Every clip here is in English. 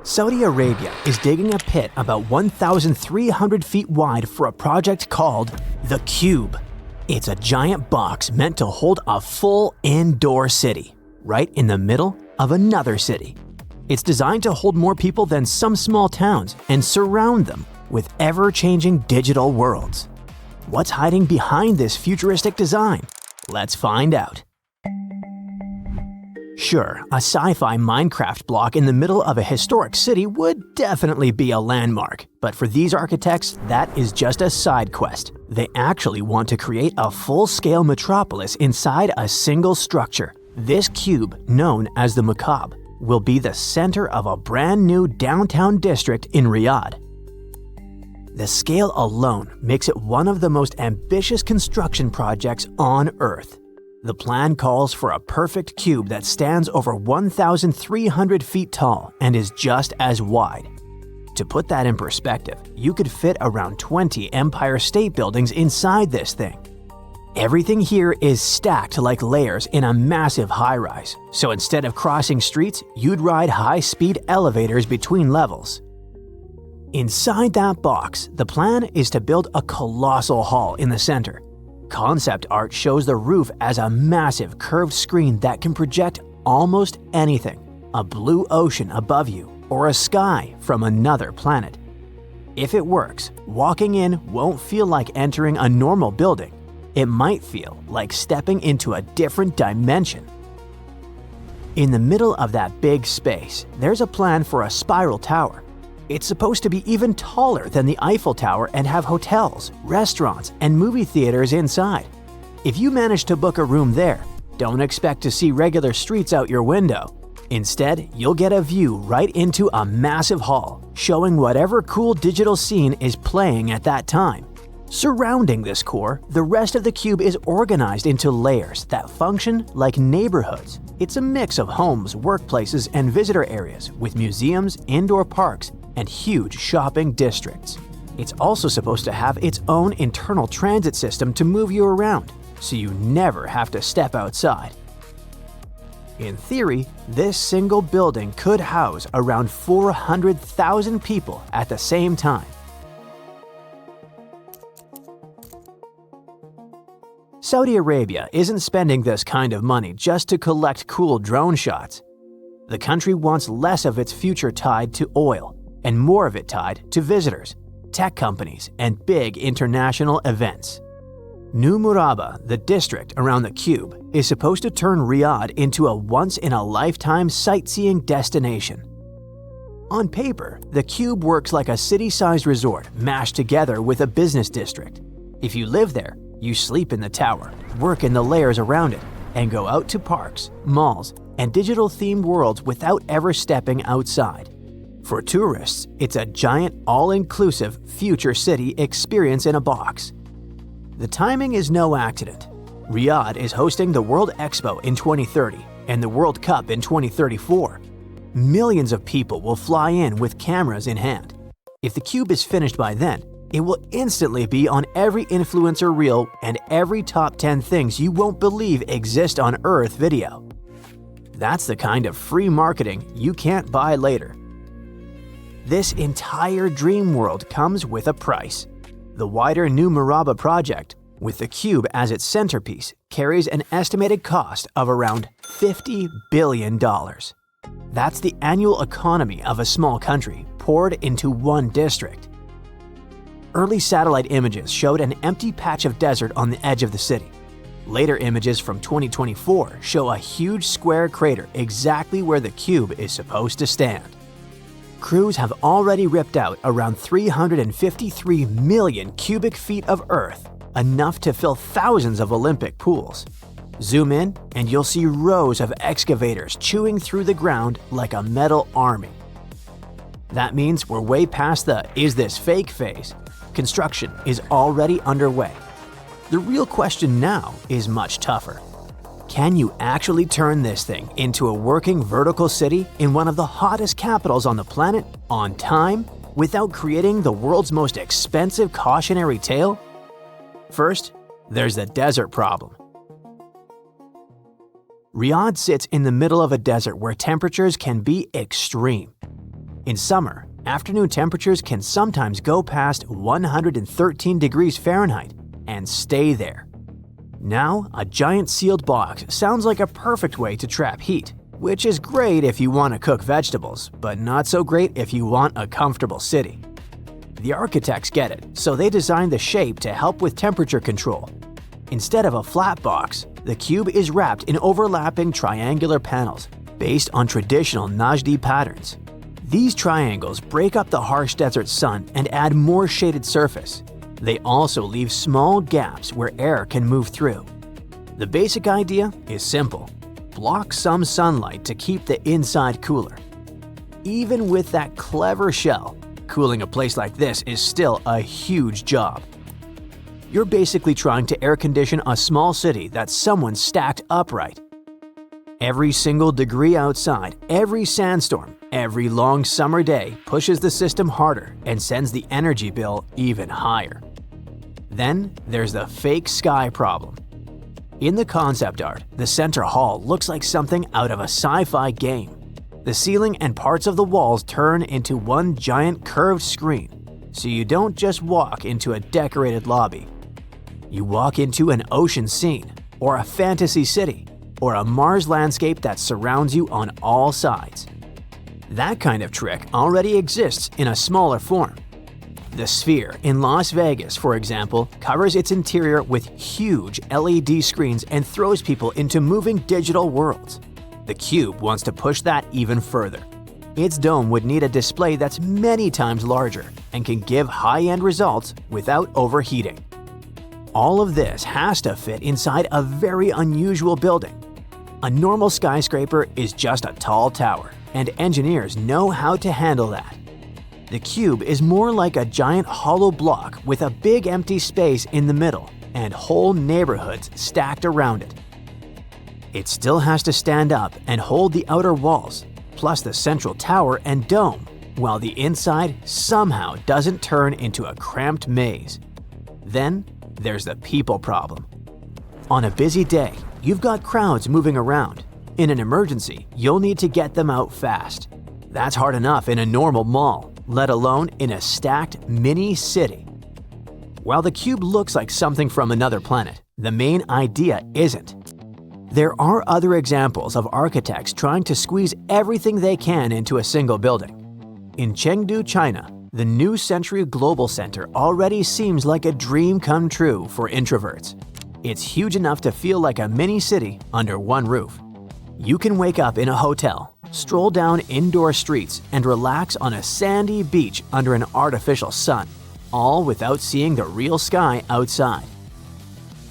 Saudi Arabia is digging a pit about 1,300 feet wide for a project called the Cube. It's a giant box meant to hold a full indoor city, right in the middle of another city. It's designed to hold more people than some small towns and surround them with ever-changing digital worlds. What's hiding behind this futuristic design? Let's find out. Sure, a sci-fi Minecraft block in the middle of a historic city would definitely be a landmark, but for these architects, that is just a side quest. They actually want to create a full-scale metropolis inside a single structure. This cube, known as the Macabre, will be the center of a brand new downtown district in Riyadh. The scale alone makes it one of the most ambitious construction projects on Earth. The plan calls for a perfect cube that stands over 1,300 feet tall and is just as wide. To put that in perspective, you could fit around 20 Empire State Buildings inside this thing. Everything here is stacked like layers in a massive high-rise, so instead of crossing streets, you'd ride high-speed elevators between levels. Inside that box, the plan is to build a colossal hall in the center. Concept art shows the roof as a massive curved screen that can project almost anything, a blue ocean above you or a sky from another planet. If it works, walking in won't feel like entering a normal building. It might feel like stepping into a different dimension. In the middle of that big space, there's a plan for a spiral tower. It's supposed to be even taller than the Eiffel Tower and have hotels, restaurants, and movie theaters inside. If you manage to book a room there, don't expect to see regular streets out your window. Instead, you'll get a view right into a massive hall, showing whatever cool digital scene is playing at that time. Surrounding this core, the rest of the cube is organized into layers that function like neighborhoods. It's a mix of homes, workplaces, and visitor areas with museums, indoor parks, and huge shopping districts. It's also supposed to have its own internal transit system to move you around, so you never have to step outside. In theory, this single building could house around 400,000 people at the same time. Saudi Arabia isn't spending this kind of money just to collect cool drone shots. The country wants less of its future tied to oil, and more of it tied to visitors, tech companies, and big international events. New Murabba, the district around the cube, is supposed to turn Riyadh into a once-in-a-lifetime sightseeing destination. On paper, the cube works like a city-sized resort mashed together with a business district. If you live there, you sleep in the tower, work in the layers around it, and go out to parks, malls, and digital-themed worlds without ever stepping outside. For tourists, it's a giant, all-inclusive future city experience in a box. The timing is no accident. Riyadh is hosting the World Expo in 2030 and the World Cup in 2034. Millions of people will fly in with cameras in hand. If the cube is finished by then, it will instantly be on every influencer reel and every top 10 things you won't believe exist on Earth video. That's the kind of free marketing you can't buy later. This entire dream world comes with a price. The wider New Murabba project, with the cube as its centerpiece, carries an estimated cost of around $50 billion. That's the annual economy of a small country poured into one district. Early satellite images showed an empty patch of desert on the edge of the city. Later images from 2024 show a huge square crater exactly where the cube is supposed to stand. Crews have already ripped out around 353 million cubic feet of earth, enough to fill thousands of Olympic pools. Zoom in and you'll see rows of excavators chewing through the ground like a metal army. That means we're way past the "is this fake" phase. Construction is already underway. The real question now is much tougher. Can you actually turn this thing into a working vertical city in one of the hottest capitals on the planet on time without creating the world's most expensive cautionary tale? First, there's the desert problem. Riyadh sits in the middle of a desert where temperatures can be extreme. In summer, afternoon temperatures can sometimes go past 113 degrees Fahrenheit and stay there. Now, a giant sealed box sounds like a perfect way to trap heat, which is great if you want to cook vegetables, but not so great if you want a comfortable city. The architects get it, so they designed the shape to help with temperature control. Instead of a flat box, the cube is wrapped in overlapping triangular panels based on traditional Najdi patterns. These triangles break up the harsh desert sun and add more shaded surface. They also leave small gaps where air can move through. The basic idea is simple: block some sunlight to keep the inside cooler. Even with that clever shell, cooling a place like this is still a huge job. You're basically trying to air condition a small city that someone stacked upright. Every single degree outside, every sandstorm, every long summer day pushes the system harder and sends the energy bill even higher. Then there's the fake sky problem. In the concept art, the center hall looks like something out of a sci-fi game. The ceiling and parts of the walls turn into one giant curved screen, so you don't just walk into a decorated lobby. You walk into an ocean scene, or a fantasy city, or a Mars landscape that surrounds you on all sides. That kind of trick already exists in a smaller form. The Sphere in Las Vegas, for example, covers its interior with huge LED screens and throws people into moving digital worlds. The Cube wants to push that even further. Its dome would need a display that's many times larger and can give high-end results without overheating. All of this has to fit inside a very unusual building. A normal skyscraper is just a tall tower, and engineers know how to handle that. The Cube is more like a giant hollow block with a big empty space in the middle and whole neighborhoods stacked around it. It still has to stand up and hold the outer walls, plus the central tower and dome, while the inside somehow doesn't turn into a cramped maze. Then there's the people problem. On a busy day, you've got crowds moving around. In an emergency, you'll need to get them out fast. That's hard enough in a normal mall, let alone in a stacked mini city. While the Cube looks like something from another planet, the main idea isn't. There are other examples of architects trying to squeeze everything they can into a single building. In Chengdu, China, the New Century Global Center already seems like a dream come true for introverts. It's huge enough to feel like a mini city under one roof. You can wake up in a hotel, stroll down indoor streets, and relax on a sandy beach under an artificial sun, all without seeing the real sky outside.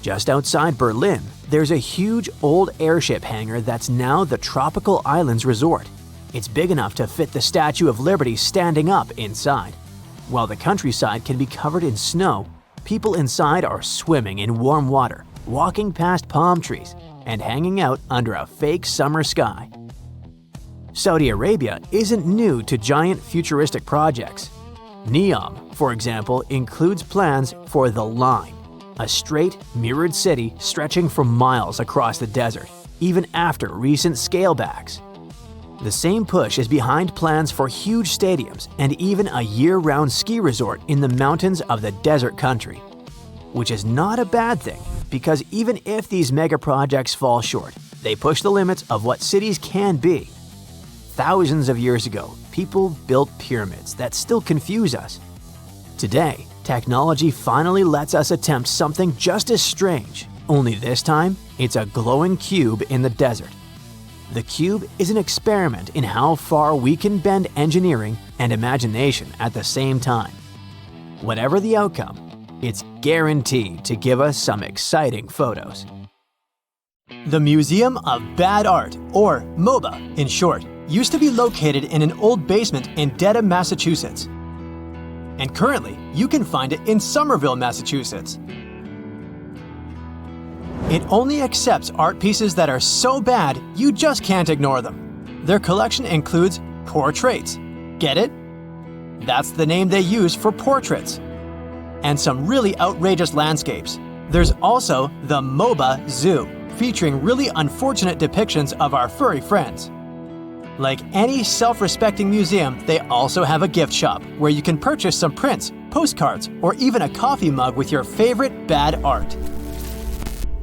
Just outside Berlin, there's a huge old airship hangar that's now the Tropical Islands Resort. It's big enough to fit the Statue of Liberty standing up inside. While the countryside can be covered in snow, people inside are swimming in warm water, walking past palm trees, and hanging out under a fake summer sky. Saudi Arabia isn't new to giant futuristic projects. Neom, for example, includes plans for The Line, a straight, mirrored city stretching for miles across the desert, even after recent scalebacks. The same push is behind plans for huge stadiums and even a year-round ski resort in the mountains of the desert country. Which is not a bad thing, because even if these mega projects fall short, they push the limits of what cities can be. Thousands of years ago, people built pyramids that still confuse us. Today, technology finally lets us attempt something just as strange, only this time, it's a glowing cube in the desert. The Cube is an experiment in how far we can bend engineering and imagination at the same time. Whatever the outcome, it's guaranteed to give us some exciting photos. The Museum of Bad Art, or MOBA in short, used to be located in an old basement in Dedham, Massachusetts. And currently, you can find it in Somerville, Massachusetts. It only accepts art pieces that are so bad you just can't ignore them. Their collection includes portraits. Get it? That's the name they use for portraits. And some really outrageous landscapes. There's also the MOBA Zoo, featuring really unfortunate depictions of our furry friends. Like any self-respecting museum, they also have a gift shop where you can purchase some prints, postcards, or even a coffee mug with your favorite bad art.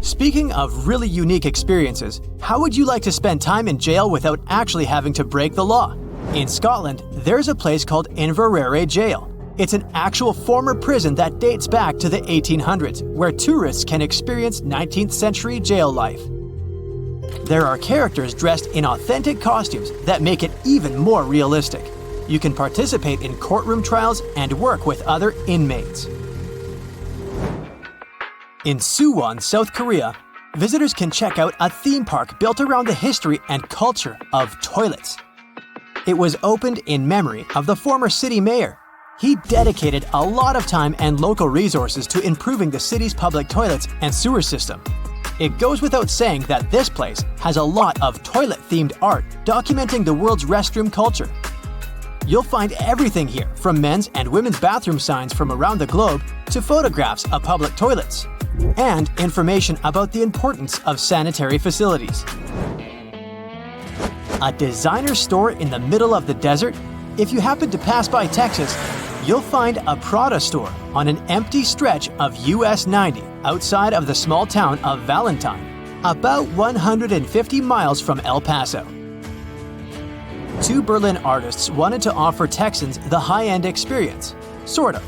Speaking of really unique experiences, how would you like to spend time in jail without actually having to break the law? In Scotland, there's a place called Inverary Jail. It's an actual former prison that dates back to the 1800s, where tourists can experience 19th century jail life. There are characters dressed in authentic costumes that make it even more realistic. You can participate in courtroom trials and work with other inmates. In Suwon, South Korea, visitors can check out a theme park built around the history and culture of toilets. It was opened in memory of the former city mayor. He dedicated a lot of time and local resources to improving the city's public toilets and sewer system. It goes without saying that this place has a lot of toilet-themed art documenting the world's restroom culture. You'll find everything here, from men's and women's bathroom signs from around the globe to photographs of public toilets, and information about the importance of sanitary facilities. A designer store in the middle of the desert? If you happen to pass by Texas, you'll find a Prada store on an empty stretch of US 90 outside of the small town of Valentine, about 150 miles from El Paso. Two Berlin artists wanted to offer Texans the high-end experience, sort of.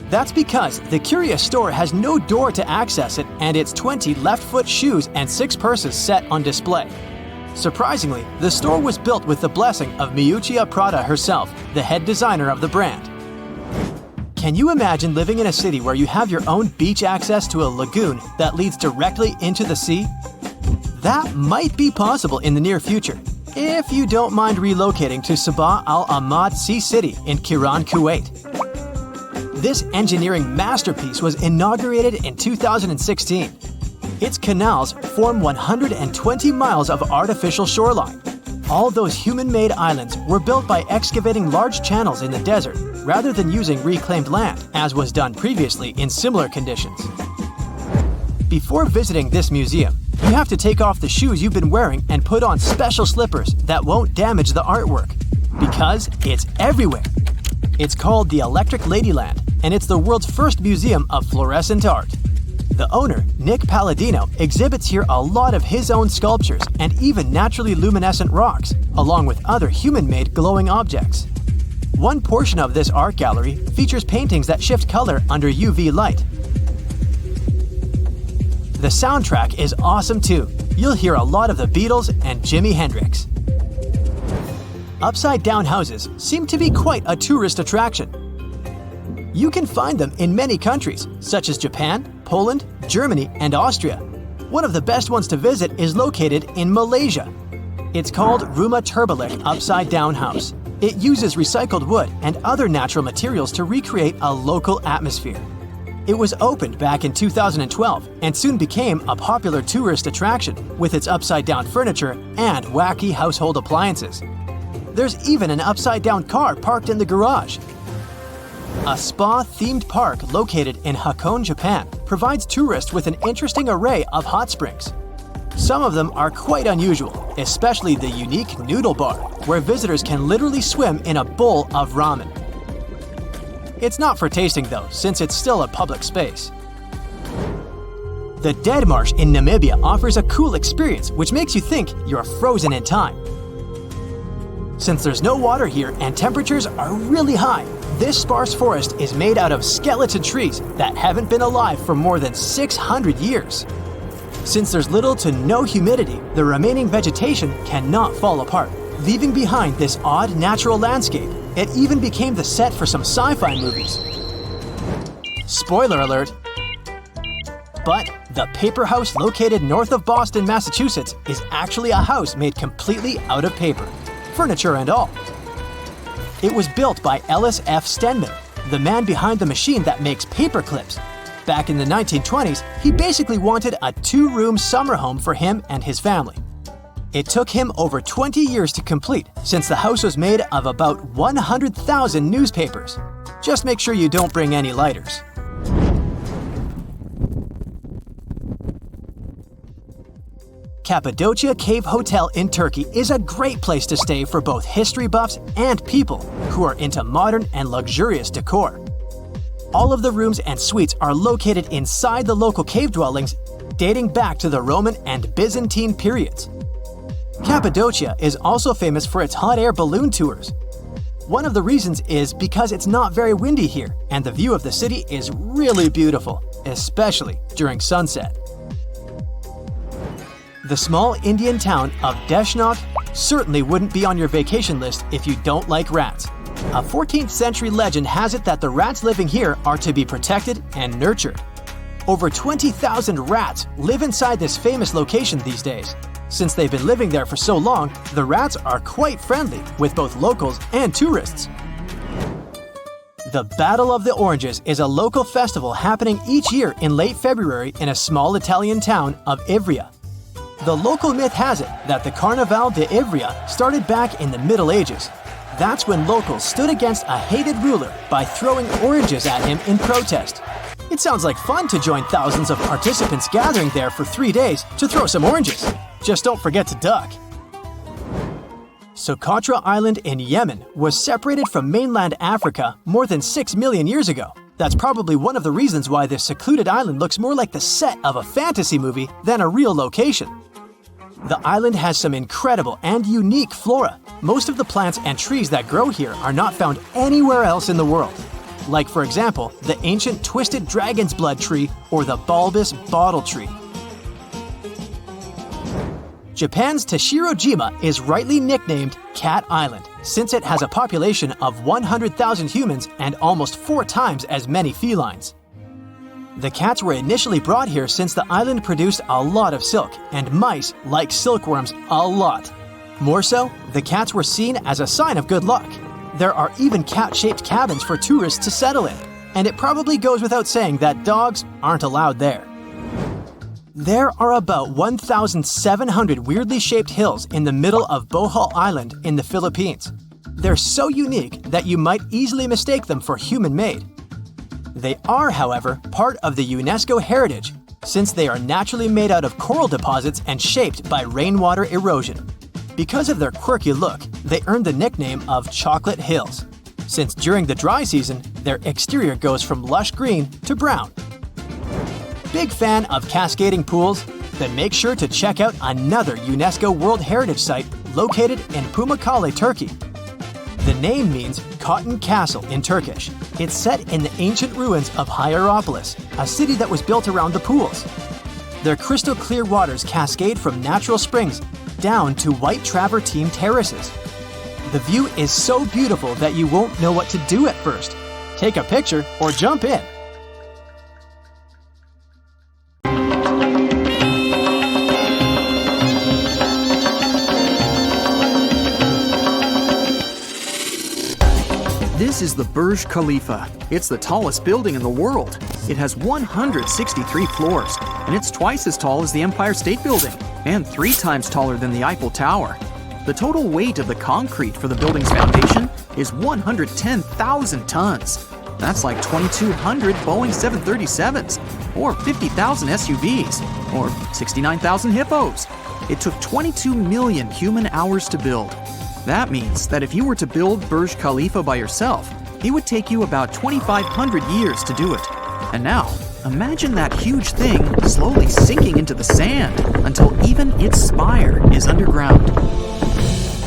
That's because the curious store has no door to access it, and its 20 left-foot shoes and 6 purses set on display. Surprisingly, the store was built with the blessing of Miuccia Prada herself, the head designer of the brand. Can you imagine living in a city where you have your own beach access to a lagoon that leads directly into the sea? That might be possible in the near future, if you don't mind relocating to Sabah Al Ahmad Sea City in Kiran, Kuwait. This engineering masterpiece was inaugurated in 2016. Its canals form 120 miles of artificial shoreline. All those human-made islands were built by excavating large channels in the desert rather than using reclaimed land, as was done previously in similar conditions. Before visiting this museum, you have to take off the shoes you've been wearing and put on special slippers that won't damage the artwork, because it's everywhere. It's called the Electric Ladyland, and it's the world's first museum of fluorescent art. The owner, Nick Palladino, exhibits here a lot of his own sculptures and even naturally luminescent rocks, along with other human-made glowing objects. One portion of this art gallery features paintings that shift color under UV light. The soundtrack is awesome too. You'll hear a lot of the Beatles and Jimi Hendrix. Upside-down houses seem to be quite a tourist attraction. You can find them in many countries, such as Japan, Poland, Germany, and Austria. One of the best ones to visit is located in Malaysia. It's called Rumah Terbalik Upside Down House. It uses recycled wood and other natural materials to recreate a local atmosphere. It was opened back in 2012 and soon became a popular tourist attraction with its upside-down furniture and wacky household appliances. There's even an upside-down car parked in the garage. A spa-themed park located in Hakone, Japan, provides tourists with an interesting array of hot springs. Some of them are quite unusual, especially the unique noodle bar, where visitors can literally swim in a bowl of ramen. It's not for tasting though, since it's still a public space. The Dead Marsh in Namibia offers a cool experience which makes you think you're frozen in time. Since there's no water here and temperatures are really high, this sparse forest is made out of skeleton trees that haven't been alive for more than 600 years. Since there's little to no humidity, the remaining vegetation cannot fall apart, leaving behind this odd natural landscape. It even became the set for some sci-fi movies. Spoiler alert! But the paper house located north of Boston, Massachusetts is actually a house made completely out of paper, furniture and all. It was built by Ellis F. Stenman, the man behind the machine that makes paper clips. Back in the 1920s, he basically wanted a 2-room summer home for him and his family. It took him over 20 years to complete, since the house was made of about 100,000 newspapers. Just make sure you don't bring any lighters. Cappadocia Cave Hotel in Turkey is a great place to stay for both history buffs and people who are into modern and luxurious decor. All of the rooms and suites are located inside the local cave dwellings dating back to the Roman and Byzantine periods. Cappadocia is also famous for its hot air balloon tours. One of the reasons is because it's not very windy here, and the view of the city is really beautiful, especially during sunset. The small Indian town of Deshnok certainly wouldn't be on your vacation list if you don't like rats. A 14th century legend has it that the rats living here are to be protected and nurtured. Over 20,000 rats live inside this famous location these days. Since they've been living there for so long, the rats are quite friendly with both locals and tourists. The Battle of the Oranges is a local festival happening each year in late February in a small Italian town of Ivrea. The local myth has it that the Carnaval de Ivrea started back in the Middle Ages. That's when locals stood against a hated ruler by throwing oranges at him in protest. It sounds like fun to join thousands of participants gathering there for 3 days to throw some oranges. Just don't forget to duck. Socotra Island in Yemen was separated from mainland Africa more than 6 million years ago. That's probably one of the reasons why this secluded island looks more like the set of a fantasy movie than a real location. The island has some incredible and unique flora. Most of the plants and trees that grow here are not found anywhere else in the world. Like, for example, the ancient twisted dragon's blood tree or the bulbous bottle tree. Japan's Tashirojima is rightly nicknamed Cat Island, since it has a population of 100,000 humans and almost 4 times as many felines. The cats were initially brought here since the island produced a lot of silk, and mice like silkworms a lot. More so, the cats were seen as a sign of good luck. There are even cat-shaped cabins for tourists to settle in, and it probably goes without saying that dogs aren't allowed there. There are about 1,700 weirdly shaped hills in the middle of Bohol Island in the Philippines. They're so unique that you might easily mistake them for human-made. They are, however, part of the UNESCO heritage, since they are naturally made out of coral deposits and shaped by rainwater erosion. Because of their quirky look, they earned the nickname of Chocolate Hills, since during the dry season, their exterior goes from lush green to brown. Big fan of cascading pools? Then make sure to check out another UNESCO World Heritage Site located in Pamukkale, Turkey. The name means Cotton Castle in Turkish. It's set in the ancient ruins of Hierapolis, a city that was built around the pools. Their crystal clear waters cascade from natural springs down to white travertine terraces. The view is so beautiful that you won't know what to do at first. Take a picture or jump in. This is the Burj Khalifa. It's the tallest building in the world. It has 163 floors, and it's twice as tall as the Empire State Building, and 3 times taller than the Eiffel Tower. The total weight of the concrete for the building's foundation is 110,000 tons. That's like 2,200 Boeing 737s, or 50,000 SUVs, or 69,000 hippos. It took 22 million human hours to build. That means that if you were to build Burj Khalifa by yourself, it would take you about 2,500 years to do it. And now, imagine that huge thing slowly sinking into the sand until even its spire is underground.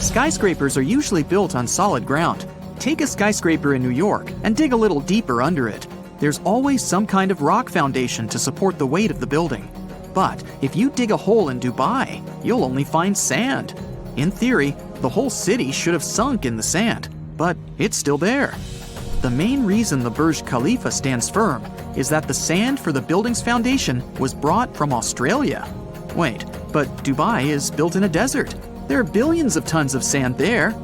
Skyscrapers are usually built on solid ground. Take a skyscraper in New York and dig a little deeper under it. There's always some kind of rock foundation to support the weight of the building. But if you dig a hole in Dubai, you'll only find sand. In theory, the whole city should have sunk in the sand, but it's still there. The main reason the Burj Khalifa stands firm is that the sand for the building's foundation was brought from Australia. Wait, but Dubai is built in a desert. There are billions of tons of sand there.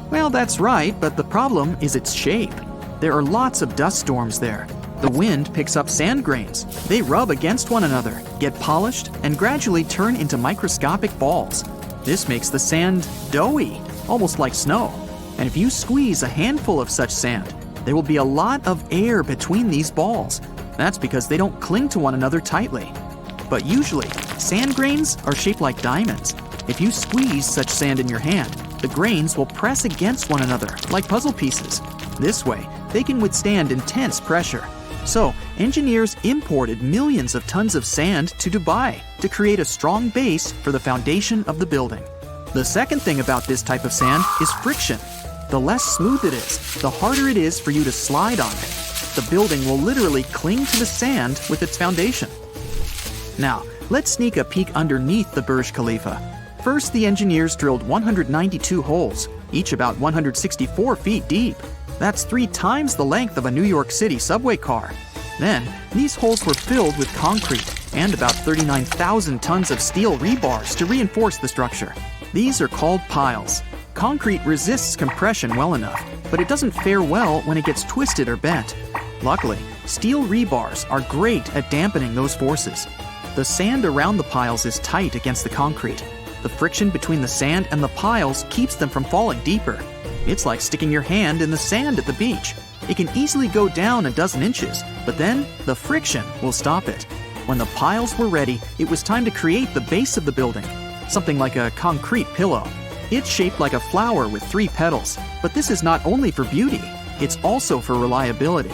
Well, that's right, but the problem is its shape. There are lots of dust storms there. The wind picks up sand grains. They rub against one another, get polished, and gradually turn into microscopic balls. This makes the sand doughy, almost like snow. And if you squeeze a handful of such sand, there will be a lot of air between these balls. That's because they don't cling to one another tightly. But usually, Sand grains are shaped like diamonds. If you squeeze such sand in your hand, the grains will press against one another like puzzle pieces. This way, they can withstand intense pressure. So, engineers imported millions of tons of sand to Dubai to create a strong base for the foundation of the building. The second thing about this type of sand is friction. The less smooth it is, the harder it is for you to slide on it. The building will literally cling to the sand with its foundation. Now, let's sneak a peek underneath the Burj Khalifa. First, the engineers drilled 192 holes, each about 164 feet deep. That's 3 times the length of a New York City subway car. Then, these holes were filled with concrete and about 39,000 tons of steel rebars to reinforce the structure. These are called piles. Concrete resists compression well enough, but it doesn't fare well when it gets twisted or bent. Luckily, steel rebars are great at dampening those forces. The sand around the piles is tight against the concrete. The friction between the sand and the piles keeps them from falling deeper. It's like sticking your hand in the sand at the beach. It can easily go down a dozen inches, but then the friction will stop it. When the piles were ready, it was time to create the base of the building, something like a concrete pillow. It's shaped like a flower with 3 petals, but this is not only for beauty, it's also for reliability.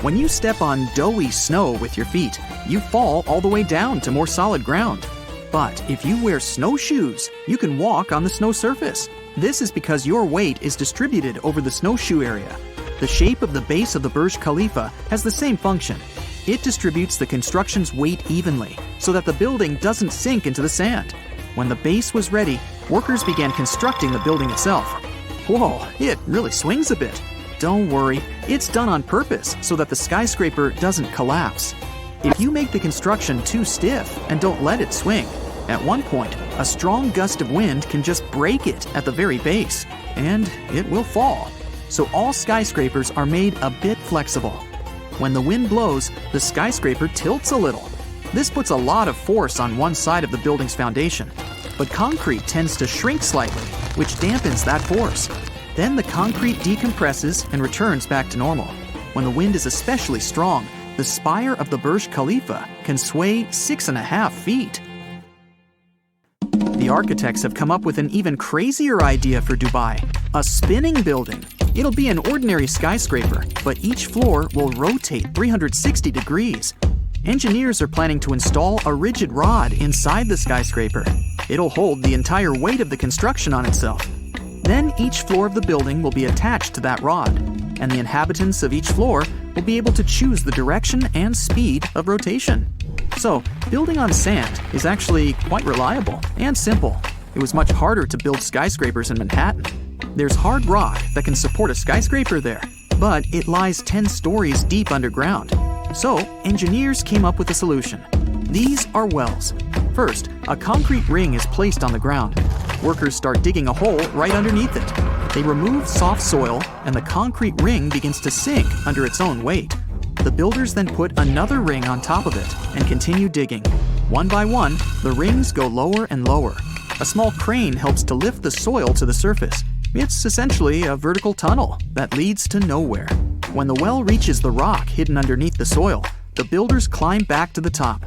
When you step on doughy snow with your feet, you fall all the way down to more solid ground. But if you wear snowshoes, you can walk on the snow surface. This is because your weight is distributed over the snowshoe area. The shape of the base of the Burj Khalifa has the same function. It distributes the construction's weight evenly so that the building doesn't sink into the sand. When the base was ready, workers began constructing the building itself. Whoa, it really swings a bit. Don't worry, it's done on purpose so that the skyscraper doesn't collapse. If you make the construction too stiff and don't let it swing, at one point, a strong gust of wind can just break it at the very base, and it will fall. So all skyscrapers are made a bit flexible. When the wind blows, the skyscraper tilts a little. This puts a lot of force on one side of the building's foundation, but concrete tends to shrink slightly, which dampens that force. Then the concrete decompresses and returns back to normal. When the wind is especially strong, the spire of the Burj Khalifa can sway 6.5 feet. The architects have come up with an even crazier idea for Dubai: a spinning building. It'll be an ordinary skyscraper, but each floor will rotate 360 degrees. Engineers are planning to install a rigid rod inside the skyscraper. It'll hold the entire weight of the construction on itself. Then each floor of the building will be attached to that rod, and the inhabitants of each floor will be able to choose the direction and speed of rotation. So, building on sand is actually quite reliable and simple. It was much harder to build skyscrapers in Manhattan. There's hard rock that can support a skyscraper there, but it lies 10 stories deep underground. So, engineers came up with a solution. These are wells. First, a concrete ring is placed on the ground. Workers start digging a hole right underneath it. They remove soft soil, and the concrete ring begins to sink under its own weight. The builders then put another ring on top of it and continue digging. One by one, the rings go lower and lower. A small crane helps to lift the soil to the surface. It's essentially a vertical tunnel that leads to nowhere. When the well reaches the rock hidden underneath the soil, the builders climb back to the top.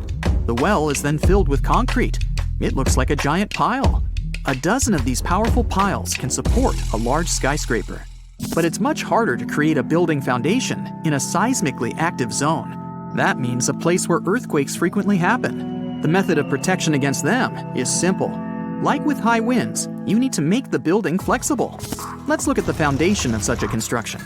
The well is then filled with concrete. It looks like a giant pile. A dozen of these powerful piles can support a large skyscraper. But it's much harder to create a building foundation in a seismically active zone. That means a place where earthquakes frequently happen. The method of protection against them is simple. Like with high winds, you need to make the building flexible. Let's look at the foundation of such a construction.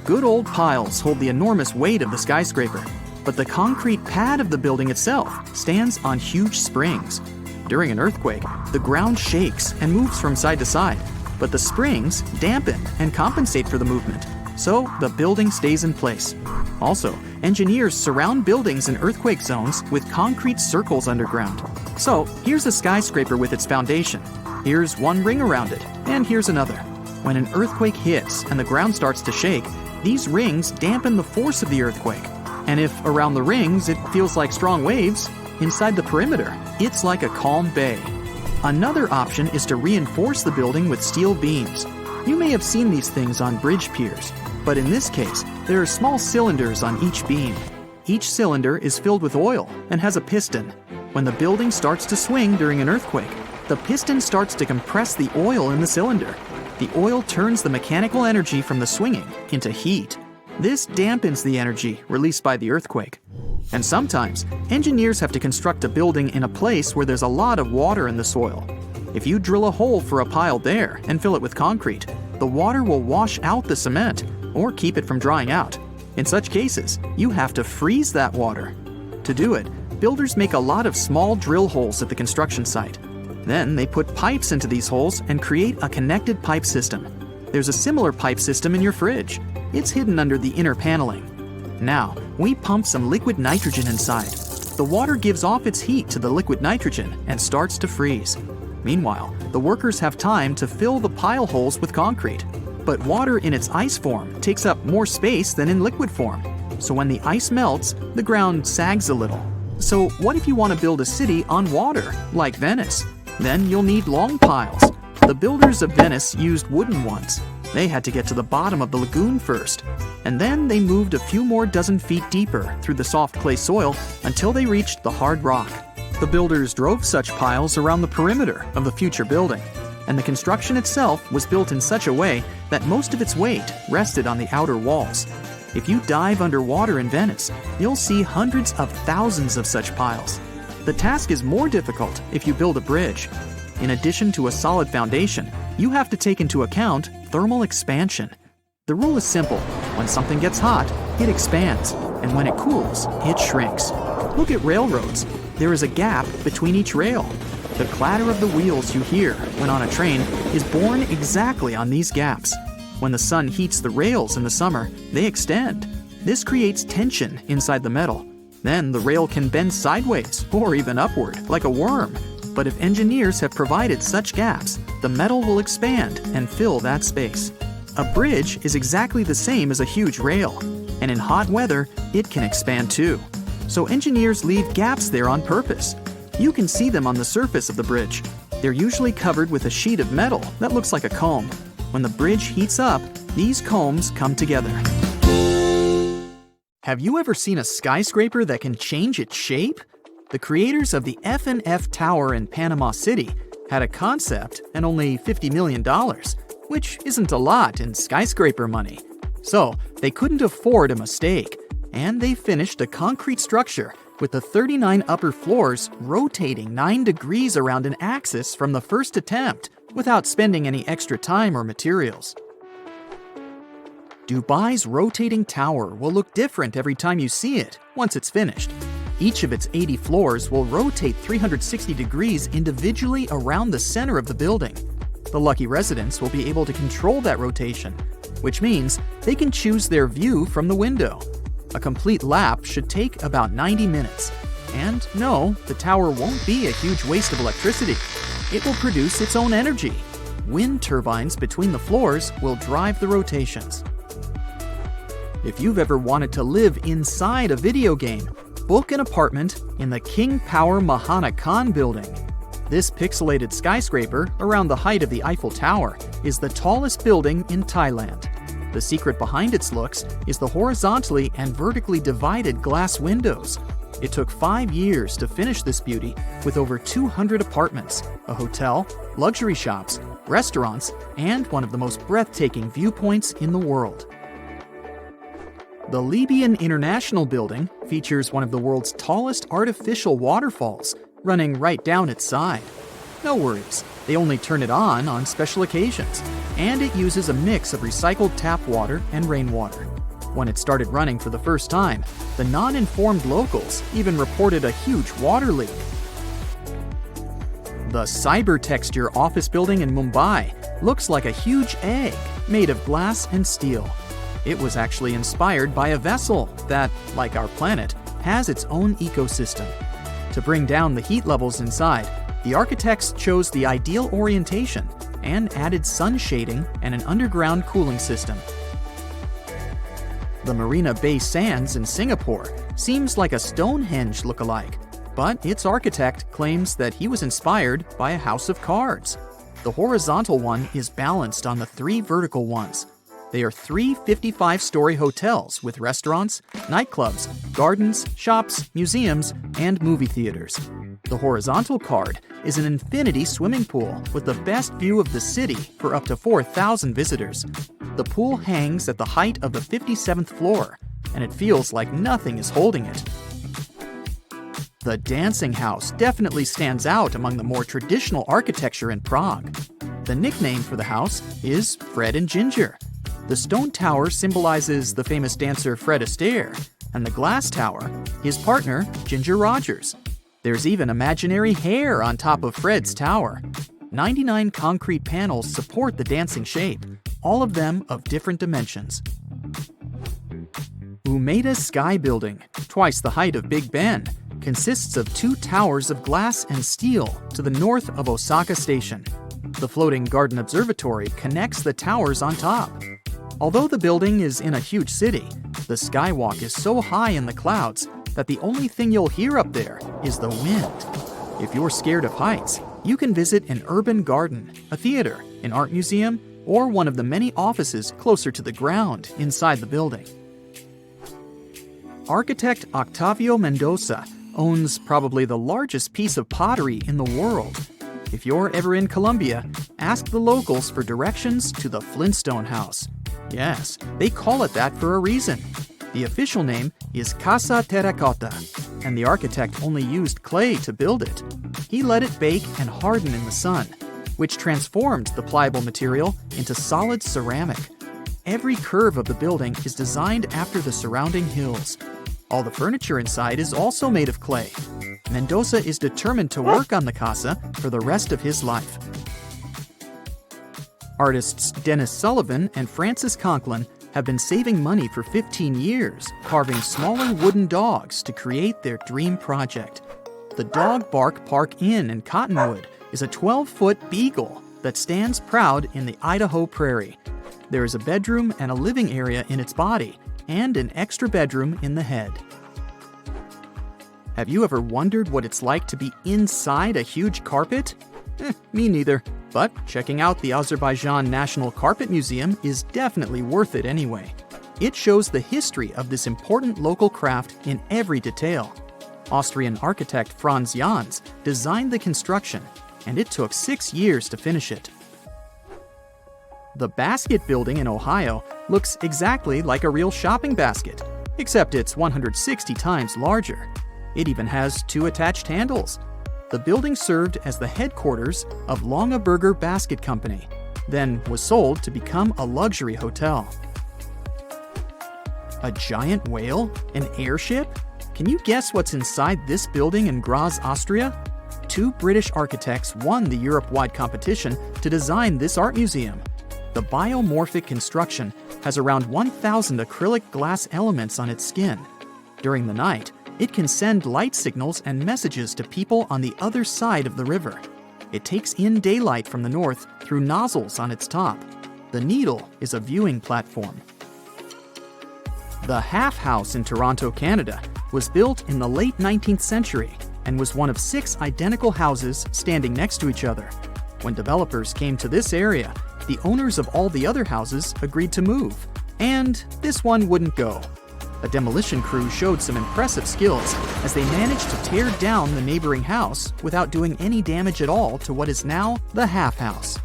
Good old piles hold the enormous weight of the skyscraper, but the concrete pad of the building itself stands on huge springs. During an earthquake, the ground shakes and moves from side to side, but the springs dampen and compensate for the movement, so the building stays in place. Also, engineers surround buildings in earthquake zones with concrete circles underground. So, here's a skyscraper with its foundation. Here's one ring around it, and here's another. When an earthquake hits and the ground starts to shake, these rings dampen the force of the earthquake. And if around the rings it feels like strong waves, inside the perimeter, it's like a calm bay. Another option is to reinforce the building with steel beams. You may have seen these things on bridge piers, but in this case, there are small cylinders on each beam. Each cylinder is filled with oil and has a piston. When the building starts to swing during an earthquake, the piston starts to compress the oil in the cylinder. The oil turns the mechanical energy from the swinging into heat. This dampens the energy released by the earthquake. And sometimes, engineers have to construct a building in a place where there's a lot of water in the soil. If you drill a hole for a pile there and fill it with concrete, the water will wash out the cement or keep it from drying out. In such cases, you have to freeze that water. To do it, builders make a lot of small drill holes at the construction site. Then they put pipes into these holes and create a connected pipe system. There's a similar pipe system in your fridge. It's hidden under the inner paneling. Now, we pump some liquid nitrogen inside. The water gives off its heat to the liquid nitrogen and starts to freeze. Meanwhile, the workers have time to fill the pile holes with concrete. But water in its ice form takes up more space than in liquid form. So when the ice melts, the ground sags a little. So what if you want to build a city on water, like Venice? Then you'll need long piles. The builders of Venice used wooden ones. They had to get to the bottom of the lagoon first. And then they moved a few more dozen feet deeper through the soft clay soil until they reached the hard rock. The builders drove such piles around the perimeter of the future building. And the construction itself was built in such a way that most of its weight rested on the outer walls. If you dive underwater in Venice, you'll see hundreds of thousands of such piles. The task is more difficult if you build a bridge. In addition to a solid foundation, you have to take into account thermal expansion. The rule is simple. When something gets hot, it expands, and when it cools, it shrinks. Look at railroads. There is a gap between each rail. The clatter of the wheels you hear when on a train is born exactly on these gaps. When the sun heats the rails in the summer, they extend. This creates tension inside the metal. Then the rail can bend sideways or even upward, like a worm. But if engineers have provided such gaps, the metal will expand and fill that space. A bridge is exactly the same as a huge rail, and in hot weather, it can expand too. So engineers leave gaps there on purpose. You can see them on the surface of the bridge. They're usually covered with a sheet of metal that looks like a comb. When the bridge heats up, these combs come together. Have you ever seen a skyscraper that can change its shape? The creators of the F&F Tower in Panama City had a concept and only $50 million, which isn't a lot in skyscraper money. So they couldn't afford a mistake, and they finished a concrete structure with the 39 upper floors rotating 9 degrees around an axis from the first attempt without spending any extra time or materials. Dubai's rotating tower will look different every time you see it once it's finished. Each of its 80 floors will rotate 360 degrees individually around the center of the building. The lucky residents will be able to control that rotation, which means they can choose their view from the window. A complete lap should take about 90 minutes. And no, the tower won't be a huge waste of electricity. It will produce its own energy. Wind turbines between the floors will drive the rotations. If you've ever wanted to live inside a video game, book an apartment in the King Power Mahana Khan building. This pixelated skyscraper around the height of the Eiffel Tower is the tallest building in Thailand. The secret behind its looks is the horizontally and vertically divided glass windows. It took 5 years to finish this beauty with over 200 apartments, a hotel, luxury shops, restaurants, and one of the most breathtaking viewpoints in the world. The Libyan International Building features one of the world's tallest artificial waterfalls, running right down its side. No worries, they only turn it on special occasions, and it uses a mix of recycled tap water and rainwater. When it started running for the first time, the non-informed locals even reported a huge water leak. The Cybertexture office building in Mumbai looks like a huge egg made of glass and steel. It was actually inspired by a vessel that, like our planet, has its own ecosystem. To bring down the heat levels inside, the architects chose the ideal orientation and added sun shading and an underground cooling system. The Marina Bay Sands in Singapore seems like a Stonehenge look-alike, but its architect claims that he was inspired by a house of cards. The horizontal one is balanced on the 3 vertical ones. They are 3 55-story hotels with restaurants, nightclubs, gardens, shops, museums, and movie theaters. The horizontal card is an infinity swimming pool with the best view of the city for up to 4,000 visitors. The pool hangs at the height of the 57th floor, and it feels like nothing is holding it. The dancing house definitely stands out among the more traditional architecture in Prague. The nickname for the house is Fred and Ginger. The stone tower symbolizes the famous dancer Fred Astaire, and the glass tower, his partner, Ginger Rogers. There's even imaginary hair on top of Fred's tower. 99 concrete panels support the dancing shape, all of them of different dimensions. Umeda Sky Building, twice the height of Big Ben, consists of 2 towers of glass and steel to the north of Osaka Station. The floating garden observatory connects the towers on top. Although the building is in a huge city, the skywalk is so high in the clouds that the only thing you'll hear up there is the wind. If you're scared of heights, you can visit an urban garden, a theater, an art museum, or one of the many offices closer to the ground inside the building. Architect Octavio Mendoza owns probably the largest piece of pottery in the world. If you're ever in Colombia, ask the locals for directions to the Flintstone House. Yes, they call it that for a reason. The official name is Casa Terracotta, and the architect only used clay to build it. He let it bake and harden in the sun, which transformed the pliable material into solid ceramic. Every curve of the building is designed after the surrounding hills. All the furniture inside is also made of clay. Mendoza is determined to work on the casa for the rest of his life. Artists Dennis Sullivan and Francis Conklin have been saving money for 15 years, carving smaller wooden dogs to create their dream project. The Dog Bark Park Inn in Cottonwood is a 12-foot beagle that stands proud in the Idaho prairie. There is a bedroom and a living area in its body, and an extra bedroom in the head. Have you ever wondered what it's like to be inside a huge carpet? Me neither, but checking out the Azerbaijan National Carpet Museum is definitely worth it anyway. It shows the history of this important local craft in every detail. Austrian architect Franz Jans designed the construction, and it took 6 years to finish it. The Basket Building in Ohio looks exactly like a real shopping basket, except it's 160 times larger. It even has 2 attached handles. The building served as the headquarters of Longaberger Basket Company, then was sold to become a luxury hotel. A giant whale? An airship? Can you guess what's inside this building in Graz, Austria? 2 British architects won the Europe-wide competition to design this art museum. The biomorphic construction has around 1,000 acrylic glass elements on its skin. During the night, it can send light signals and messages to people on the other side of the river. It takes in daylight from the north through nozzles on its top. The needle is a viewing platform. The Half House in Toronto, Canada, was built in the late 19th century and was one of 6 identical houses standing next to each other. When developers came to this area, the owners of all the other houses agreed to move, and this one wouldn't go. A demolition crew showed some impressive skills as they managed to tear down the neighboring house without doing any damage at all to what is now the Half House.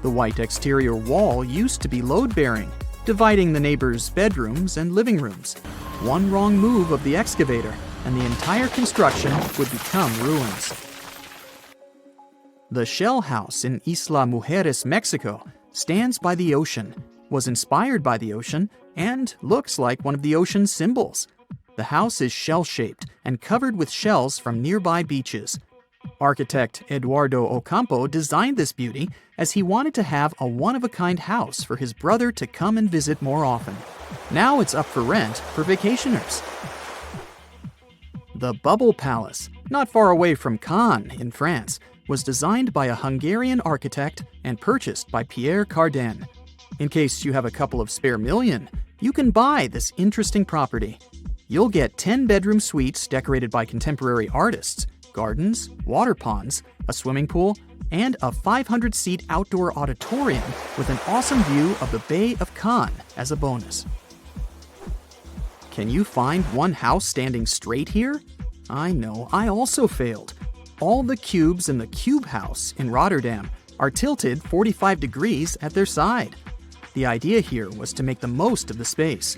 The white exterior wall used to be load-bearing, dividing the neighbors' bedrooms and living rooms. One wrong move of the excavator, and the entire construction would become ruins. The Shell House in Isla Mujeres, Mexico, stands by the ocean, was inspired by the ocean, and looks like one of the ocean's symbols. The house is shell-shaped and covered with shells from nearby beaches. Architect Eduardo Ocampo designed this beauty as he wanted to have a one-of-a-kind house for his brother to come and visit more often. Now it's up for rent for vacationers. The Bubble Palace, not far away from Cannes in France, was designed by a Hungarian architect and purchased by Pierre Cardin. In case you have a couple of spare million, you can buy this interesting property. You'll get 10-bedroom suites decorated by contemporary artists, gardens, water ponds, a swimming pool, and a 500-seat outdoor auditorium with an awesome view of the Bay of Cannes as a bonus. Can you find one house standing straight here? I know, I also failed. All the cubes in the Cube House in Rotterdam are tilted 45 degrees at their side. The idea here was to make the most of the space.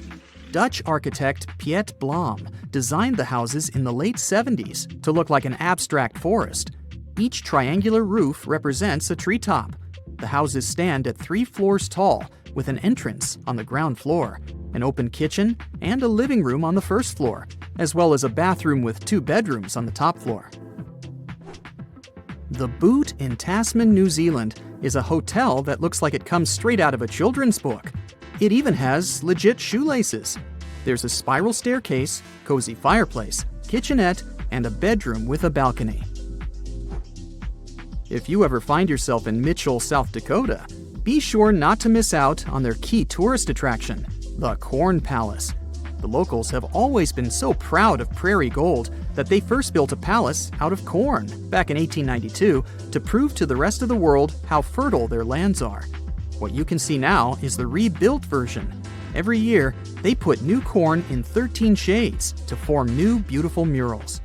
Dutch architect Piet Blom designed the houses in the late 70s to look like an abstract forest. Each triangular roof represents a treetop. The houses stand at 3 floors tall, with an entrance on the ground floor, an open kitchen, and a living room on the first floor, as well as a bathroom with 2 bedrooms on the top floor. The Boot in Tasman, New Zealand is a hotel that looks like it comes straight out of a children's book. It even has legit shoelaces. There's a spiral staircase, cozy fireplace, kitchenette, and a bedroom with a balcony. If you ever find yourself in Mitchell, South Dakota, be sure not to miss out on their key tourist attraction, the Corn Palace. The locals have always been so proud of prairie gold that they first built a palace out of corn back in 1892 to prove to the rest of the world how fertile their lands are. What you can see now is the rebuilt version. Every year, they put new corn in 13 shades to form new beautiful murals.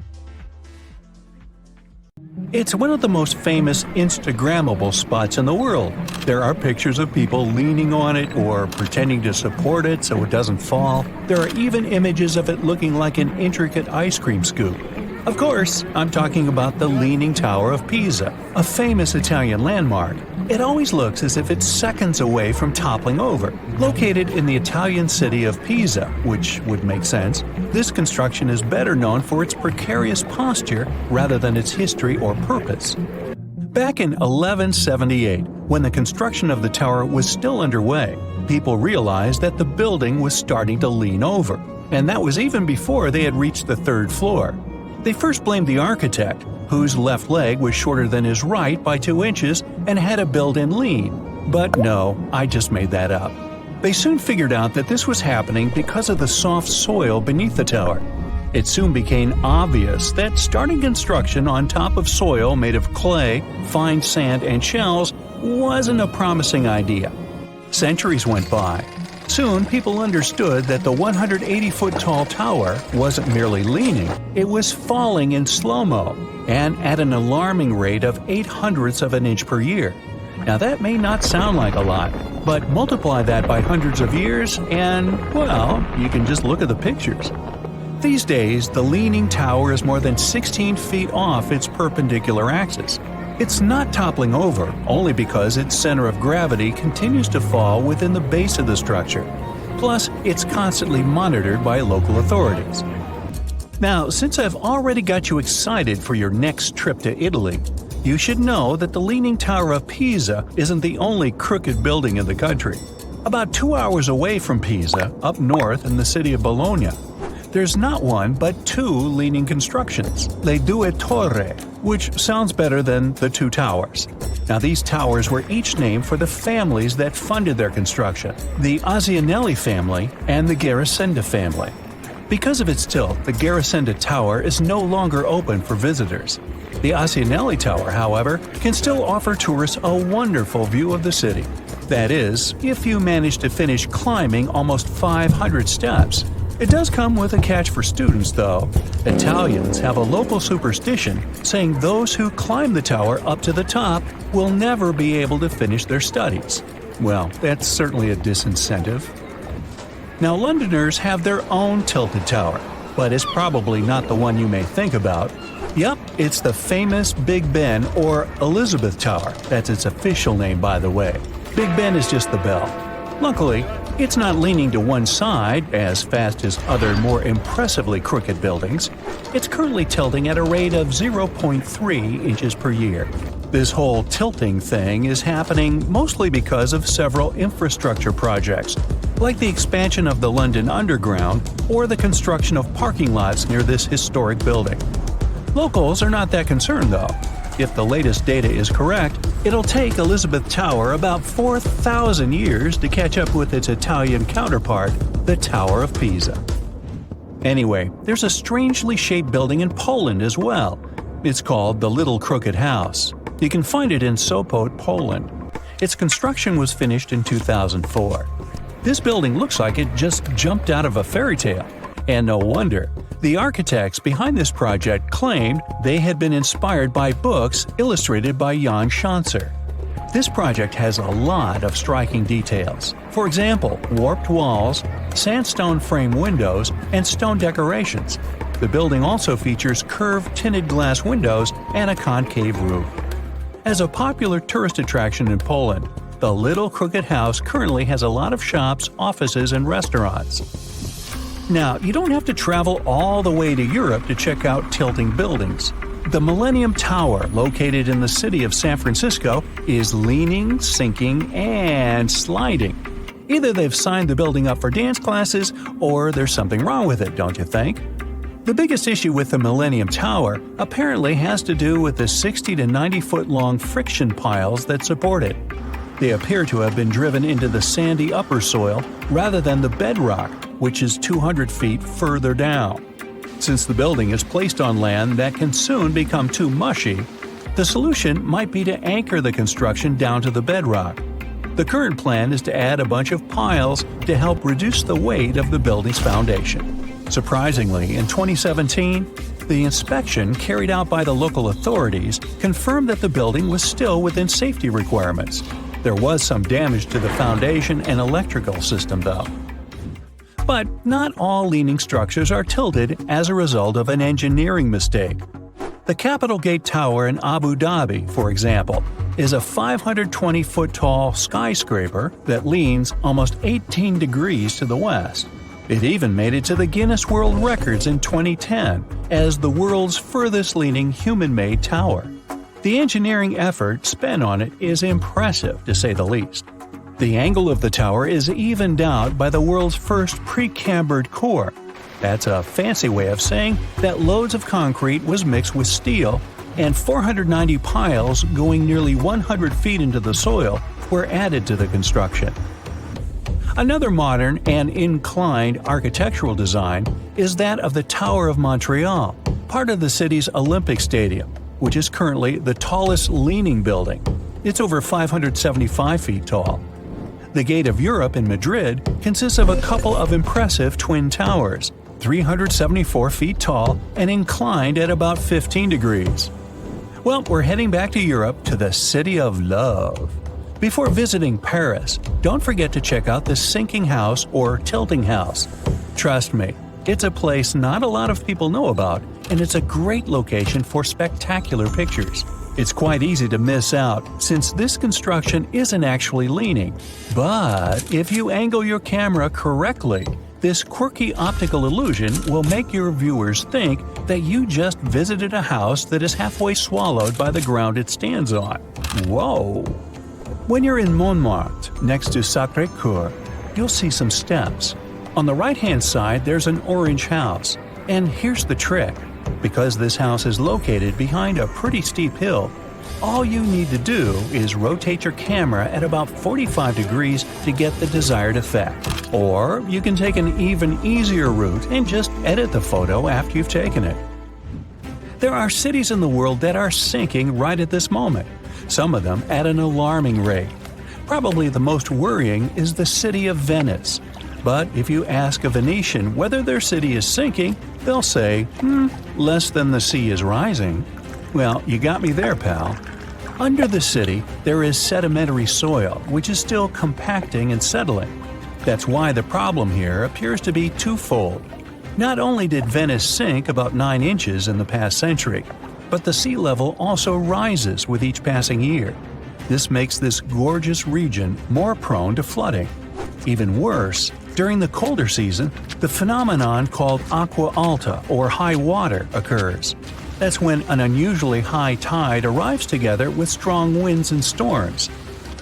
It's one of the most famous Instagrammable spots in the world. There are pictures of people leaning on it or pretending to support it so it doesn't fall. There are even images of it looking like an intricate ice cream scoop. Of course, I'm talking about the Leaning Tower of Pisa, a famous Italian landmark. It always looks as if it's seconds away from toppling over. Located in the Italian city of Pisa, which would make sense, this construction is better known for its precarious posture rather than its history or purpose. Back in 1178, when the construction of the tower was still underway, people realized that the building was starting to lean over, and that was even before they had reached the 3rd floor. They first blamed the architect, whose left leg was shorter than his right by 2 inches and had a built-in lean. But no, I just made that up. They soon figured out that this was happening because of the soft soil beneath the tower. It soon became obvious that starting construction on top of soil made of clay, fine sand, and shells wasn't a promising idea. Centuries went by. Soon, people understood that the 180-foot-tall tower wasn't merely leaning, it was falling in slow-mo, and at an alarming rate of 0.08 of an inch per year. Now that may not sound like a lot, but multiply that by hundreds of years and, well, you can just look at the pictures. These days, the Leaning Tower is more than 16 feet off its perpendicular axis. It's not toppling over, only because its center of gravity continues to fall within the base of the structure. Plus, it's constantly monitored by local authorities. Now, since I've already got you excited for your next trip to Italy, you should know that the Leaning Tower of Pisa isn't the only crooked building in the country. About 2 hours away from Pisa, up north in the city of Bologna, there's not one but 2 leaning constructions, Le Due Torri, which sounds better than the 2 towers. Now these towers were each named for the families that funded their construction, the Azianelli family and the Garasenda family. Because of its tilt, the Garasenda Tower is no longer open for visitors. The Azianelli Tower, however, can still offer tourists a wonderful view of the city. That is, if you manage to finish climbing almost 500 steps. It does come with a catch for students, though. Italians have a local superstition saying those who climb the tower up to the top will never be able to finish their studies. Well, that's certainly a disincentive. Now, Londoners have their own tilted tower, but it's probably not the one you may think about. Yup, it's the famous Big Ben or Elizabeth Tower. That's its official name, by the way. Big Ben is just the bell. Luckily, it's not leaning to one side as fast as other more impressively crooked buildings. It's currently tilting at a rate of 0.3 inches per year. This whole tilting thing is happening mostly because of several infrastructure projects, like the expansion of the London Underground or the construction of parking lots near this historic building. Locals are not that concerned, though. If the latest data is correct, it'll take Elizabeth Tower about 4,000 years to catch up with its Italian counterpart, the Tower of Pisa. Anyway, there's a strangely shaped building in Poland as well. It's called the Little Crooked House. You can find it in Sopot, Poland. Its construction was finished in 2004. This building looks like it just jumped out of a fairy tale. And no wonder. The architects behind this project claimed they had been inspired by books illustrated by Jan Schanzer. This project has a lot of striking details. For example, warped walls, sandstone frame windows, and stone decorations. The building also features curved tinted glass windows and a concave roof. As a popular tourist attraction in Poland, the Little Crooked House currently has a lot of shops, offices, and restaurants. Now, you don't have to travel all the way to Europe to check out tilting buildings. The Millennium Tower, located in the city of San Francisco, is leaning, sinking, and sliding. Either they've signed the building up for dance classes, or there's something wrong with it, don't you think? The biggest issue with the Millennium Tower apparently has to do with the 60 to 90 foot long friction piles that support it. They appear to have been driven into the sandy upper soil rather than the bedrock, which is 200 feet further down. Since the building is placed on land that can soon become too mushy, the solution might be to anchor the construction down to the bedrock. The current plan is to add a bunch of piles to help reduce the weight of the building's foundation. Surprisingly, in 2017, the inspection carried out by the local authorities confirmed that the building was still within safety requirements. There was some damage to the foundation and electrical system, though. But not all leaning structures are tilted as a result of an engineering mistake. The Capitol Gate Tower in Abu Dhabi, for example, is a 520-foot-tall skyscraper that leans almost 18 degrees to the west. It even made it to the Guinness World Records in 2010 as the world's furthest leaning human-made tower. The engineering effort spent on it is impressive, to say the least. The angle of the tower is evened out by the world's first pre-cambered core. That's a fancy way of saying that loads of concrete was mixed with steel, and 490 piles going nearly 100 feet into the soil were added to the construction. Another modern and inclined architectural design is that of the Tower of Montreal, part of the city's Olympic Stadium, which is currently the tallest leaning building. It's over 575 feet tall. The Gate of Europe in Madrid consists of a couple of impressive twin towers, 374 feet tall and inclined at about 15 degrees. Well, we're heading back to Europe, to the City of Love. Before visiting Paris, don't forget to check out the Sinking House or Tilting House. Trust me, it's a place not a lot of people know about, and it's a great location for spectacular pictures. It's quite easy to miss out since this construction isn't actually leaning. But if you angle your camera correctly, this quirky optical illusion will make your viewers think that you just visited a house that is halfway swallowed by the ground it stands on. Whoa! When you're in Montmartre, next to Sacré-Cœur, you'll see some steps. On the right-hand side, there's an orange house. And here's the trick. Because this house is located behind a pretty steep hill, all you need to do is rotate your camera at about 45 degrees to get the desired effect. Or you can take an even easier route and just edit the photo after you've taken it. There are cities in the world that are sinking right at this moment, some of them at an alarming rate. Probably the most worrying is the city of Venice. But if you ask a Venetian whether their city is sinking, they'll say, less than the sea is rising. Well, you got me there, pal. Under the city, there is sedimentary soil, which is still compacting and settling. That's why the problem here appears to be twofold. Not only did Venice sink about 9 inches in the past century, but the sea level also rises with each passing year. This makes this gorgeous region more prone to flooding. Even worse, during the colder season, the phenomenon called acqua alta, or high water, occurs. That's when an unusually high tide arrives together with strong winds and storms.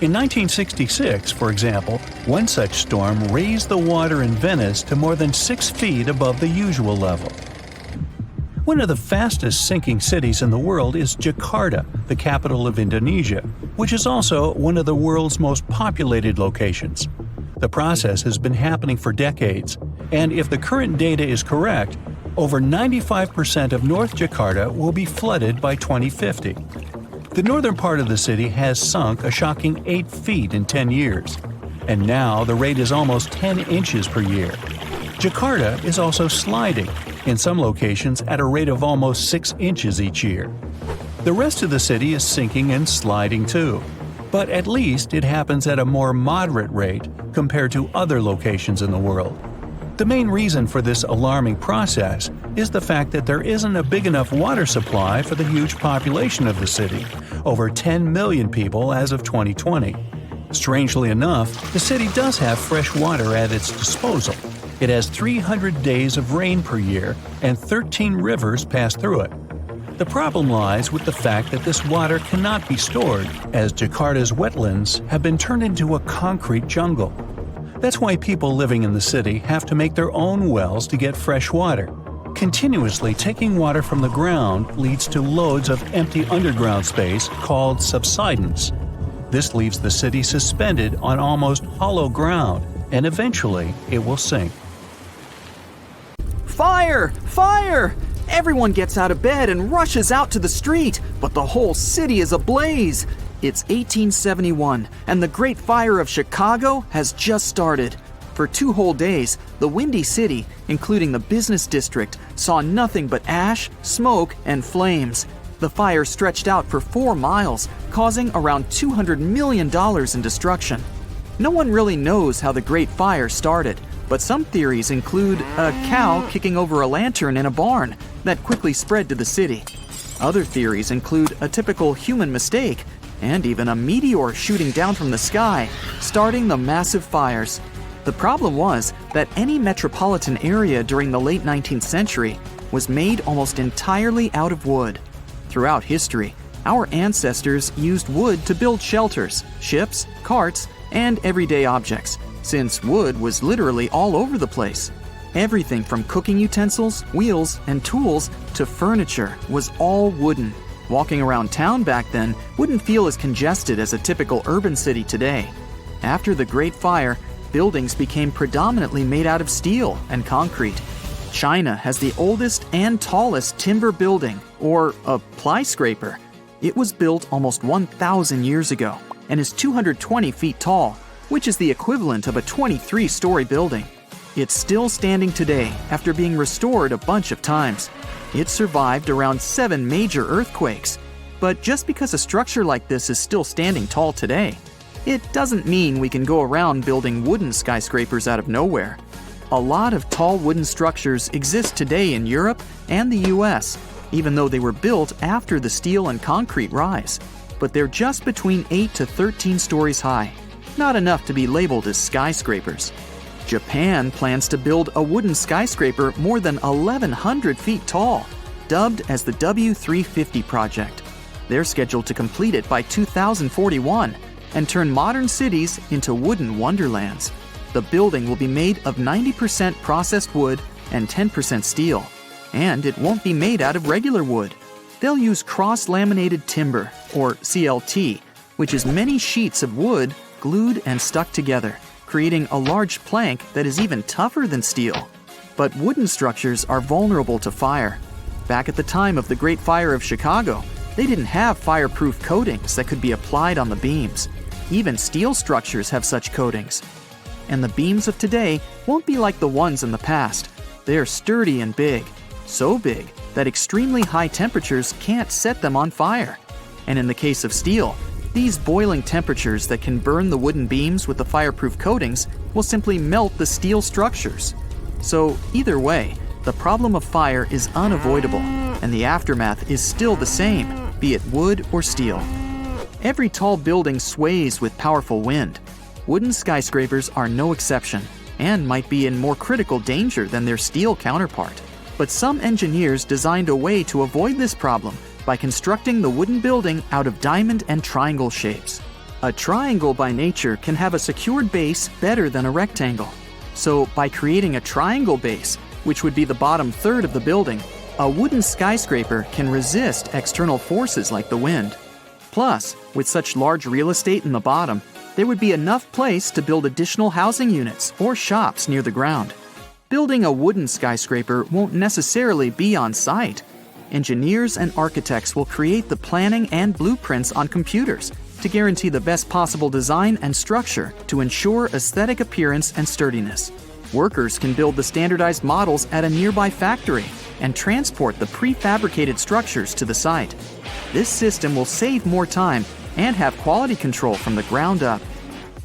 In 1966, for example, one such storm raised the water in Venice to more than 6 feet above the usual level. One of the fastest sinking cities in the world is Jakarta, the capital of Indonesia, which is also one of the world's most populated locations. The process has been happening for decades, and if the current data is correct, over 95% of North Jakarta will be flooded by 2050. The northern part of the city has sunk a shocking 8 feet in 10 years, and now the rate is almost 10 inches per year. Jakarta is also sliding, in some locations at a rate of almost 6 inches each year. The rest of the city is sinking and sliding too, but at least it happens at a more moderate rate compared to other locations in the world. The main reason for this alarming process is the fact that there isn't a big enough water supply for the huge population of the city, over 10 million people as of 2020. Strangely enough, the city does have fresh water at its disposal. It has 300 days of rain per year, and 13 rivers pass through it. The problem lies with the fact that this water cannot be stored, as Jakarta's wetlands have been turned into a concrete jungle. That's why people living in the city have to make their own wells to get fresh water. Continuously taking water from the ground leads to loads of empty underground space called subsidence. This leaves the city suspended on almost hollow ground, and eventually it will sink. Fire! Fire! Everyone gets out of bed and rushes out to the street, but the whole city is ablaze. It's 1871, and the Great Fire of Chicago has just started. For 2 whole days, the Windy City, including the business district, saw nothing but ash, smoke, and flames. The fire stretched out for 4 miles, causing around $200 million in destruction. No one really knows how the Great Fire started, but some theories include a cow kicking over a lantern in a barn that quickly spread to the city. Other theories include a typical human mistake, and even a meteor shooting down from the sky, starting the massive fires. The problem was that any metropolitan area during the late 19th century was made almost entirely out of wood. Throughout history, our ancestors used wood to build shelters, ships, carts, and everyday objects, since wood was literally all over the place. Everything from cooking utensils, wheels, and tools to furniture was all wooden. Walking around town back then wouldn't feel as congested as a typical urban city today. After the Great Fire, buildings became predominantly made out of steel and concrete. China has the oldest and tallest timber building, or a skyscraper. It was built almost 1,000 years ago and is 220 feet tall, which is the equivalent of a 23-story building. It's still standing today after being restored a bunch of times. It survived around 7 major earthquakes. But just because a structure like this is still standing tall today, it doesn't mean we can go around building wooden skyscrapers out of nowhere. A lot of tall wooden structures exist today in Europe and the US, even though they were built after the steel and concrete rise. But they're just between 8 to 13 stories high, not enough to be labeled as skyscrapers. Japan plans to build a wooden skyscraper more than 1,100 feet tall, dubbed as the W350 project. They're scheduled to complete it by 2041 and turn modern cities into wooden wonderlands. The building will be made of 90% processed wood and 10% steel, and it won't be made out of regular wood. They'll use cross-laminated timber, or CLT, which is many sheets of wood glued and stuck together, creating a large plank that is even tougher than steel. But wooden structures are vulnerable to fire. Back at the time of the Great Fire of Chicago, they didn't have fireproof coatings that could be applied on the beams. Even steel structures have such coatings. And the beams of today won't be like the ones in the past. They're sturdy and big, so big that extremely high temperatures can't set them on fire. And in the case of steel, these boiling temperatures that can burn the wooden beams with the fireproof coatings will simply melt the steel structures. So either way, the problem of fire is unavoidable, and the aftermath is still the same, be it wood or steel. Every tall building sways with powerful wind. Wooden skyscrapers are no exception, and might be in more critical danger than their steel counterpart. But some engineers designed a way to avoid this problem by constructing the wooden building out of diamond and triangle shapes. A triangle by nature can have a secured base better than a rectangle. So by creating a triangle base, which would be the bottom third of the building, a wooden skyscraper can resist external forces like the wind. Plus, with such large real estate in the bottom, there would be enough place to build additional housing units or shops near the ground. Building a wooden skyscraper won't necessarily be on site. Engineers and architects will create the planning and blueprints on computers to guarantee the best possible design and structure to ensure aesthetic appearance and sturdiness. Workers can build the standardized models at a nearby factory and transport the prefabricated structures to the site. This system will save more time and have quality control from the ground up.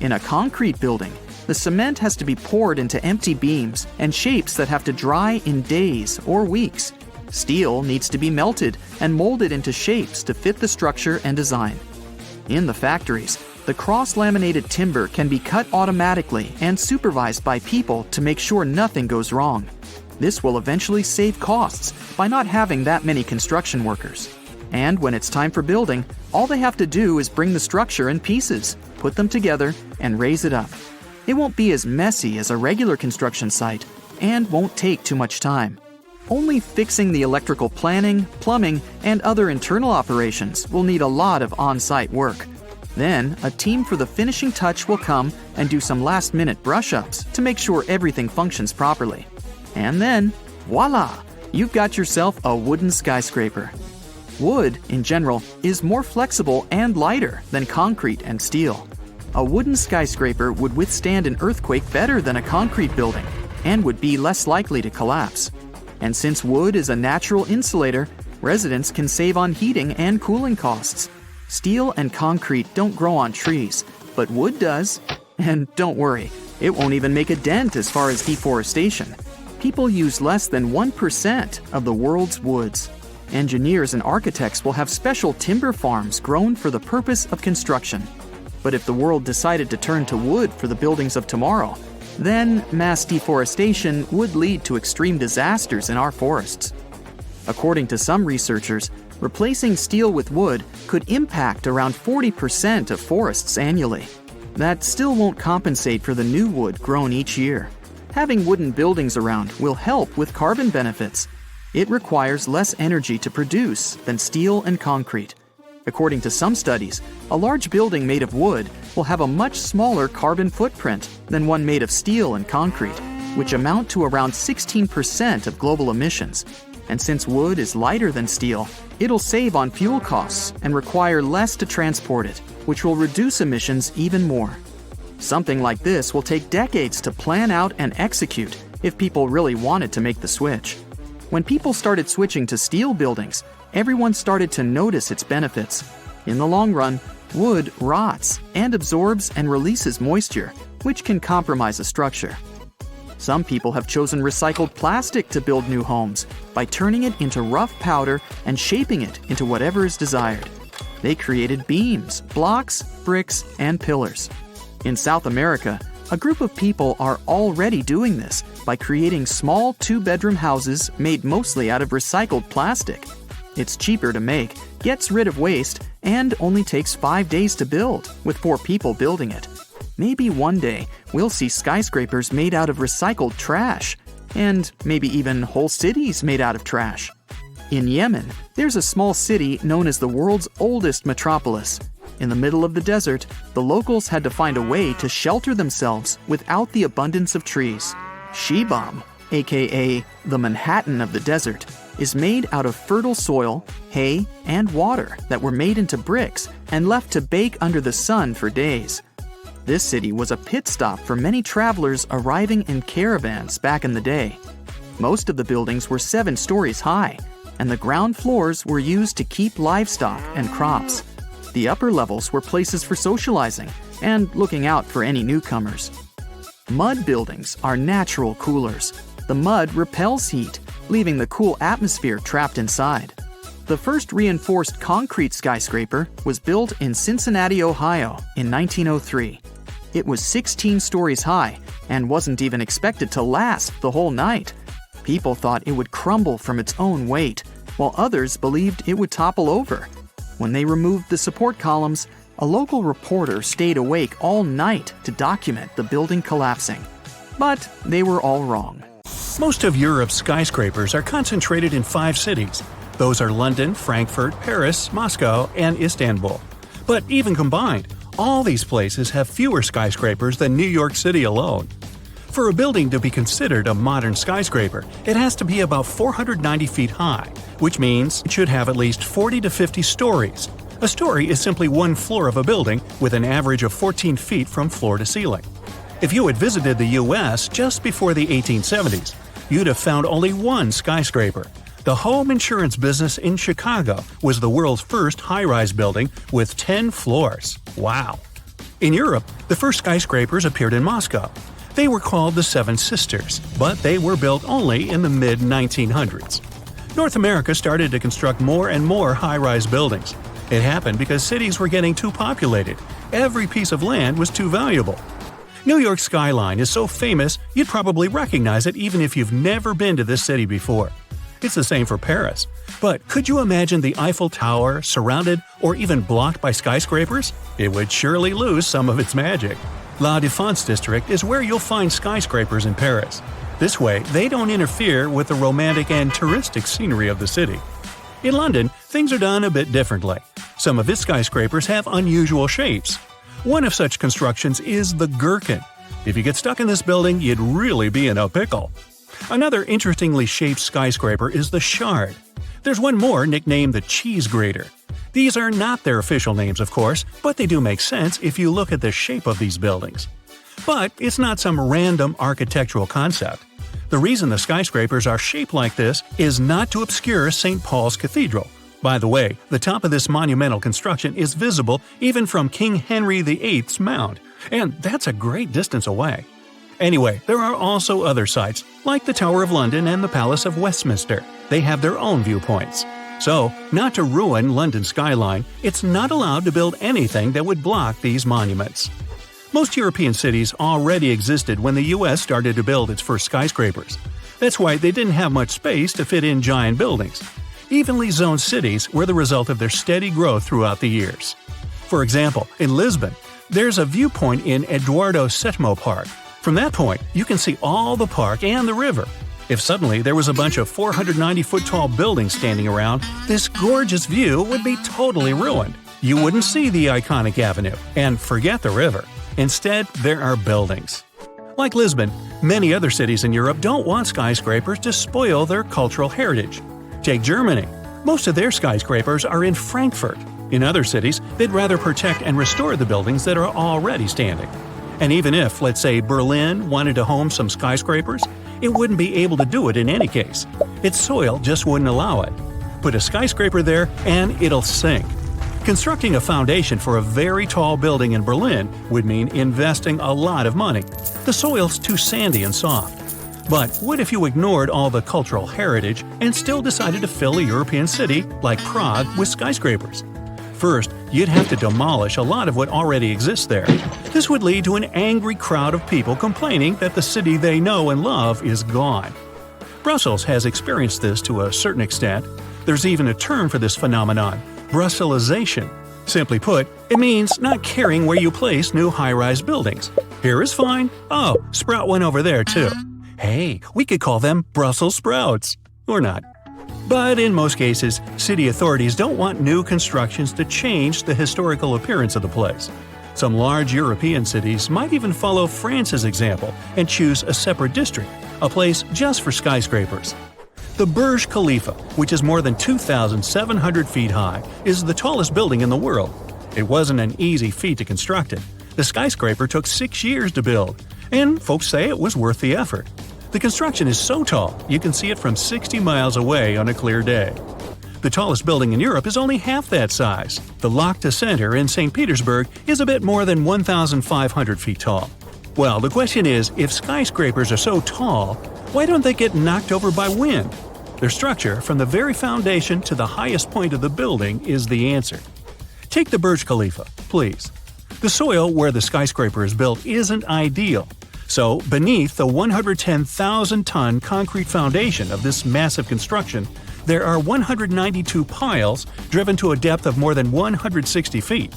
In a concrete building, the cement has to be poured into empty beams and shapes that have to dry in days or weeks. Steel needs to be melted and molded into shapes to fit the structure and design. In the factories, the cross-laminated timber can be cut automatically and supervised by people to make sure nothing goes wrong. This will eventually save costs by not having that many construction workers. And when it's time for building, all they have to do is bring the structure in pieces, put them together, and raise it up. It won't be as messy as a regular construction site and won't take too much time. Only fixing the electrical planning, plumbing, and other internal operations will need a lot of on-site work. Then, a team for the finishing touch will come and do some last-minute brush-ups to make sure everything functions properly. And then, voila! You've got yourself a wooden skyscraper. Wood, in general, is more flexible and lighter than concrete and steel. A wooden skyscraper would withstand an earthquake better than a concrete building and would be less likely to collapse. And since wood is a natural insulator, residents can save on heating and cooling costs. Steel and concrete don't grow on trees, but wood does. And don't worry, it won't even make a dent as far as deforestation. People use less than 1% of the world's woods. Engineers and architects will have special timber farms grown for the purpose of construction. But if the world decided to turn to wood for the buildings of tomorrow, then mass deforestation would lead to extreme disasters in our forests. According to some researchers, replacing steel with wood could impact around 40% of forests annually. That still won't compensate for the new wood grown each year. Having wooden buildings around will help with carbon benefits. It requires less energy to produce than steel and concrete. According to some studies, a large building made of wood will have a much smaller carbon footprint than one made of steel and concrete, which amount to around 16% of global emissions. And since wood is lighter than steel, it'll save on fuel costs and require less to transport it, which will reduce emissions even more. Something like this will take decades to plan out and execute if people really wanted to make the switch. When people started switching to steel buildings, everyone started to notice its benefits. In the long run, wood rots and absorbs and releases moisture, which can compromise a structure. Some people have chosen recycled plastic to build new homes by turning it into rough powder and shaping it into whatever is desired. They created beams, blocks, bricks, and pillars. In South America, a group of people are already doing this by creating small two-bedroom houses made mostly out of recycled plastic. It's cheaper to make, gets rid of waste, and only takes 5 days to build, with 4 people building it. Maybe one day we'll see skyscrapers made out of recycled trash, and maybe even whole cities made out of trash. In Yemen, there's a small city known as the world's oldest metropolis. In the middle of the desert, the locals had to find a way to shelter themselves without the abundance of trees. Shibam, aka the Manhattan of the desert, is made out of fertile soil, hay, and water that were made into bricks and left to bake under the sun for days. This city was a pit stop for many travelers arriving in caravans back in the day. Most of the buildings were 7 stories high, and the ground floors were used to keep livestock and crops. The upper levels were places for socializing and looking out for any newcomers. Mud buildings are natural coolers. The mud repels heat, leaving the cool atmosphere trapped inside. The first reinforced concrete skyscraper was built in Cincinnati, Ohio in 1903. It was 16 stories high and wasn't even expected to last the whole night. People thought it would crumble from its own weight, while others believed it would topple over. When they removed the support columns, a local reporter stayed awake all night to document the building collapsing. But they were all wrong. Most of Europe's skyscrapers are concentrated in 5 cities. Those are London, Frankfurt, Paris, Moscow, and Istanbul. But even combined, all these places have fewer skyscrapers than New York City alone. For a building to be considered a modern skyscraper, it has to be about 490 feet high, which means it should have at least 40 to 50 stories. A story is simply one floor of a building with an average of 14 feet from floor to ceiling. If you had visited the US just before the 1870s, you'd have found only one skyscraper. The home insurance business in Chicago was the world's first high-rise building with 10 floors. Wow! In Europe, the first skyscrapers appeared in Moscow. They were called the Seven Sisters, but they were built only in the mid-1900s. North America started to construct more and more high-rise buildings. It happened because cities were getting too populated. Every piece of land was too valuable. New York's skyline is so famous you'd probably recognize it even if you've never been to this city before. It's the same for Paris. But could you imagine the Eiffel Tower surrounded or even blocked by skyscrapers? It would surely lose some of its magic. La Défense district is where you'll find skyscrapers in Paris. This way, they don't interfere with the romantic and touristic scenery of the city. In London, things are done a bit differently. Some of its skyscrapers have unusual shapes. One of such constructions is the Gherkin. If you get stuck in this building, you'd really be in a pickle. Another interestingly shaped skyscraper is the Shard. There's one more nicknamed the Cheese Grater. These are not their official names, of course, but they do make sense if you look at the shape of these buildings. But it's not some random architectural concept. The reason the skyscrapers are shaped like this is not to obscure St. Paul's Cathedral. By the way, the top of this monumental construction is visible even from King Henry VIII's mound, and that's a great distance away. Anyway, there are also other sites, like the Tower of London and the Palace of Westminster. They have their own viewpoints. So, not to ruin London's skyline, it's not allowed to build anything that would block these monuments. Most European cities already existed when the US started to build its first skyscrapers. That's why they didn't have much space to fit in giant buildings. Evenly zoned cities were the result of their steady growth throughout the years. For example, in Lisbon, there's a viewpoint in Eduardo VII Park. From that point, you can see all the park and the river. If suddenly there was a bunch of 490-foot-tall buildings standing around, this gorgeous view would be totally ruined. You wouldn't see the iconic avenue, and forget the river. Instead, there are buildings. Like Lisbon, many other cities in Europe don't want skyscrapers to spoil their cultural heritage. Take Germany. Most of their skyscrapers are in Frankfurt. In other cities, they'd rather protect and restore the buildings that are already standing. And even if, let's say, Berlin wanted to home some skyscrapers, it wouldn't be able to do it in any case. Its soil just wouldn't allow it. Put a skyscraper there, and it'll sink. Constructing a foundation for a very tall building in Berlin would mean investing a lot of money. The soil's too sandy and soft. But what if you ignored all the cultural heritage and still decided to fill a European city like Prague with skyscrapers? First, you'd have to demolish a lot of what already exists there. This would lead to an angry crowd of people complaining that the city they know and love is gone. Brussels has experienced this to a certain extent. There's even a term for this phenomenon: Brusselization. Simply put, it means not caring where you place new high-rise buildings. Here is fine. Oh, sprout one over there too. Hey, we could call them Brussels sprouts. Or not. But in most cases, city authorities don't want new constructions to change the historical appearance of the place. Some large European cities might even follow France's example and choose a separate district, a place just for skyscrapers. The Burj Khalifa, which is more than 2,700 feet high, is the tallest building in the world. It wasn't an easy feat to construct it. The skyscraper took 6 years to build, and folks say it was worth the effort. The construction is so tall, you can see it from 60 miles away on a clear day. The tallest building in Europe is only half that size. The Lachta Center in St. Petersburg is a bit more than 1,500 feet tall. Well, the question is, if skyscrapers are so tall, why don't they get knocked over by wind? Their structure, from the very foundation to the highest point of the building, is the answer. Take the Burj Khalifa, please. The soil where the skyscraper is built isn't ideal. So, beneath the 110,000-ton concrete foundation of this massive construction, there are 192 piles driven to a depth of more than 160 feet.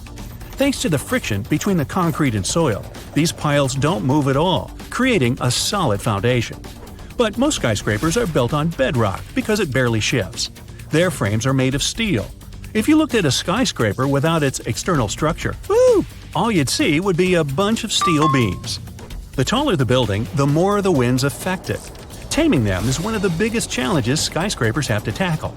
Thanks to the friction between the concrete and soil, these piles don't move at all, creating a solid foundation. But most skyscrapers are built on bedrock because it barely shifts. Their frames are made of steel. If you looked at a skyscraper without its external structure, all you'd see would be a bunch of steel beams. The taller the building, the more the winds affect it. Taming them is one of the biggest challenges skyscrapers have to tackle.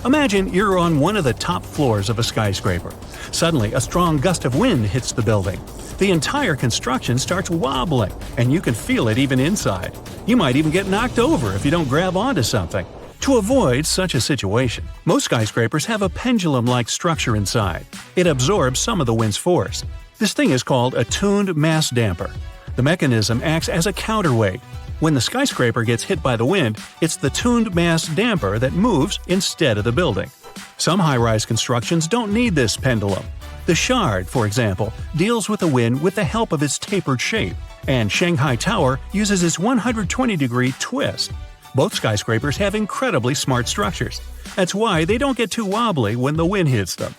Imagine you're on one of the top floors of a skyscraper. Suddenly, a strong gust of wind hits the building. the entire construction starts wobbling, and you can feel it even inside. You might even get knocked over if you don't grab onto something. To avoid such a situation, most skyscrapers have a pendulum-like structure inside. It absorbs some of the wind's force. This thing is called a tuned mass damper. The mechanism acts as a counterweight. When the skyscraper gets hit by the wind, it's the tuned mass damper that moves instead of the building. Some high-rise constructions don't need this pendulum. The Shard, for example, deals with the wind with the help of its tapered shape, and Shanghai Tower uses its 120-degree twist. Both skyscrapers have incredibly smart structures. That's why they don't get too wobbly when the wind hits them.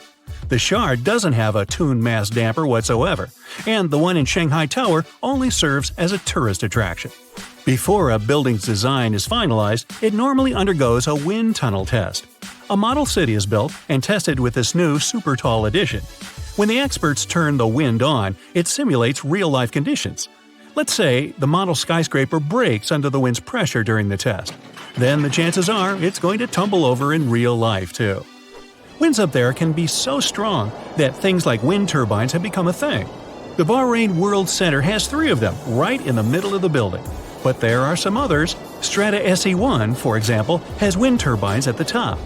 The Shard doesn't have a tuned mass damper whatsoever, and the one in Shanghai Tower only serves as a tourist attraction. Before a building's design is finalized, it normally undergoes a wind tunnel test. A model city is built and tested with this new super tall addition. When the experts turn the wind on, it simulates real-life conditions. Let's say the model skyscraper breaks under the wind's pressure during the test. Then the chances are it's going to tumble over in real life, too. Winds up there can be so strong that things like wind turbines have become a thing. The Bahrain World Center has 3 of them right in the middle of the building. But there are some others. Strata SE1, for example, has wind turbines at the top.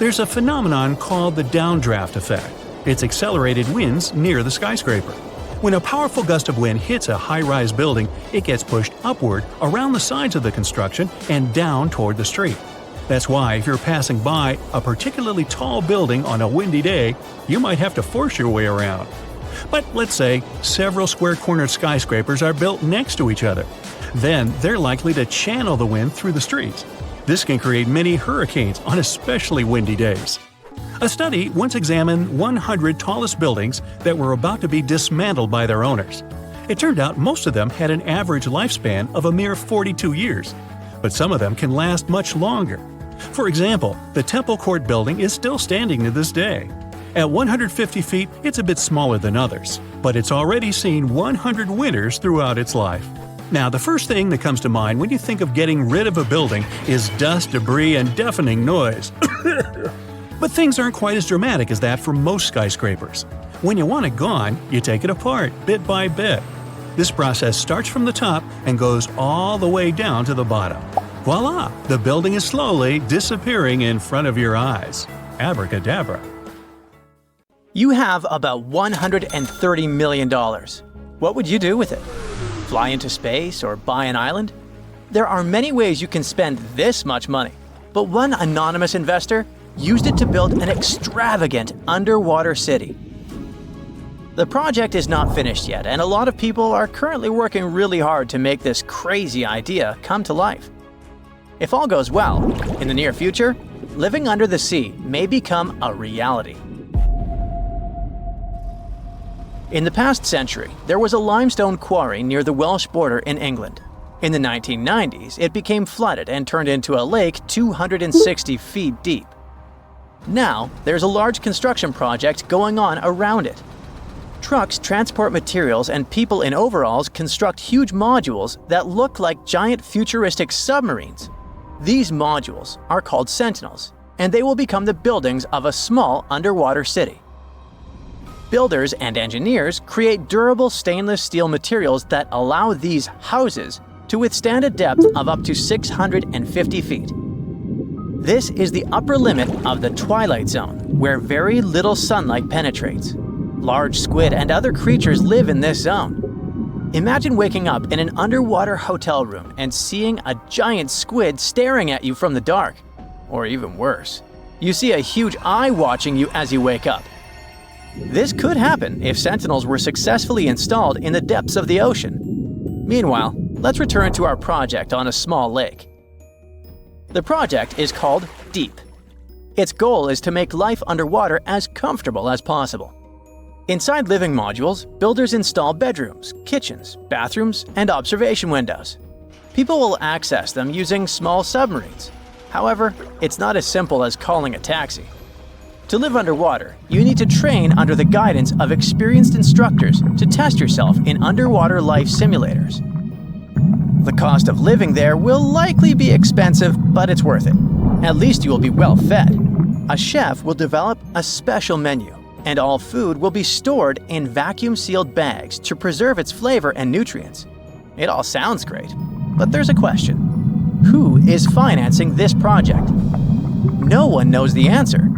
There's a phenomenon called the downdraft effect. It's accelerated winds near the skyscraper. When a powerful gust of wind hits a high-rise building, it gets pushed upward around the sides of the construction and down toward the street. That's why if you're passing by a particularly tall building on a windy day, you might have to force your way around. But let's say several square-cornered skyscrapers are built next to each other. Then they're likely to channel the wind through the streets. This can create many hurricanes on especially windy days. A study once examined 100 tallest buildings that were about to be dismantled by their owners. It turned out most of them had an average lifespan of a mere 42 years, but some of them can last much longer. For example, the Temple Court building is still standing to this day. At 150 feet, it's a bit smaller than others, but it's already seen 100 winters throughout its life. Now, the first thing that comes to mind when you think of getting rid of a building is dust, debris, and deafening noise. But things aren't quite as dramatic as that for most skyscrapers. When you want it gone, you take it apart, bit by bit. This process starts from the top and goes all the way down to the bottom. Voila! The building is slowly disappearing in front of your eyes. Abracadabra. You have about $130 million. What would you do with it? Fly into space or buy an island? There are many ways you can spend this much money, but one anonymous investor used it to build an extravagant underwater city. The project is not finished yet, and a lot of people are currently working really hard to make this crazy idea come to life. If all goes well, in the near future, living under the sea may become a reality. In the past century, there was a limestone quarry near the Welsh border in England. In the 1990s, it became flooded and turned into a lake 260 feet deep. Now, there's a large construction project going on around it. Trucks transport materials and people in overalls construct huge modules that look like giant futuristic submarines. These modules are called Sentinels, and they will become the buildings of a small underwater city. Builders and engineers create durable stainless steel materials that allow these houses to withstand a depth of up to 650 feet. This is the upper limit of the twilight zone, where very little sunlight penetrates. Large squid and other creatures live in this zone. Imagine waking up in an underwater hotel room and seeing a giant squid staring at you from the dark. Or even worse, you see a huge eye watching you as you wake up. This could happen if Sentinels were successfully installed in the depths of the ocean. Meanwhile, let's return to our project on a small lake. The project is called Deep. Its goal is to make life underwater as comfortable as possible. Inside living modules, builders install bedrooms, kitchens, bathrooms, and observation windows. People will access them using small submarines. However, it's not as simple as calling a taxi. To live underwater, you need to train under the guidance of experienced instructors to test yourself in underwater life simulators. The cost of living there will likely be expensive, but it's worth it. At least you will be well fed. A chef will develop a special menu, and all food will be stored in vacuum-sealed bags to preserve its flavor and nutrients. It all sounds great, but there's a question. Who is financing this project? No one knows the answer.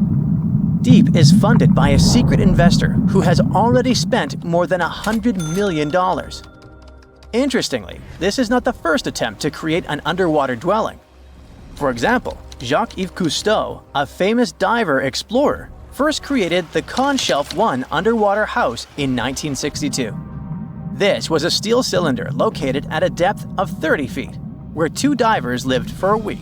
Deep is funded by a secret investor who has already spent more than $100 million. Interestingly, this is not the first attempt to create an underwater dwelling. For example, Jacques-Yves Cousteau, a famous diver-explorer, first created the Conshelf 1 underwater house in 1962. This was a steel cylinder located at a depth of 30 feet, where 2 divers lived for a week.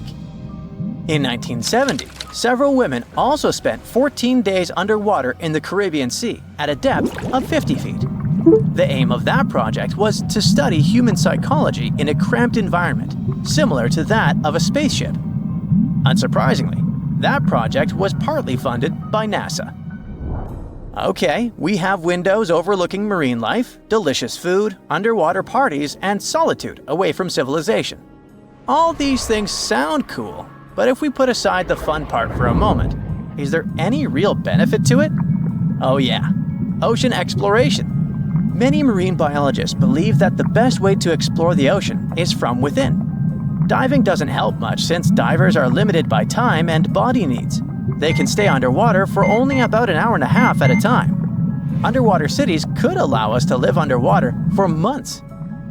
In 1970, several women also spent 14 days underwater in the Caribbean Sea at a depth of 50 feet. The aim of that project was to study human psychology in a cramped environment, similar to that of a spaceship. Unsurprisingly, that project was partly funded by NASA. Okay, we have windows overlooking marine life, delicious food, underwater parties, and solitude away from civilization. All these things sound cool, but if we put aside the fun part for a moment, is there any real benefit to it? Oh yeah, ocean exploration. Many marine biologists believe that the best way to explore the ocean is from within. Diving doesn't help much since divers are limited by time and body needs. They can stay underwater for only about an hour and a half at a time. Underwater cities could allow us to live underwater for months.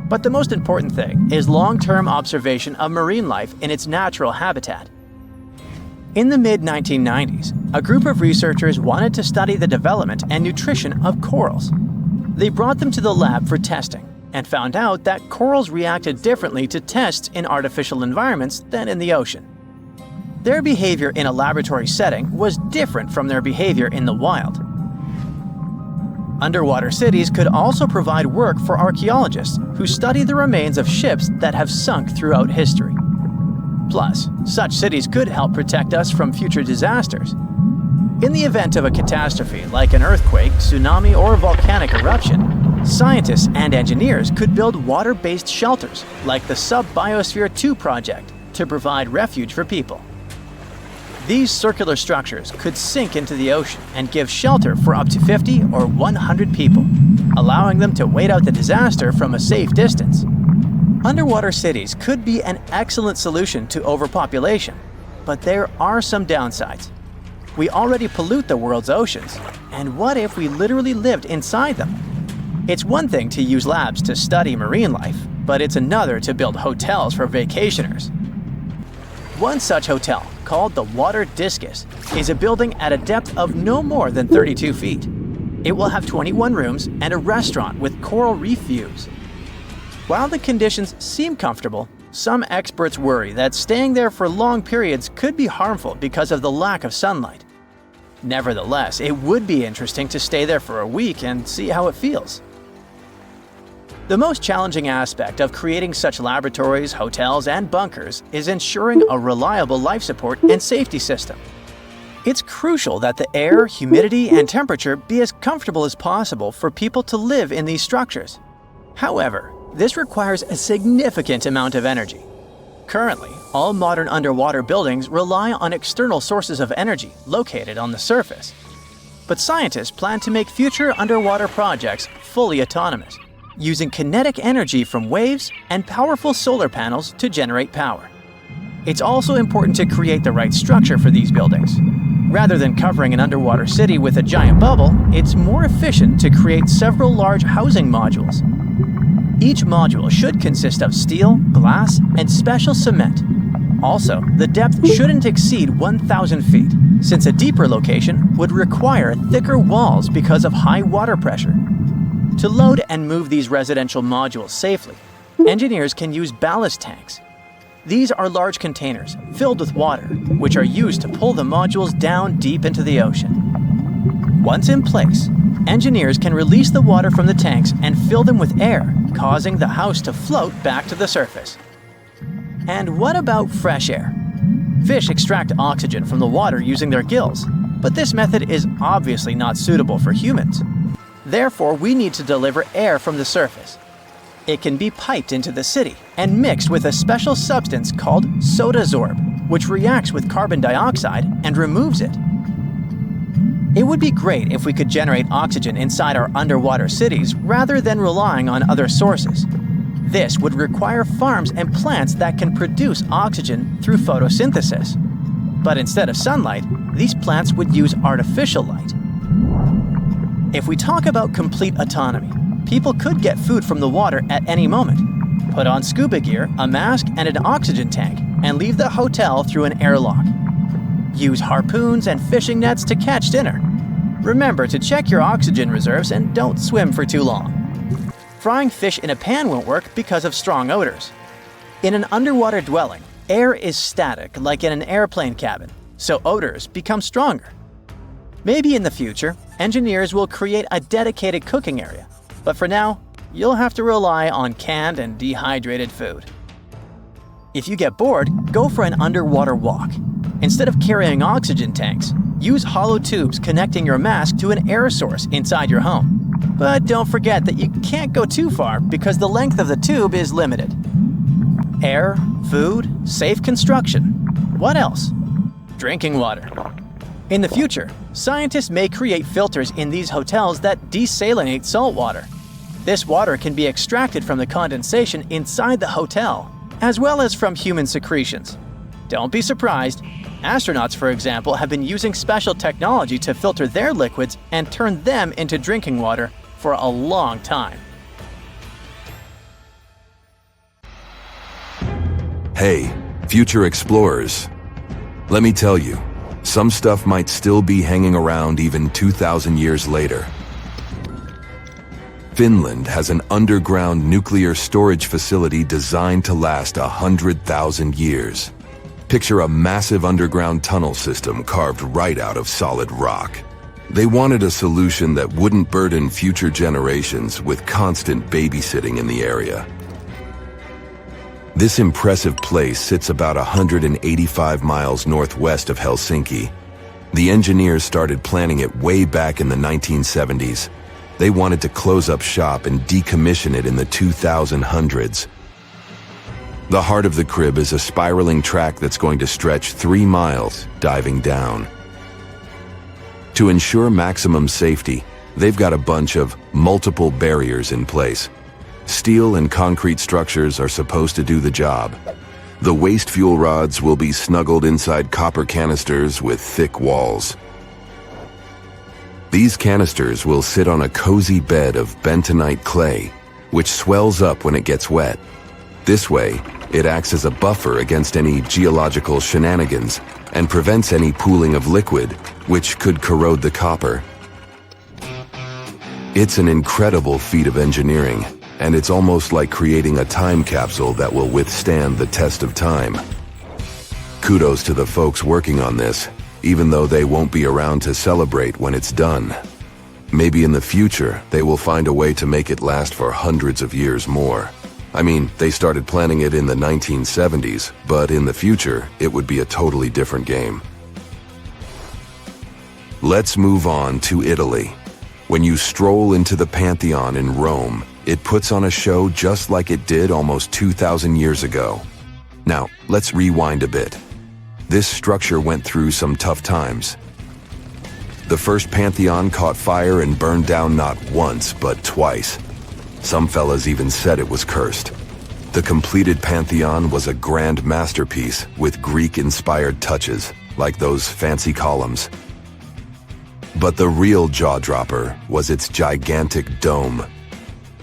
But the most important thing is long-term observation of marine life in its natural habitat. In the mid-1990s, a group of researchers wanted to study the development and nutrition of corals. They brought them to the lab for testing and found out that corals reacted differently to tests in artificial environments than in the ocean. Their behavior in a laboratory setting was different from their behavior in the wild. Underwater cities could also provide work for archaeologists who study the remains of ships that have sunk throughout history. Plus, such cities could help protect us from future disasters. In the event of a catastrophe like an earthquake, tsunami, or volcanic eruption, scientists and engineers could build water-based shelters like the Sub-Biosphere 2 project to provide refuge for people. These circular structures could sink into the ocean and give shelter for up to 50 or 100 people, allowing them to wait out the disaster from a safe distance. Underwater cities could be an excellent solution to overpopulation, but there are some downsides. We already pollute the world's oceans, and what if we literally lived inside them? It's one thing to use labs to study marine life, but it's another to build hotels for vacationers. One such hotel, called the Water Discus, is a building at a depth of no more than 32 feet. It will have 21 rooms and a restaurant with coral reef views. While the conditions seem comfortable, some experts worry that staying there for long periods could be harmful because of the lack of sunlight. Nevertheless, it would be interesting to stay there for a week and see how it feels. The most challenging aspect of creating such laboratories, hotels, and bunkers is ensuring a reliable life support and safety system. It's crucial that the air, humidity, and temperature be as comfortable as possible for people to live in these structures. However, this requires a significant amount of energy. Currently, all modern underwater buildings rely on external sources of energy located on the surface. But scientists plan to make future underwater projects fully autonomous, using kinetic energy from waves and powerful solar panels to generate power. It's also important to create the right structure for these buildings. Rather than covering an underwater city with a giant bubble, it's more efficient to create several large housing modules. Each module should consist of steel, glass, and special cement. Also, the depth shouldn't exceed 1,000 feet, since a deeper location would require thicker walls because of high water pressure. To load and move these residential modules safely, engineers can use ballast tanks. These are large containers filled with water, which are used to pull the modules down deep into the ocean. Once in place, engineers can release the water from the tanks and fill them with air, causing the house to float back to the surface. And what about fresh air? Fish extract oxygen from the water using their gills, but this method is obviously not suitable for humans. Therefore, we need to deliver air from the surface. It can be piped into the city and mixed with a special substance called soda sorb, which reacts with carbon dioxide and removes it. It would be great if we could generate oxygen inside our underwater cities rather than relying on other sources. This would require farms and plants that can produce oxygen through photosynthesis. But instead of sunlight, these plants would use artificial light. If we talk about complete autonomy, people could get food from the water at any moment, put on scuba gear, a mask, and an oxygen tank, and leave the hotel through an airlock. Use harpoons and fishing nets to catch dinner. Remember to check your oxygen reserves and don't swim for too long. Frying fish in a pan won't work because of strong odors. In an underwater dwelling, air is static like in an airplane cabin, so odors become stronger. Maybe in the future, engineers will create a dedicated cooking area, but for now, you'll have to rely on canned and dehydrated food. If you get bored, go for an underwater walk. Instead of carrying oxygen tanks, use hollow tubes connecting your mask to an air source inside your home. But don't forget that you can't go too far because the length of the tube is limited. Air, food, safe construction. What else? Drinking water. In the future, scientists may create filters in these hotels that desalinate salt water. This water can be extracted from the condensation inside the hotel, as well as from human secretions. Don't be surprised. Astronauts, for example, have been using special technology to filter their liquids and turn them into drinking water for a long time. Hey, future explorers. Let me tell you, some stuff might still be hanging around even 2,000 years later. Finland has an underground nuclear storage facility designed to last 100,000 years. Picture a massive underground tunnel system carved right out of solid rock. They wanted a solution that wouldn't burden future generations with constant babysitting in the area. This impressive place sits about 185 miles northwest of Helsinki. The engineers started planning it way back in the 1970s. They wanted to close up shop and decommission it in the 2000s. The heart of the crib is a spiraling track that's going to stretch 3 miles, diving down. To ensure maximum safety, they've got a bunch of multiple barriers in place. Steel and concrete structures are supposed to do the job. The waste fuel rods will be snuggled inside copper canisters with thick walls. These canisters will sit on a cozy bed of bentonite clay, which swells up when it gets wet. This way, it acts as a buffer against any geological shenanigans and prevents any pooling of liquid, which could corrode the copper. It's an incredible feat of engineering, and it's almost like creating a time capsule that will withstand the test of time. Kudos to the folks working on this, even though they won't be around to celebrate when it's done. Maybe in the future, they will find a way to make it last for hundreds of years more. I mean, they started planning it in the 1970s, but in the future, it would be a totally different game. Let's move on to Italy. When you stroll into the Pantheon in Rome, it puts on a show just like it did almost 2,000 years ago. Now, let's rewind a bit. This structure went through some tough times. The first Pantheon caught fire and burned down not once, but twice. Some fellas even said it was cursed. The completed Pantheon was a grand masterpiece with Greek-inspired touches, like those fancy columns. But the real jaw-dropper was its gigantic dome,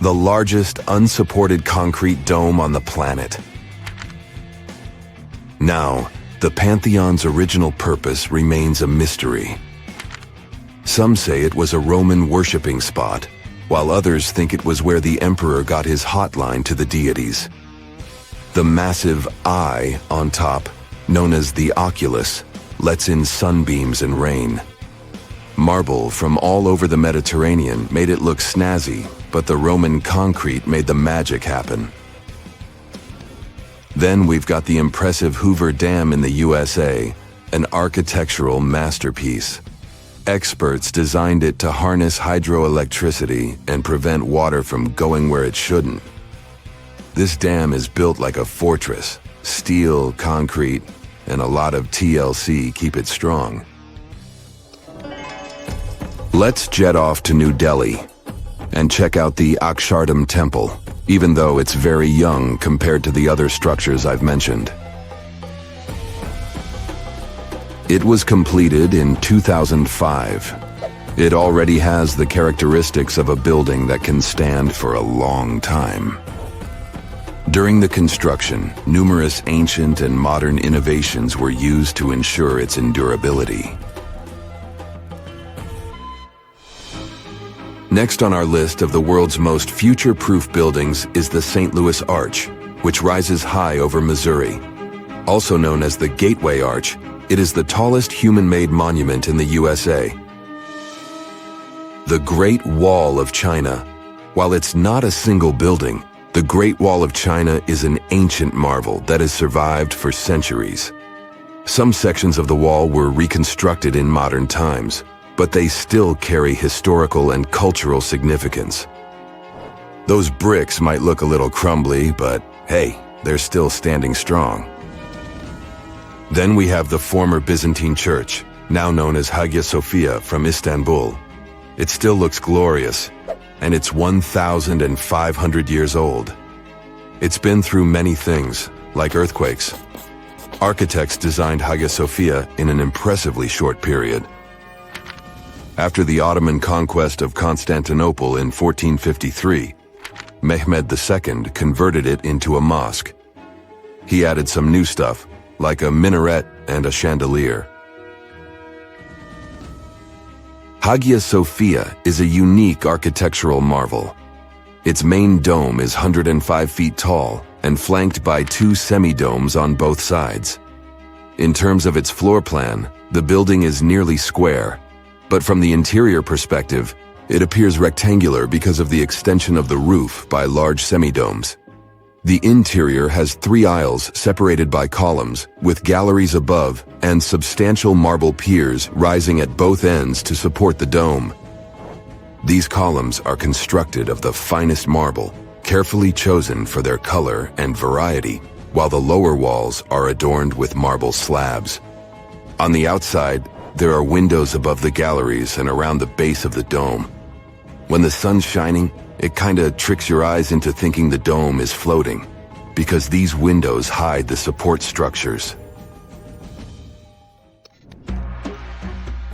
the largest unsupported concrete dome on the planet. Now, the Pantheon's original purpose remains a mystery. Some say it was a Roman worshipping spot, while others think it was where the emperor got his hotline to the deities. The massive eye on top, known as the oculus, lets in sunbeams and rain. Marble from all over the Mediterranean made it look snazzy, but the Roman concrete made the magic happen. Then we've got the impressive Hoover Dam in the USA, an architectural masterpiece. Experts designed it to harness hydroelectricity and prevent water from going where it shouldn't. This dam is built like a fortress. Steel, concrete, and a lot of TLC keep it strong. Let's jet off to New Delhi and check out the Akshardham Temple, even though it's very young compared to the other structures I've mentioned. It was completed in 2005. It already has the characteristics of a building that can stand for a long time. During the construction, numerous ancient and modern innovations were used to ensure its endurability. Next on our list of the world's most future-proof buildings is the St. Louis Arch, which rises high over Missouri. Also known as the Gateway Arch, it is the tallest human-made monument in the USA. The Great Wall of China. While it's not a single building, the Great Wall of China is an ancient marvel that has survived for centuries. Some sections of the wall were reconstructed in modern times, but they still carry historical and cultural significance. Those bricks might look a little crumbly, but hey, they're still standing strong. Then we have the former Byzantine church, now known as Hagia Sophia from Istanbul. It still looks glorious, and it's 1,500 years old. It's been through many things, like earthquakes. Architects designed Hagia Sophia in an impressively short period. After the Ottoman conquest of Constantinople in 1453, Mehmed II converted it into a mosque. He added some new stuff, like a minaret and a chandelier. Hagia Sophia is a unique architectural marvel. Its main dome is 105 feet tall and flanked by two semi-domes on both sides. In terms of its floor plan, the building is nearly square, but from the interior perspective, it appears rectangular because of the extension of the roof by large semi-domes. The interior has 3 aisles separated by columns, with galleries above and substantial marble piers rising at both ends to support the dome. These columns are constructed of the finest marble, carefully chosen for their color and variety, while the lower walls are adorned with marble slabs. On the outside, there are windows above the galleries and around the base of the dome. When the sun's shining, it kinda tricks your eyes into thinking the dome is floating, because these windows hide the support structures.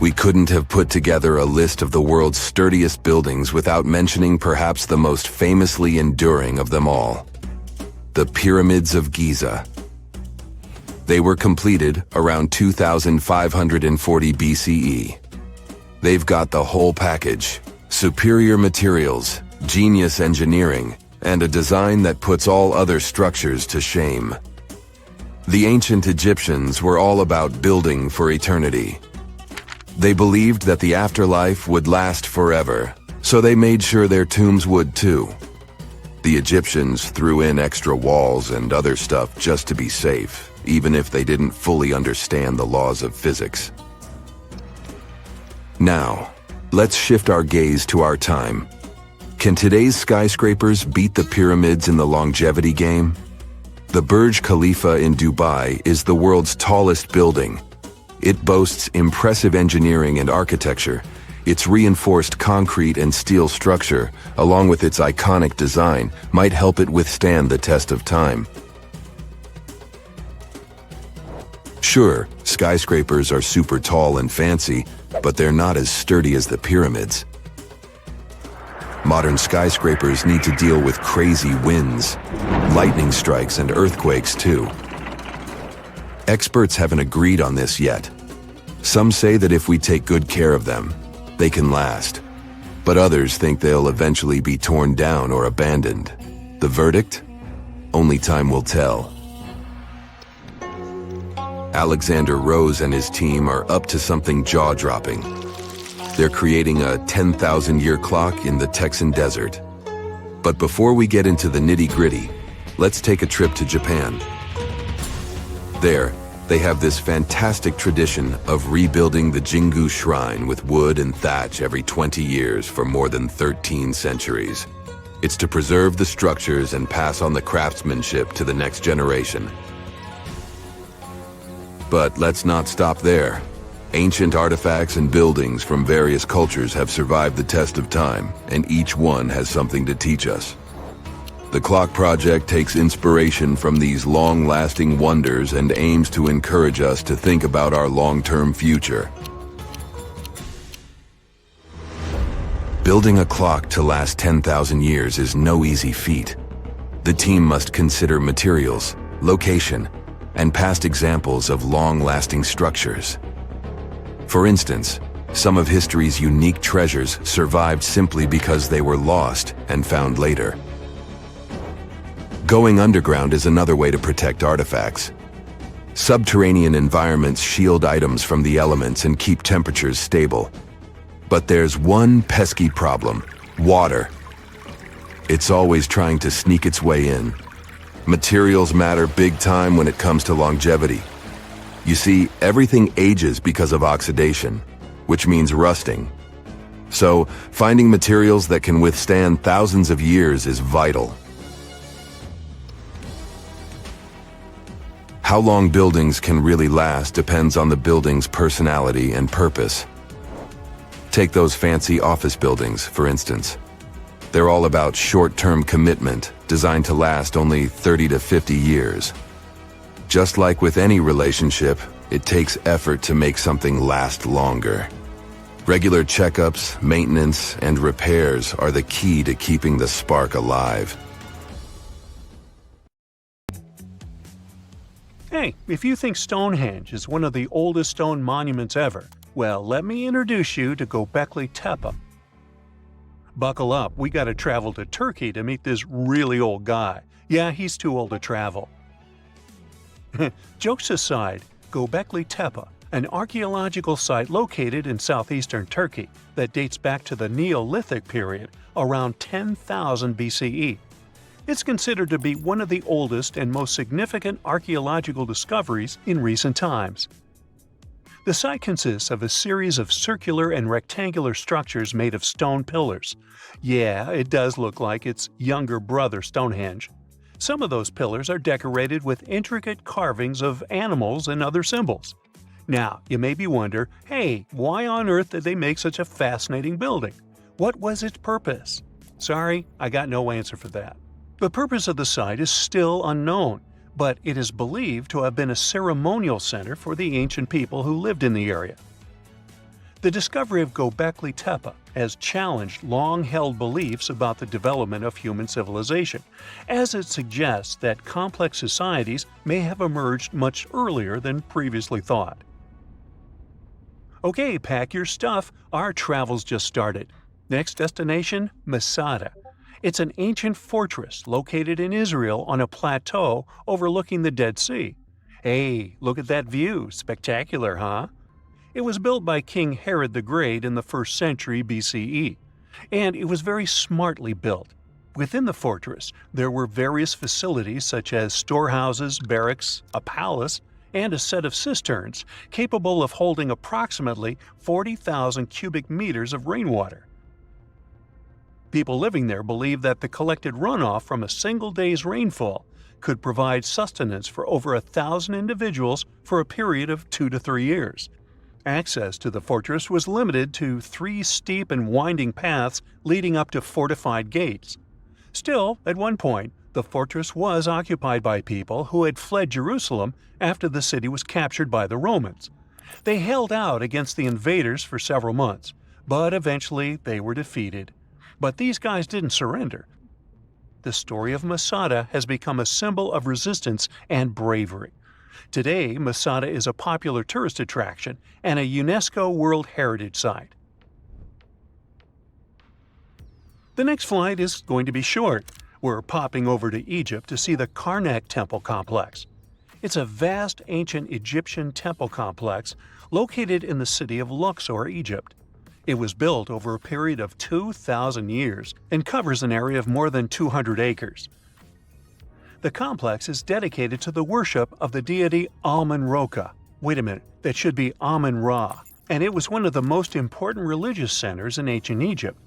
We couldn't have put together a list of the world's sturdiest buildings without mentioning perhaps the most famously enduring of them all: the Pyramids of Giza. They were completed around 2540 BCE. They've got the whole package: superior materials, genius engineering, and a design that puts all other structures to shame. The ancient Egyptians were all about building for eternity. They believed that the afterlife would last forever, so they made sure their tombs would too. The Egyptians threw in extra walls and other stuff just to be safe, even if they didn't fully understand the laws of physics. Now, let's shift our gaze to our time. Can today's skyscrapers beat the pyramids in the longevity game? The Burj Khalifa in Dubai is the world's tallest building. It boasts impressive engineering and architecture. Its reinforced concrete and steel structure, along with its iconic design, might help it withstand the test of time. Sure, skyscrapers are super tall and fancy, but they're not as sturdy as the pyramids. Modern skyscrapers need to deal with crazy winds, lightning strikes, and earthquakes too. Experts haven't agreed on this yet. Some say that if we take good care of them, they can last. But others think they'll eventually be torn down or abandoned. The verdict? Only time will tell. Alexander Rose and his team are up to something jaw-dropping. They're creating a 10,000-year clock in the Texan desert. But before we get into the nitty-gritty, let's take a trip to Japan. There, they have this fantastic tradition of rebuilding the Jingu Shrine with wood and thatch every 20 years for more than 13 centuries. It's to preserve the structures and pass on the craftsmanship to the next generation. But let's not stop there. Ancient artifacts and buildings from various cultures have survived the test of time, and each one has something to teach us. The Clock Project takes inspiration from these long-lasting wonders and aims to encourage us to think about our long-term future. Building a clock to last 10,000 years is no easy feat. The team must consider materials, location, and past examples of long-lasting structures. For instance, some of history's unique treasures survived simply because they were lost and found later. Going underground is another way to protect artifacts. Subterranean environments shield items from the elements and keep temperatures stable. But there's one pesky problem: water. It's always trying to sneak its way in. Materials matter big time when it comes to longevity. You see, everything ages because of oxidation, which means rusting. So, finding materials that can withstand thousands of years is vital. How long buildings can really last depends on the building's personality and purpose. Take those fancy office buildings, for instance. They're all about short-term commitment, designed to last only 30 to 50 years. Just like with any relationship, it takes effort to make something last longer. Regular checkups, maintenance, and repairs are the key to keeping the spark alive. Hey, if you think Stonehenge is one of the oldest stone monuments ever, well, let me introduce you to Göbekli Tepe. Buckle up, we gotta travel to Turkey to meet this really old guy. Yeah, he's too old to travel. Jokes aside, Göbekli Tepe, an archaeological site located in southeastern Turkey that dates back to the Neolithic period, around 10,000 BCE. It's considered to be one of the oldest and most significant archaeological discoveries in recent times. The site consists of a series of circular and rectangular structures made of stone pillars. Yeah, it does look like its younger brother Stonehenge. Some of those pillars are decorated with intricate carvings of animals and other symbols. Now, you maybe wonder, hey, why on earth did they make such a fascinating building? What was its purpose? Sorry, I got no answer for that. The purpose of the site is still unknown, but it is believed to have been a ceremonial center for the ancient people who lived in the area. The discovery of Göbekli Tepe has challenged long-held beliefs about the development of human civilization, as it suggests that complex societies may have emerged much earlier than previously thought. Okay, pack your stuff, our travel's just started. Next destination, Masada. It's an ancient fortress located in Israel on a plateau overlooking the Dead Sea. Hey, look at that view, spectacular, huh? It was built by King Herod the Great in the 1st century BCE, and it was very smartly built. Within the fortress, there were various facilities such as storehouses, barracks, a palace, and a set of cisterns capable of holding approximately 40,000 cubic meters of rainwater. People living there believed that the collected runoff from a single day's rainfall could provide sustenance for over 1,000 individuals for a period of 2 to 3 years. Access to the fortress was limited to 3 steep and winding paths leading up to fortified gates. Still, at one point, the fortress was occupied by people who had fled Jerusalem after the city was captured by the Romans. They held out against the invaders for several months, but eventually they were defeated. But these guys didn't surrender. The story of Masada has become a symbol of resistance and bravery. Today, Masada is a popular tourist attraction and a UNESCO World Heritage Site. The next flight is going to be short. We're popping over to Egypt to see the Karnak Temple Complex. It's a vast ancient Egyptian temple complex located in the city of Luxor, Egypt. It was built over a period of 2,000 years and covers an area of more than 200 acres. The complex is dedicated to the worship of the deity Amun-Ra. Wait a minute, that should be Amun-Ra, and it was one of the most important religious centers in ancient Egypt.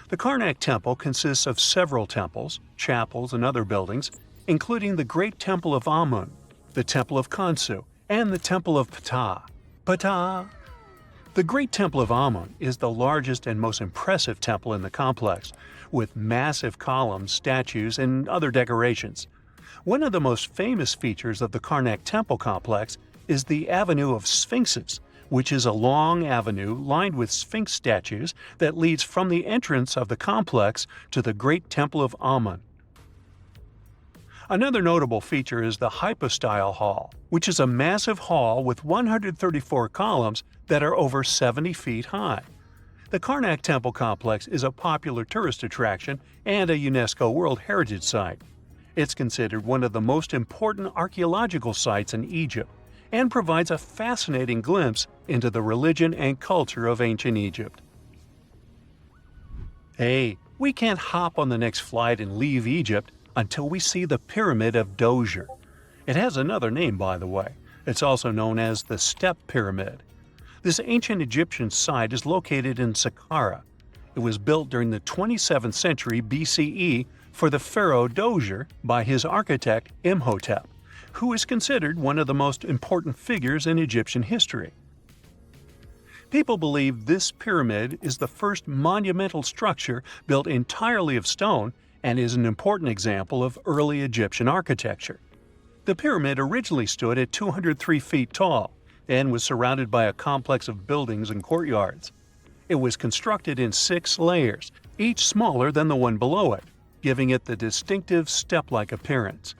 The Karnak Temple consists of several temples, chapels, and other buildings, including the Great Temple of Amun, the Temple of Khonsu, and the Temple of Ptah. Ptah! The Great Temple of Amun is the largest and most impressive temple in the complex, with massive columns, statues, and other decorations. One of the most famous features of the Karnak Temple complex is the Avenue of Sphinxes, which is a long avenue lined with Sphinx statues that leads from the entrance of the complex to the Great Temple of Amun. Another notable feature is the Hypostyle Hall, which is a massive hall with 134 columns that are over 70 feet high. The Karnak Temple complex is a popular tourist attraction and a UNESCO World Heritage Site. It's considered one of the most important archaeological sites in Egypt and provides a fascinating glimpse into the religion and culture of ancient Egypt. Hey, we can't hop on the next flight and leave Egypt until we see the Pyramid of Djoser. It has another name, by the way. It's also known as the Step Pyramid. This ancient Egyptian site is located in Saqqara. It was built during the 27th century BCE for the pharaoh Djoser by his architect Imhotep, who is considered one of the most important figures in Egyptian history. People believe this pyramid is the first monumental structure built entirely of stone and is an important example of early Egyptian architecture. The pyramid originally stood at 203 feet tall and was surrounded by a complex of buildings and courtyards. It was constructed in 6 layers, each smaller than the one below it, giving it the distinctive step-like appearance.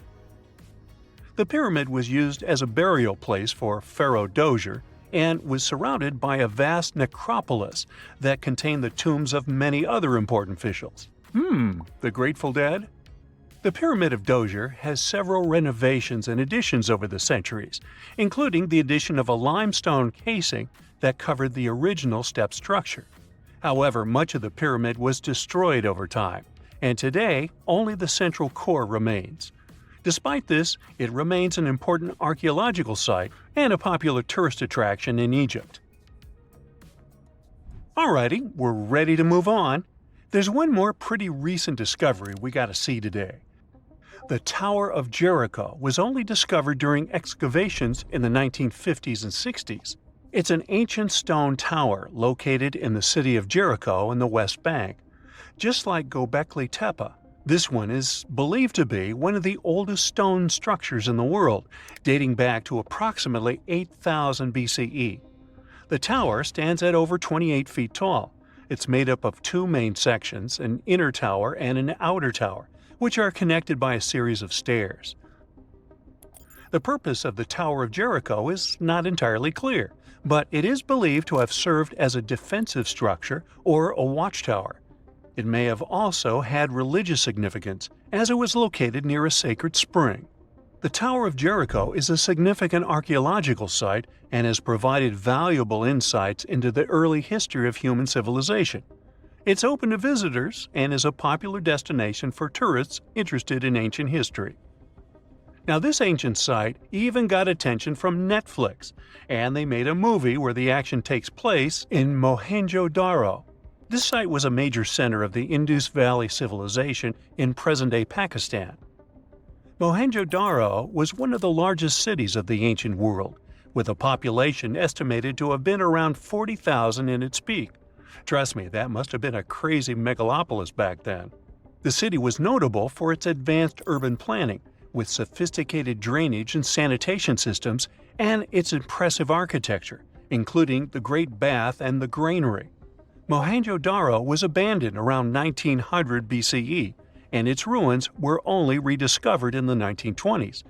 The pyramid was used as a burial place for Pharaoh Djoser and was surrounded by a vast necropolis that contained the tombs of many other important officials. The Grateful Dead? The Pyramid of Djoser has several renovations and additions over the centuries, including the addition of a limestone casing that covered the original step structure. However, much of the pyramid was destroyed over time, and today only the central core remains. Despite this, it remains an important archaeological site and a popular tourist attraction in Egypt. Alrighty, we're ready to move on. There's one more pretty recent discovery we gotta see today. The Tower of Jericho was only discovered during excavations in the 1950s and 60s. It's an ancient stone tower located in the city of Jericho in the West Bank. Just like Göbekli Tepe, this one is believed to be one of the oldest stone structures in the world, dating back to approximately 8000 BCE. The tower stands at over 28 feet tall. It's made up of 2 main sections, an inner tower and an outer tower, which are connected by a series of stairs. The purpose of the Tower of Jericho is not entirely clear, but it is believed to have served as a defensive structure or a watchtower. It may have also had religious significance, as it was located near a sacred spring. The Tower of Jericho is a significant archaeological site and has provided valuable insights into the early history of human civilization. It's open to visitors and is a popular destination for tourists interested in ancient history. Now, this ancient site even got attention from Netflix, and they made a movie where the action takes place in Mohenjo-Daro. This site was a major center of the Indus Valley civilization in present-day Pakistan. Mohenjo-Daro was one of the largest cities of the ancient world, with a population estimated to have been around 40,000 in its peak. Trust me, that must have been a crazy megalopolis back then. The city was notable for its advanced urban planning, with sophisticated drainage and sanitation systems, and its impressive architecture, including the Great Bath and the Granary. Mohenjo-Daro was abandoned around 1900 BCE, and its ruins were only rediscovered in the 1920s.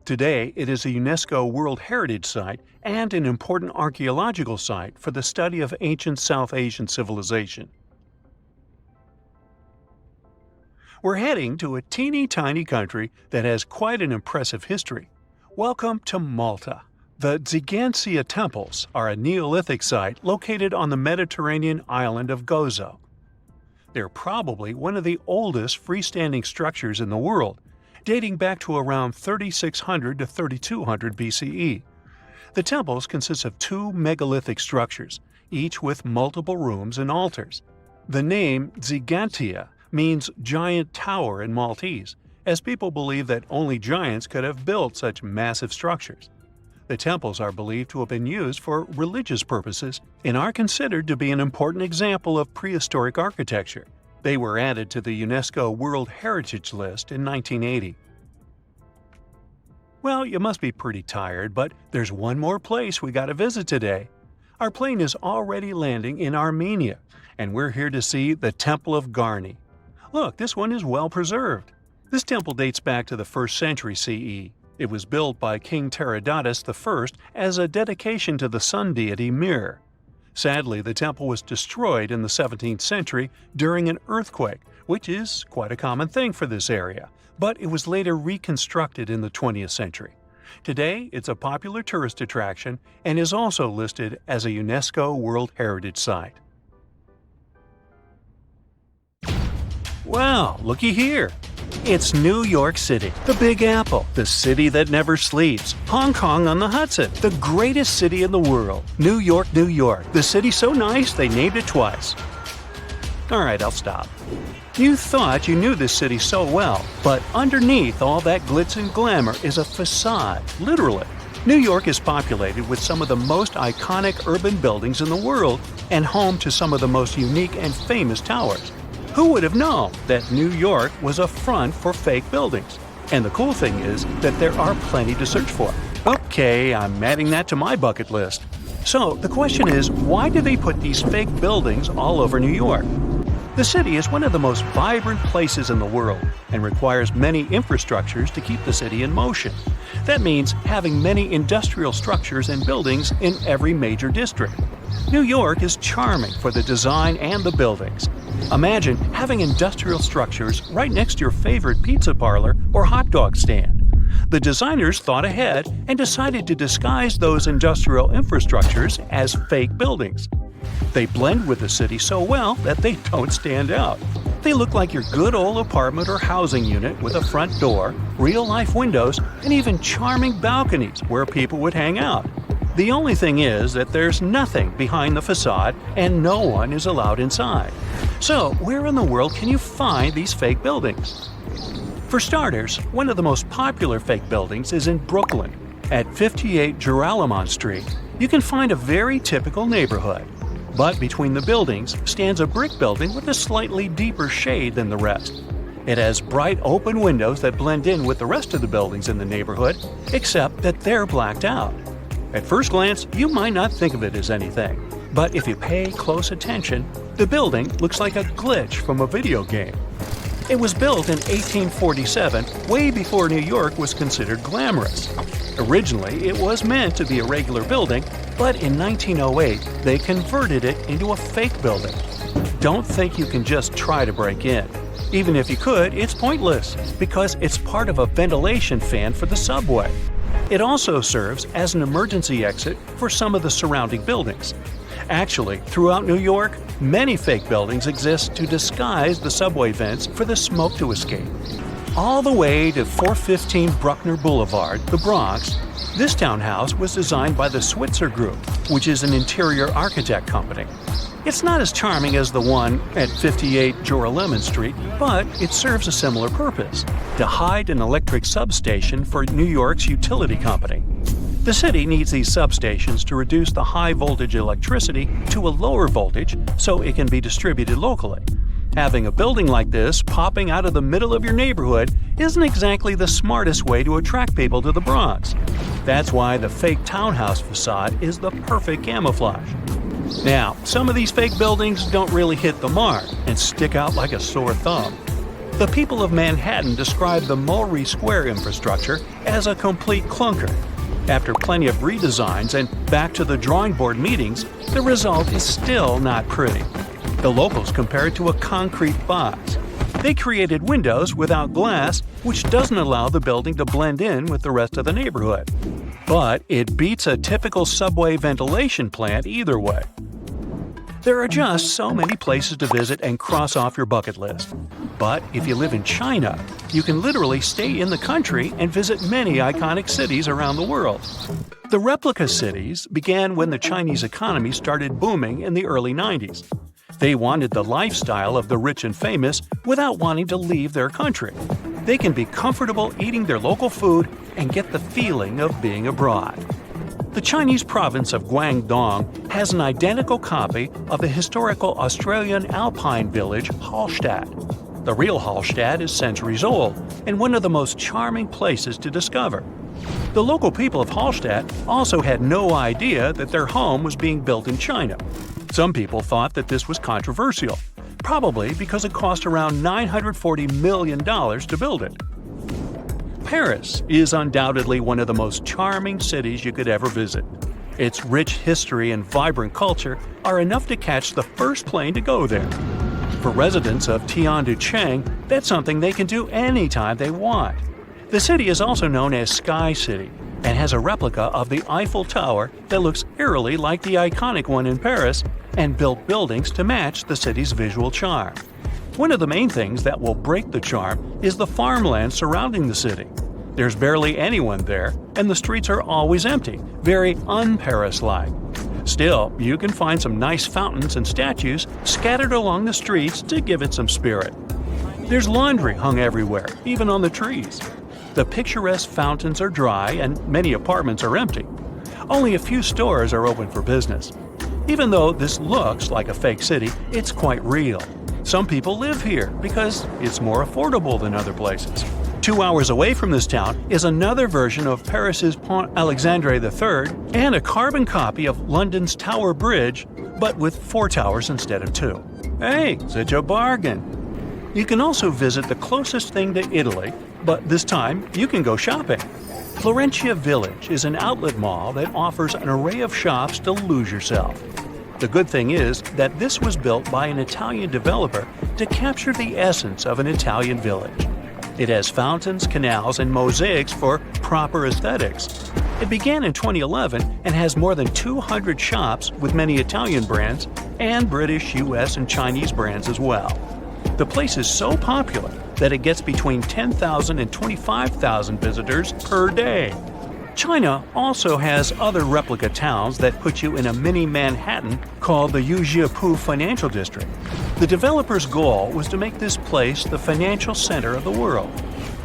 Today, it is a UNESCO World Heritage Site and an important archaeological site for the study of ancient South Asian civilization. We're heading to a teeny-tiny country that has quite an impressive history. Welcome to Malta. The Tsigantia Temples are a Neolithic site located on the Mediterranean island of Gozo. They're probably one of the oldest freestanding structures in the world, dating back to around 3600 to 3200 BCE. The temples consist of 2 megalithic structures, each with multiple rooms and altars. The name Tsigantia means giant tower in Maltese, as people believe that only giants could have built such massive structures. The temples are believed to have been used for religious purposes and are considered to be an important example of prehistoric architecture. They were added to the UNESCO World Heritage List in 1980. Well, you must be pretty tired, but there's one more place we gotta visit today. Our plane is already landing in Armenia, and we're here to see the Temple of Garni. Look, this one is well preserved. This temple dates back to the 1st century CE. It was built by King Tiridates I as a dedication to the sun deity Mir. Sadly, the temple was destroyed in the 17th century during an earthquake, which is quite a common thing for this area, but it was later reconstructed in the 20th century. Today, it's a popular tourist attraction and is also listed as a UNESCO World Heritage Site. Wow, looky here! It's New York City, the Big Apple, the city that never sleeps. Hong Kong on the Hudson, the greatest city in the world. New York, New York, the city's so nice they named it twice. Alright, I'll stop. You thought you knew this city so well, but underneath all that glitz and glamour is a facade, literally. New York is populated with some of the most iconic urban buildings in the world and home to some of the most unique and famous towers. Who would have known that New York was a front for fake buildings? And the cool thing is that there are plenty to search for. Okay, I'm adding that to my bucket list. So the question is, why do they put these fake buildings all over New York? The city is one of the most vibrant places in the world and requires many infrastructures to keep the city in motion. That means having many industrial structures and buildings in every major district. New York is charming for the design and the buildings. Imagine having industrial structures right next to your favorite pizza parlor or hot dog stand. The designers thought ahead and decided to disguise those industrial infrastructures as fake buildings. They blend with the city so well that they don't stand out. They look like your good old apartment or housing unit with a front door, real-life windows, and even charming balconies where people would hang out. The only thing is that there's nothing behind the facade and no one is allowed inside. So, where in the world can you find these fake buildings? For starters, one of the most popular fake buildings is in Brooklyn. At 58 Joralemon Street, you can find a very typical neighborhood. But between the buildings stands a brick building with a slightly deeper shade than the rest. It has bright open windows that blend in with the rest of the buildings in the neighborhood, except that they're blacked out. At first glance, you might not think of it as anything, but if you pay close attention, the building looks like a glitch from a video game. It was built in 1847, way before New York was considered glamorous. Originally, it was meant to be a regular building, but in 1908, they converted it into a fake building. Don't think you can just try to break in. Even if you could, it's pointless, because it's part of a ventilation fan for the subway. It also serves as an emergency exit for some of the surrounding buildings. Actually, throughout New York, many fake buildings exist to disguise the subway vents for the smoke to escape. All the way to 415 Bruckner Boulevard, the Bronx, this townhouse was designed by the Switzer Group, which is an interior architect company. It's not as charming as the one at 58 Joralemon Street, but it serves a similar purpose: to hide an electric substation for New York's utility company. The city needs these substations to reduce the high-voltage electricity to a lower voltage so it can be distributed locally. Having a building like this popping out of the middle of your neighborhood isn't exactly the smartest way to attract people to the Bronx. That's why the fake townhouse facade is the perfect camouflage. Now, some of these fake buildings don't really hit the mark and stick out like a sore thumb. The people of Manhattan describe the Mulberry Square infrastructure as a complete clunker. After plenty of redesigns and back to the drawing board meetings, the result is still not pretty. The locals compare it to a concrete box. They created windows without glass, which doesn't allow the building to blend in with the rest of the neighborhood. But it beats a typical subway ventilation plant either way. There are just so many places to visit and cross off your bucket list. But if you live in China, you can literally stay in the country and visit many iconic cities around the world. The replica cities began when the Chinese economy started booming in the early 90s. They wanted the lifestyle of the rich and famous without wanting to leave their country. They can be comfortable eating their local food and get the feeling of being abroad. The Chinese province of Guangdong has an identical copy of the historical Australian alpine village Hallstatt. The real Hallstatt is centuries old and one of the most charming places to discover. The local people of Hallstatt also had no idea that their home was being built in China. Some people thought that this was controversial, probably because it cost around $940 million to build it. Paris is undoubtedly one of the most charming cities you could ever visit. Its rich history and vibrant culture are enough to catch the first plane to go there. For residents of Tianducheng, that's something they can do anytime they want. The city is also known as Sky City and has a replica of the Eiffel Tower that looks eerily like the iconic one in Paris and built buildings to match the city's visual charm. One of the main things that will break the charm is the farmland surrounding the city. There's barely anyone there, and the streets are always empty, very un-Paris-like. Still, you can find some nice fountains and statues scattered along the streets to give it some spirit. There's laundry hung everywhere, even on the trees. The picturesque fountains are dry and many apartments are empty. Only a few stores are open for business. Even though this looks like a fake city, it's quite real. Some people live here because it's more affordable than other places. 2 hours away from this town is another version of Paris's Pont Alexandre III and a carbon copy of London's Tower Bridge, but with 4 towers instead of 2. Hey, such a bargain! You can also visit the closest thing to Italy, but this time you can go shopping. Florentia Village is an outlet mall that offers an array of shops to lose yourself. The good thing is that this was built by an Italian developer to capture the essence of an Italian village. It has fountains, canals, and mosaics for proper aesthetics. It began in 2011 and has more than 200 shops with many Italian brands and British, US, and Chinese brands as well. The place is so popular that it gets between 10,000 and 25,000 visitors per day. China also has other replica towns that put you in a mini Manhattan called the Yujiapu Financial District. The developer's goal was to make this place the financial center of the world.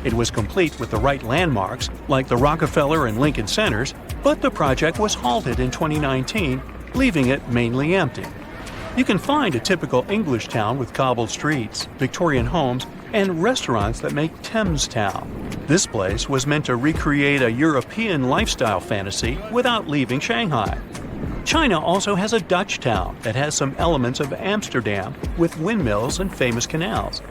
It was complete with the right landmarks, like the Rockefeller and Lincoln Centers, but the project was halted in 2019, leaving it mainly empty. You can find a typical English town with cobbled streets, Victorian homes, and restaurants that make Thames Town. This place was meant to recreate a European lifestyle fantasy without leaving Shanghai. China also has a Dutch town that has some elements of Amsterdam with windmills and famous canals.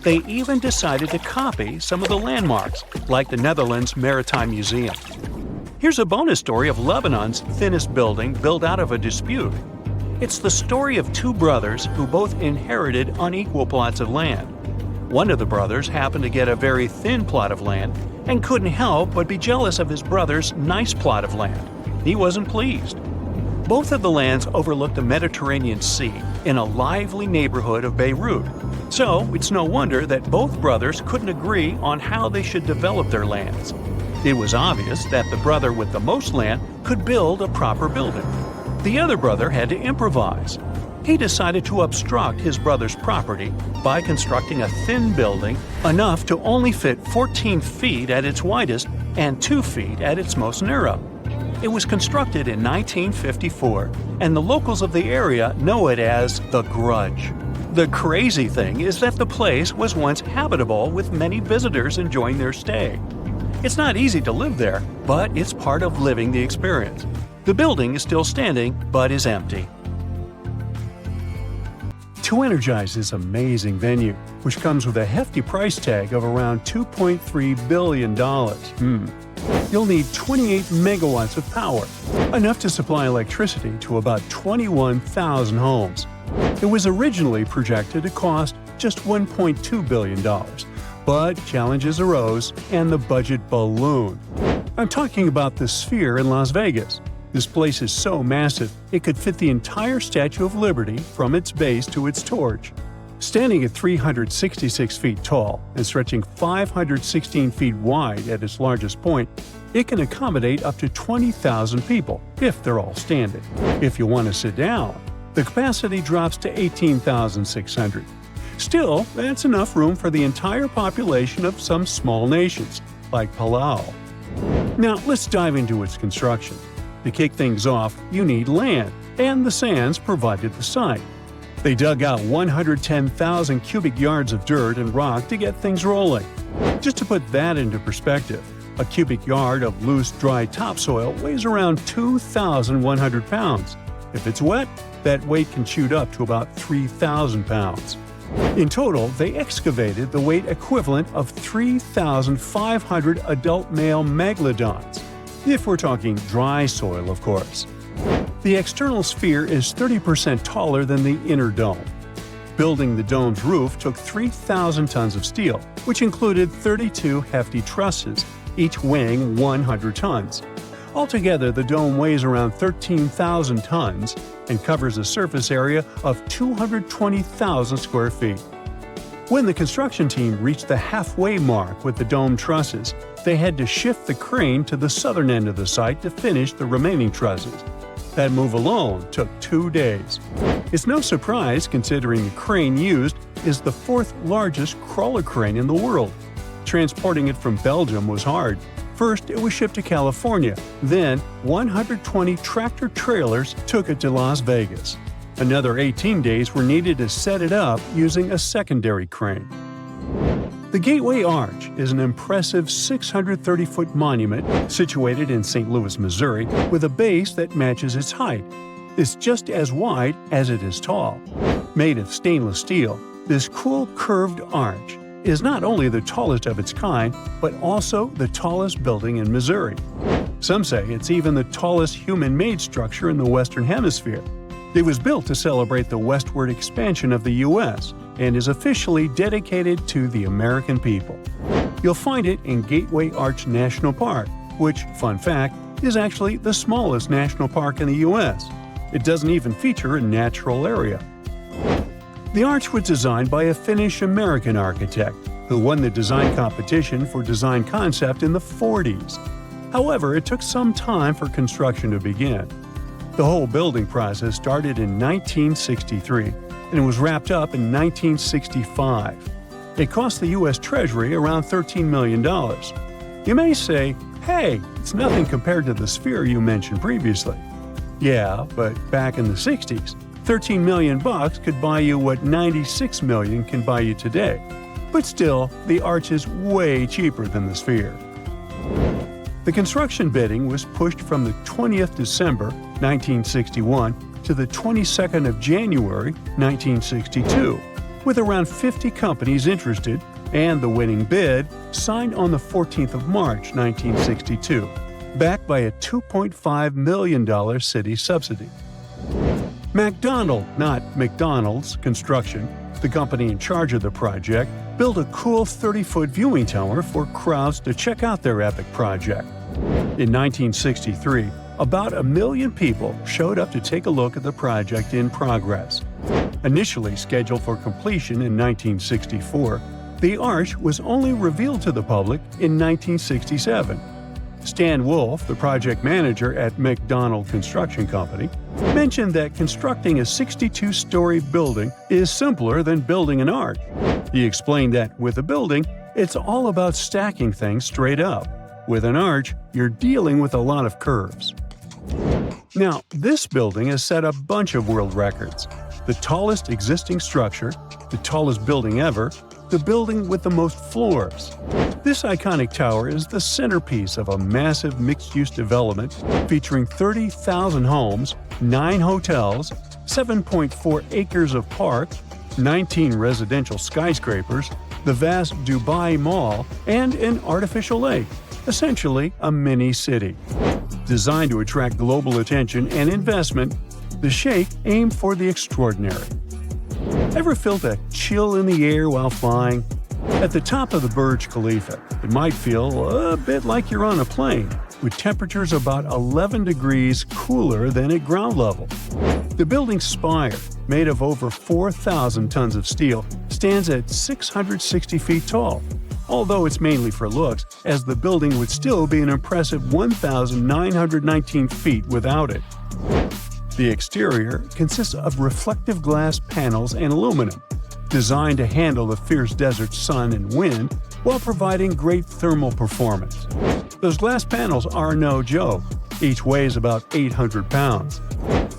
They even decided to copy some of the landmarks, like the Netherlands Maritime Museum. Here's a bonus story of Lebanon's thinnest building built out of a dispute. It's the story of 2 brothers who both inherited unequal plots of land. One of the brothers happened to get a very thin plot of land and couldn't help but be jealous of his brother's nice plot of land. He wasn't pleased. Both of the lands overlooked the Mediterranean Sea in a lively neighborhood of Beirut. So it's no wonder that both brothers couldn't agree on how they should develop their lands. It was obvious that the brother with the most land could build a proper building. The other brother had to improvise. He decided to obstruct his brother's property by constructing a thin building enough to only fit 14 feet at its widest and 2 feet at its most narrow. It was constructed in 1954, and the locals of the area know it as the Grudge. The crazy thing is that the place was once habitable with many visitors enjoying their stay. It's not easy to live there, but it's part of living the experience. The building is still standing, but is empty. To energize this amazing venue, which comes with a hefty price tag of around $2.3 billion, you'll need 28 megawatts of power, enough to supply electricity to about 21,000 homes. It was originally projected to cost just $1.2 billion, but challenges arose and the budget ballooned. I'm talking about the Sphere in Las Vegas. This place is so massive, it could fit the entire Statue of Liberty from its base to its torch. Standing at 366 feet tall and stretching 516 feet wide at its largest point, it can accommodate up to 20,000 people if they're all standing. If you want to sit down, the capacity drops to 18,600. Still, that's enough room for the entire population of some small nations, like Palau. Now, let's dive into its construction. To kick things off, you need land, and the sands provided the site. They dug out 110,000 cubic yards of dirt and rock to get things rolling. Just to put that into perspective, a cubic yard of loose, dry topsoil weighs around 2,100 pounds. If it's wet, that weight can shoot up to about 3,000 pounds. In total, they excavated the weight equivalent of 3,500 adult male megalodons. If we're talking dry soil, of course. The external sphere is 30% taller than the inner dome. Building the dome's roof took 3,000 tons of steel, which included 32 hefty trusses, each weighing 100 tons. Altogether, the dome weighs around 13,000 tons and covers a surface area of 220,000 square feet. When the construction team reached the halfway mark with the dome trusses, they had to shift the crane to the southern end of the site to finish the remaining trusses. That move alone took 2 days. It's no surprise considering the crane used is the fourth largest crawler crane in the world. Transporting it from Belgium was hard. First, it was shipped to California. Then, 120 tractor-trailers took it to Las Vegas. Another 18 days were needed to set it up using a secondary crane. The Gateway Arch is an impressive 630-foot monument situated in St. Louis, Missouri, with a base that matches its height. It's just as wide as it is tall. Made of stainless steel, this cool curved arch is not only the tallest of its kind, but also the tallest building in Missouri. Some say it's even the tallest human-made structure in the Western Hemisphere. It was built to celebrate the westward expansion of the U.S. and is officially dedicated to the American people. You'll find it in Gateway Arch National Park, which, fun fact, is actually the smallest national park in the U.S. It doesn't even feature a natural area. The arch was designed by a Finnish-American architect who won the design competition for design concept in the 40s. However, it took some time for construction to begin. The whole building process started in 1963 and was wrapped up in 1965. It cost the U.S. Treasury around $13 million. You may say, hey, it's nothing compared to the sphere you mentioned previously. Yeah, but back in the 60s, $13 million could buy you what $96 million can buy you today. But still, the arch is way cheaper than the sphere. The construction bidding was pushed from the 20th December 1961 to the 22nd of January 1962, with around 50 companies interested, and the winning bid signed on the 14th of March 1962, backed by a $2.5 million city subsidy. McDonald, not McDonald's Construction, the company in charge of the project, built a cool 30-foot viewing tower for crowds to check out their epic project. In 1963, about 1 million people showed up to take a look at the project in progress. Initially scheduled for completion in 1964, the arch was only revealed to the public in 1967. Stan Wolf, the project manager at McDonald Construction Company, mentioned that constructing a 62-story building is simpler than building an arch. He explained that with a building, it's all about stacking things straight up. With an arch, you're dealing with a lot of curves. Now, this building has set a bunch of world records. The tallest existing structure, the tallest building ever, the building with the most floors. This iconic tower is the centerpiece of a massive mixed-use development featuring 30,000 homes, 9 hotels, 7.4 acres of park, 19 residential skyscrapers, the vast Dubai Mall, and an artificial lake, essentially a mini-city. Designed to attract global attention and investment, the Sheikh aimed for the extraordinary. Ever felt a chill in the air while flying? At the top of the Burj Khalifa, it might feel a bit like you're on a plane, with temperatures about 11 degrees cooler than at ground level. The building's spire, made of over 4,000 tons of steel, stands at 660 feet tall, although it's mainly for looks, as the building would still be an impressive 1,919 feet without it. The exterior consists of reflective glass panels and aluminum, designed to handle the fierce desert sun and wind while providing great thermal performance. Those glass panels are no joke. Each weighs about 800 pounds.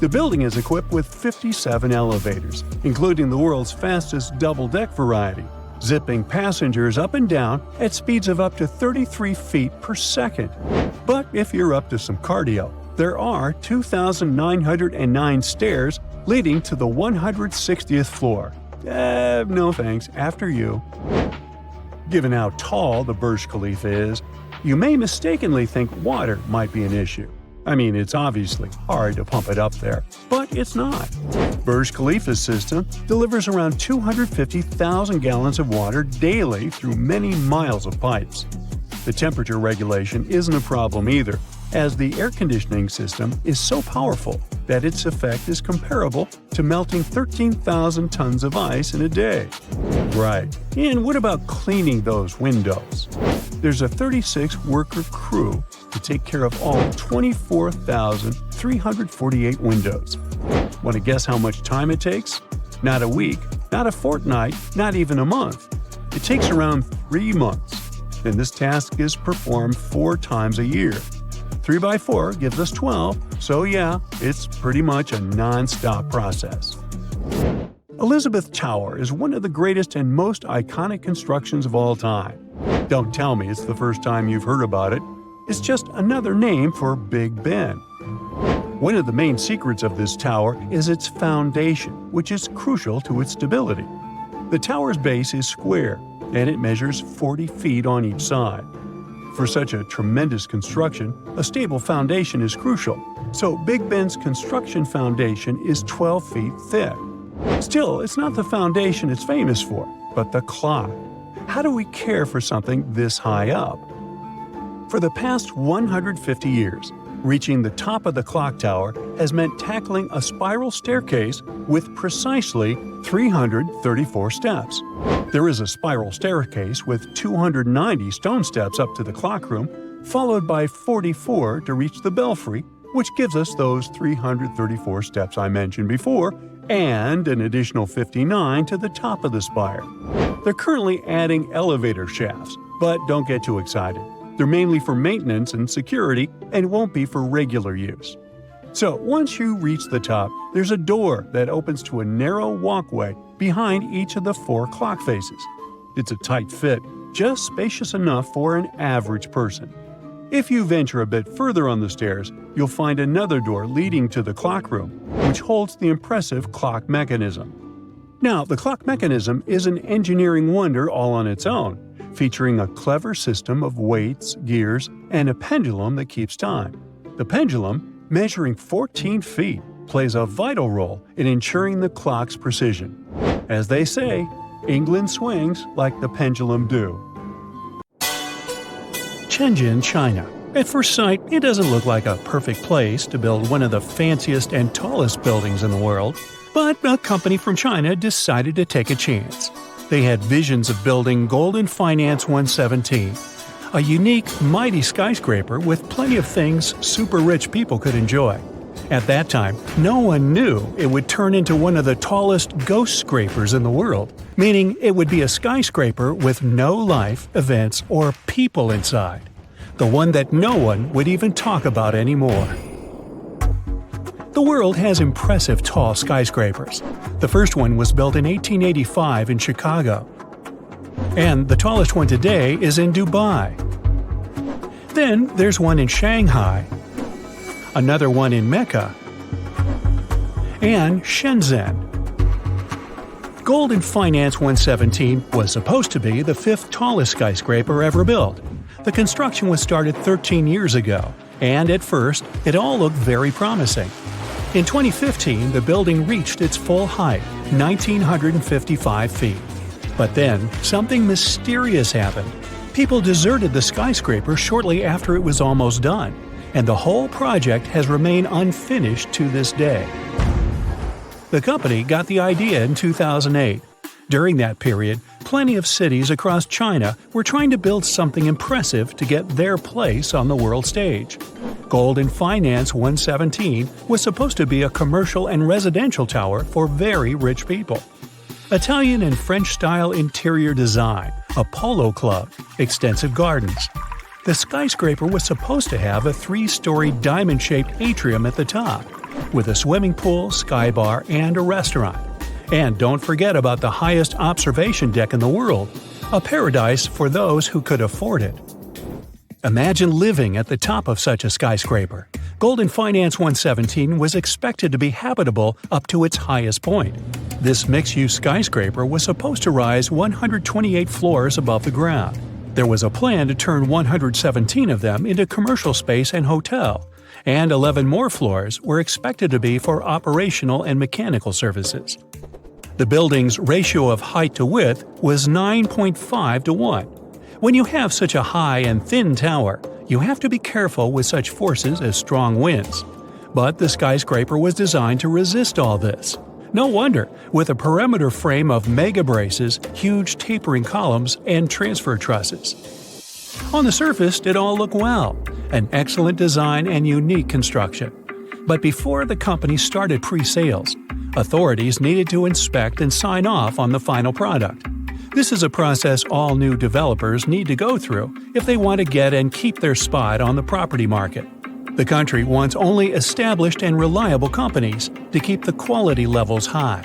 The building is equipped with 57 elevators, including the world's fastest double-deck variety, zipping passengers up and down at speeds of up to 33 feet per second. But if you're up to some cardio, there are 2,909 stairs leading to the 160th floor. No thanks, after you. Given how tall the Burj Khalifa is, you may mistakenly think water might be an issue. I mean, it's obviously hard to pump it up there, but it's not. Burj Khalifa's system delivers around 250,000 gallons of water daily through many miles of pipes. The temperature regulation isn't a problem either, as the air conditioning system is so powerful that its effect is comparable to melting 13,000 tons of ice in a day. Right. And what about cleaning those windows? There's a 36-worker crew to take care of all 24,348 windows. Want to guess how much time it takes? Not a week, not a fortnight, not even a month. It takes around 3 months. And this task is performed 4 times a year. 3 by 4 gives us 12, so yeah, it's pretty much a non-stop process. Elizabeth Tower is one of the greatest and most iconic constructions of all time. Don't tell me it's the first time you've heard about it. It's just another name for Big Ben. One of the main secrets of this tower is its foundation, which is crucial to its stability. The tower's base is square, and it measures 40 feet on each side. For such a tremendous construction, a stable foundation is crucial, so Big Ben's construction foundation is 12 feet thick. Still, it's not the foundation it's famous for, but the clock. How do we care for something this high up? For the past 150 years, reaching the top of the clock tower has meant tackling a spiral staircase with precisely 334 steps. There is a spiral staircase with 290 stone steps up to the clock room, followed by 44 to reach the belfry, which gives us those 334 steps I mentioned before, and an additional 59 to the top of the spire. They're currently adding elevator shafts, but don't get too excited. They're mainly for maintenance and security and won't be for regular use. So once you reach the top, there's a door that opens to a narrow walkway behind each of the 4 clock faces. It's a tight fit, just spacious enough for an average person. If you venture a bit further on the stairs, you'll find another door leading to the clock room, which holds the impressive clock mechanism. Now, the clock mechanism is an engineering wonder all on its own, featuring a clever system of weights, gears, and a pendulum that keeps time. The pendulum, measuring 14 feet, plays a vital role in ensuring the clock's precision. As they say, England swings like the pendulum do. Shenzhen, China. At first sight, it doesn't look like a perfect place to build one of the fanciest and tallest buildings in the world, but a company from China decided to take a chance. They had visions of building Golden Finance 117, a unique, mighty skyscraper with plenty of things super rich people could enjoy. At that time, no one knew it would turn into one of the tallest ghost scrapers in the world, meaning it would be a skyscraper with no life, events, or people inside. The one that no one would even talk about anymore. The world has impressive tall skyscrapers. The first one was built in 1885 in Chicago. And the tallest one today is in Dubai. Then there's one in Shanghai, another one in Mecca, and Shenzhen. Golden Finance 117 was supposed to be the 5th tallest skyscraper ever built. The construction was started 13 years ago, and at first, it all looked very promising. In 2015, the building reached its full height, 1,955 feet. But then, something mysterious happened. People deserted the skyscraper shortly after it was almost done, and the whole project has remained unfinished to this day. The company got the idea in 2008. During that period, plenty of cities across China were trying to build something impressive to get their place on the world stage. Golden Finance 117 was supposed to be a commercial and residential tower for very rich people. Italian and French-style interior design, a polo club, extensive gardens. The skyscraper was supposed to have a 3-story diamond-shaped atrium at the top, with a swimming pool, sky bar, and a restaurant. And don't forget about the highest observation deck in the world, a paradise for those who could afford it. Imagine living at the top of such a skyscraper. Golden Finance 117 was expected to be habitable up to its highest point. This mixed-use skyscraper was supposed to rise 128 floors above the ground. There was a plan to turn 117 of them into commercial space and hotel, and 11 more floors were expected to be for operational and mechanical services. The building's ratio of height to width was 9.5 to 1. When you have such a high and thin tower, you have to be careful with such forces as strong winds. But the skyscraper was designed to resist all this. No wonder, with a perimeter frame of mega braces, huge tapering columns, and transfer trusses. On the surface, it all looked well, an excellent design and unique construction. But before the company started pre-sales, authorities needed to inspect and sign off on the final product. This is a process all new developers need to go through if they want to get and keep their spot on the property market. The country wants only established and reliable companies to keep the quality levels high.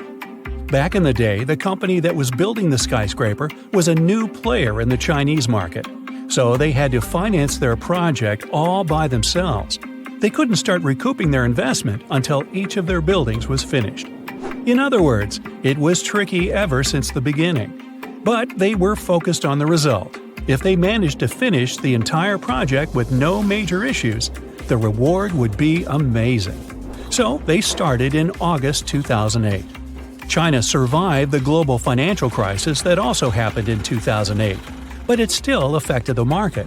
Back in the day, the company that was building the skyscraper was a new player in the Chinese market, so they had to finance their project all by themselves. They couldn't start recouping their investment until each of their buildings was finished. In other words, it was tricky ever since the beginning. But they were focused on the result. If they managed to finish the entire project with no major issues, the reward would be amazing. So they started in August 2008. China survived the global financial crisis that also happened in 2008, but it still affected the market.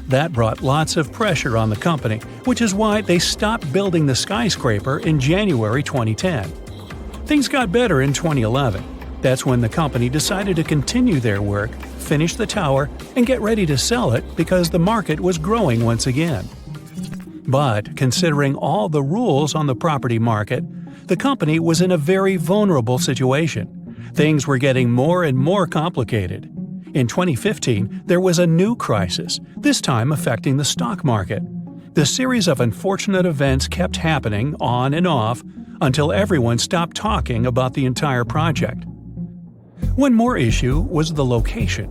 That brought lots of pressure on the company, which is why they stopped building the skyscraper in January 2010. Things got better in 2011. That's when the company decided to continue their work, finish the tower, and get ready to sell it because the market was growing once again. But considering all the rules on the property market, the company was in a very vulnerable situation. Things were getting more and more complicated. In 2015, there was a new crisis, this time affecting the stock market. The series of unfortunate events kept happening on and off until everyone stopped talking about the entire project. One more issue was the location.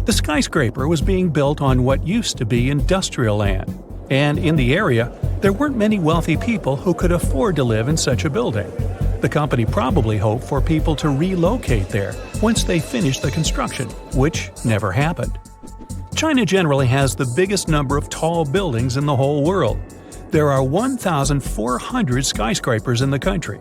The skyscraper was being built on what used to be industrial land, and in the area, there weren't many wealthy people who could afford to live in such a building. The company probably hoped for people to relocate there once they finished the construction, which never happened. China generally has the biggest number of tall buildings in the whole world. There are 1,400 skyscrapers in the country.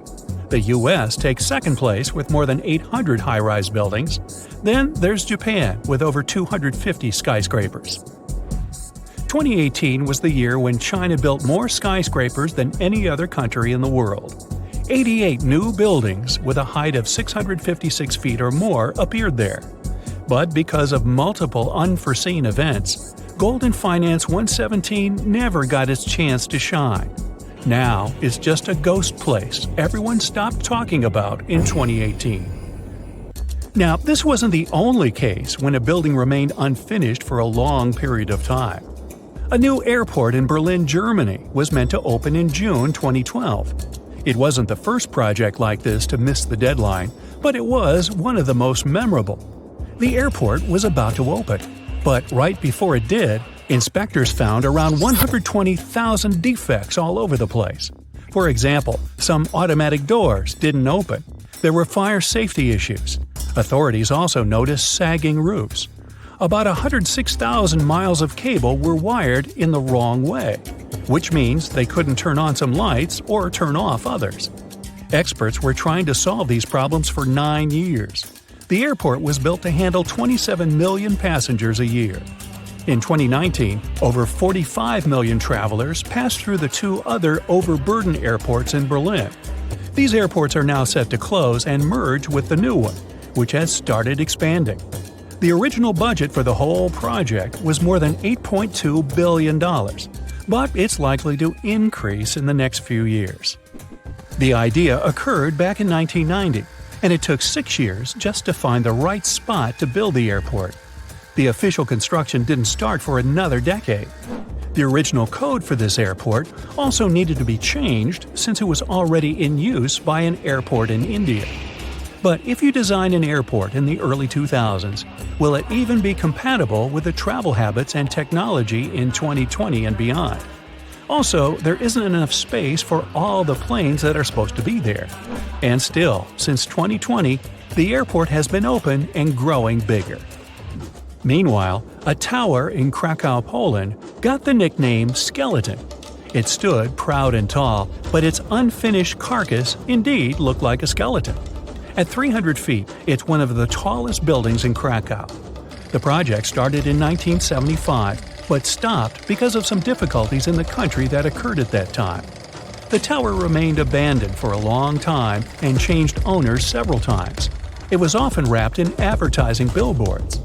The US takes second place with more than 800 high-rise buildings. Then there's Japan with over 250 skyscrapers. 2018 was the year when China built more skyscrapers than any other country in the world. 88 new buildings with a height of 656 feet or more appeared there. But because of multiple unforeseen events, Golden Finance 117 never got its chance to shine. Now it's just a ghost place everyone stopped talking about in 2018. Now, this wasn't the only case when a building remained unfinished for a long period of time. A new airport in Berlin, Germany was meant to open in June 2012. It wasn't the first project like this to miss the deadline, but it was one of the most memorable. The airport was about to open, but right before it did, inspectors found around 120,000 defects all over the place. For example, some automatic doors didn't open. There were fire safety issues. Authorities also noticed sagging roofs. About 106,000 miles of cable were wired in the wrong way, which means they couldn't turn on some lights or turn off others. Experts were trying to solve these problems for 9 years. The airport was built to handle 27 million passengers a year. In 2019, over 45 million travelers passed through the two other overburdened airports in Berlin. These airports are now set to close and merge with the new one, which has started expanding. The original budget for the whole project was more than $8.2 billion, but it's likely to increase in the next few years. The idea occurred back in 1990, and it took 6 years just to find the right spot to build the airport. The official construction didn't start for another decade. The original code for this airport also needed to be changed since it was already in use by an airport in India. But if you design an airport in the early 2000s, will it even be compatible with the travel habits and technology in 2020 and beyond? Also, there isn't enough space for all the planes that are supposed to be there. And still, since 2020, the airport has been open and growing bigger. Meanwhile, a tower in Krakow, Poland, got the nickname Skeleton. It stood proud and tall, but its unfinished carcass indeed looked like a skeleton. At 300 feet, it's one of the tallest buildings in Krakow. The project started in 1975, but stopped because of some difficulties in the country that occurred at that time. The tower remained abandoned for a long time and changed owners several times. It was often wrapped in advertising billboards.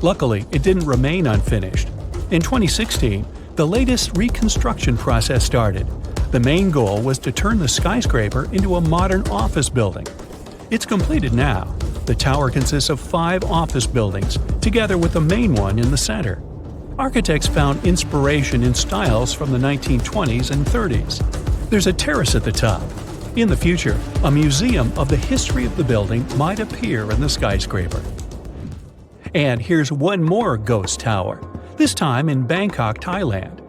Luckily, it didn't remain unfinished. In 2016, the latest reconstruction process started. The main goal was to turn the skyscraper into a modern office building. It's completed now. The tower consists of 5 office buildings, together with the main one in the center. Architects found inspiration in styles from the 1920s and 30s. There's a terrace at the top. In the future, a museum of the history of the building might appear in the skyscraper. And here's one more ghost tower, this time in Bangkok, Thailand.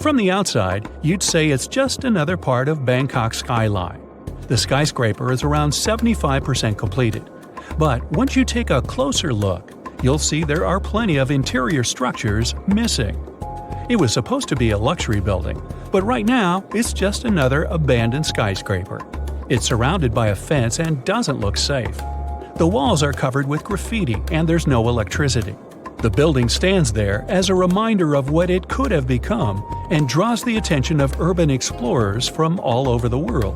From the outside, you'd say it's just another part of Bangkok's skyline. The skyscraper is around 75% completed. But once you take a closer look, you'll see there are plenty of interior structures missing. It was supposed to be a luxury building, but right now it's just another abandoned skyscraper. It's surrounded by a fence and doesn't look safe. The walls are covered with graffiti and there's no electricity. The building stands there as a reminder of what it could have become and draws the attention of urban explorers from all over the world.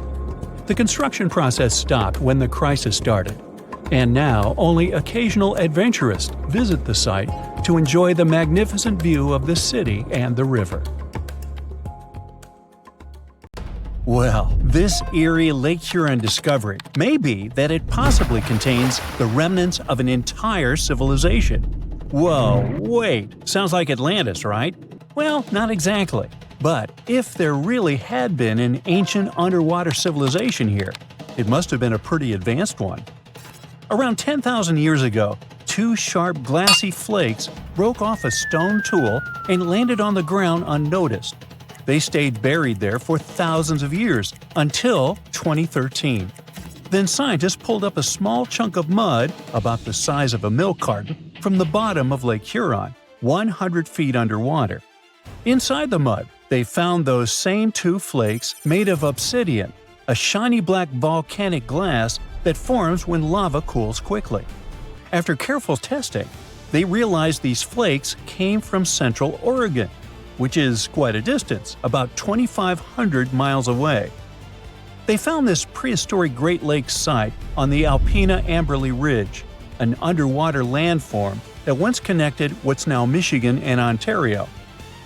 The construction process stopped when the crisis started, and now only occasional adventurists visit the site to enjoy the magnificent view of the city and the river. Well, this eerie Lake Huron discovery may be that it possibly contains the remnants of an entire civilization. Whoa, wait, sounds like Atlantis, right? Well, not exactly. But if there really had been an ancient underwater civilization here, it must have been a pretty advanced one. Around 10,000 years ago, 2 sharp glassy flakes broke off a stone tool and landed on the ground unnoticed. They stayed buried there for thousands of years, until 2013. Then scientists pulled up a small chunk of mud, about the size of a milk carton, from the bottom of Lake Huron, 100 feet underwater. Inside the mud, they found those same 2 flakes made of obsidian, a shiny black volcanic glass that forms when lava cools quickly. After careful testing, they realized these flakes came from Central Oregon, which is quite a distance, about 2,500 miles away. They found this prehistoric Great Lakes site on the Alpena Amberley Ridge, an underwater landform that once connected what's now Michigan and Ontario.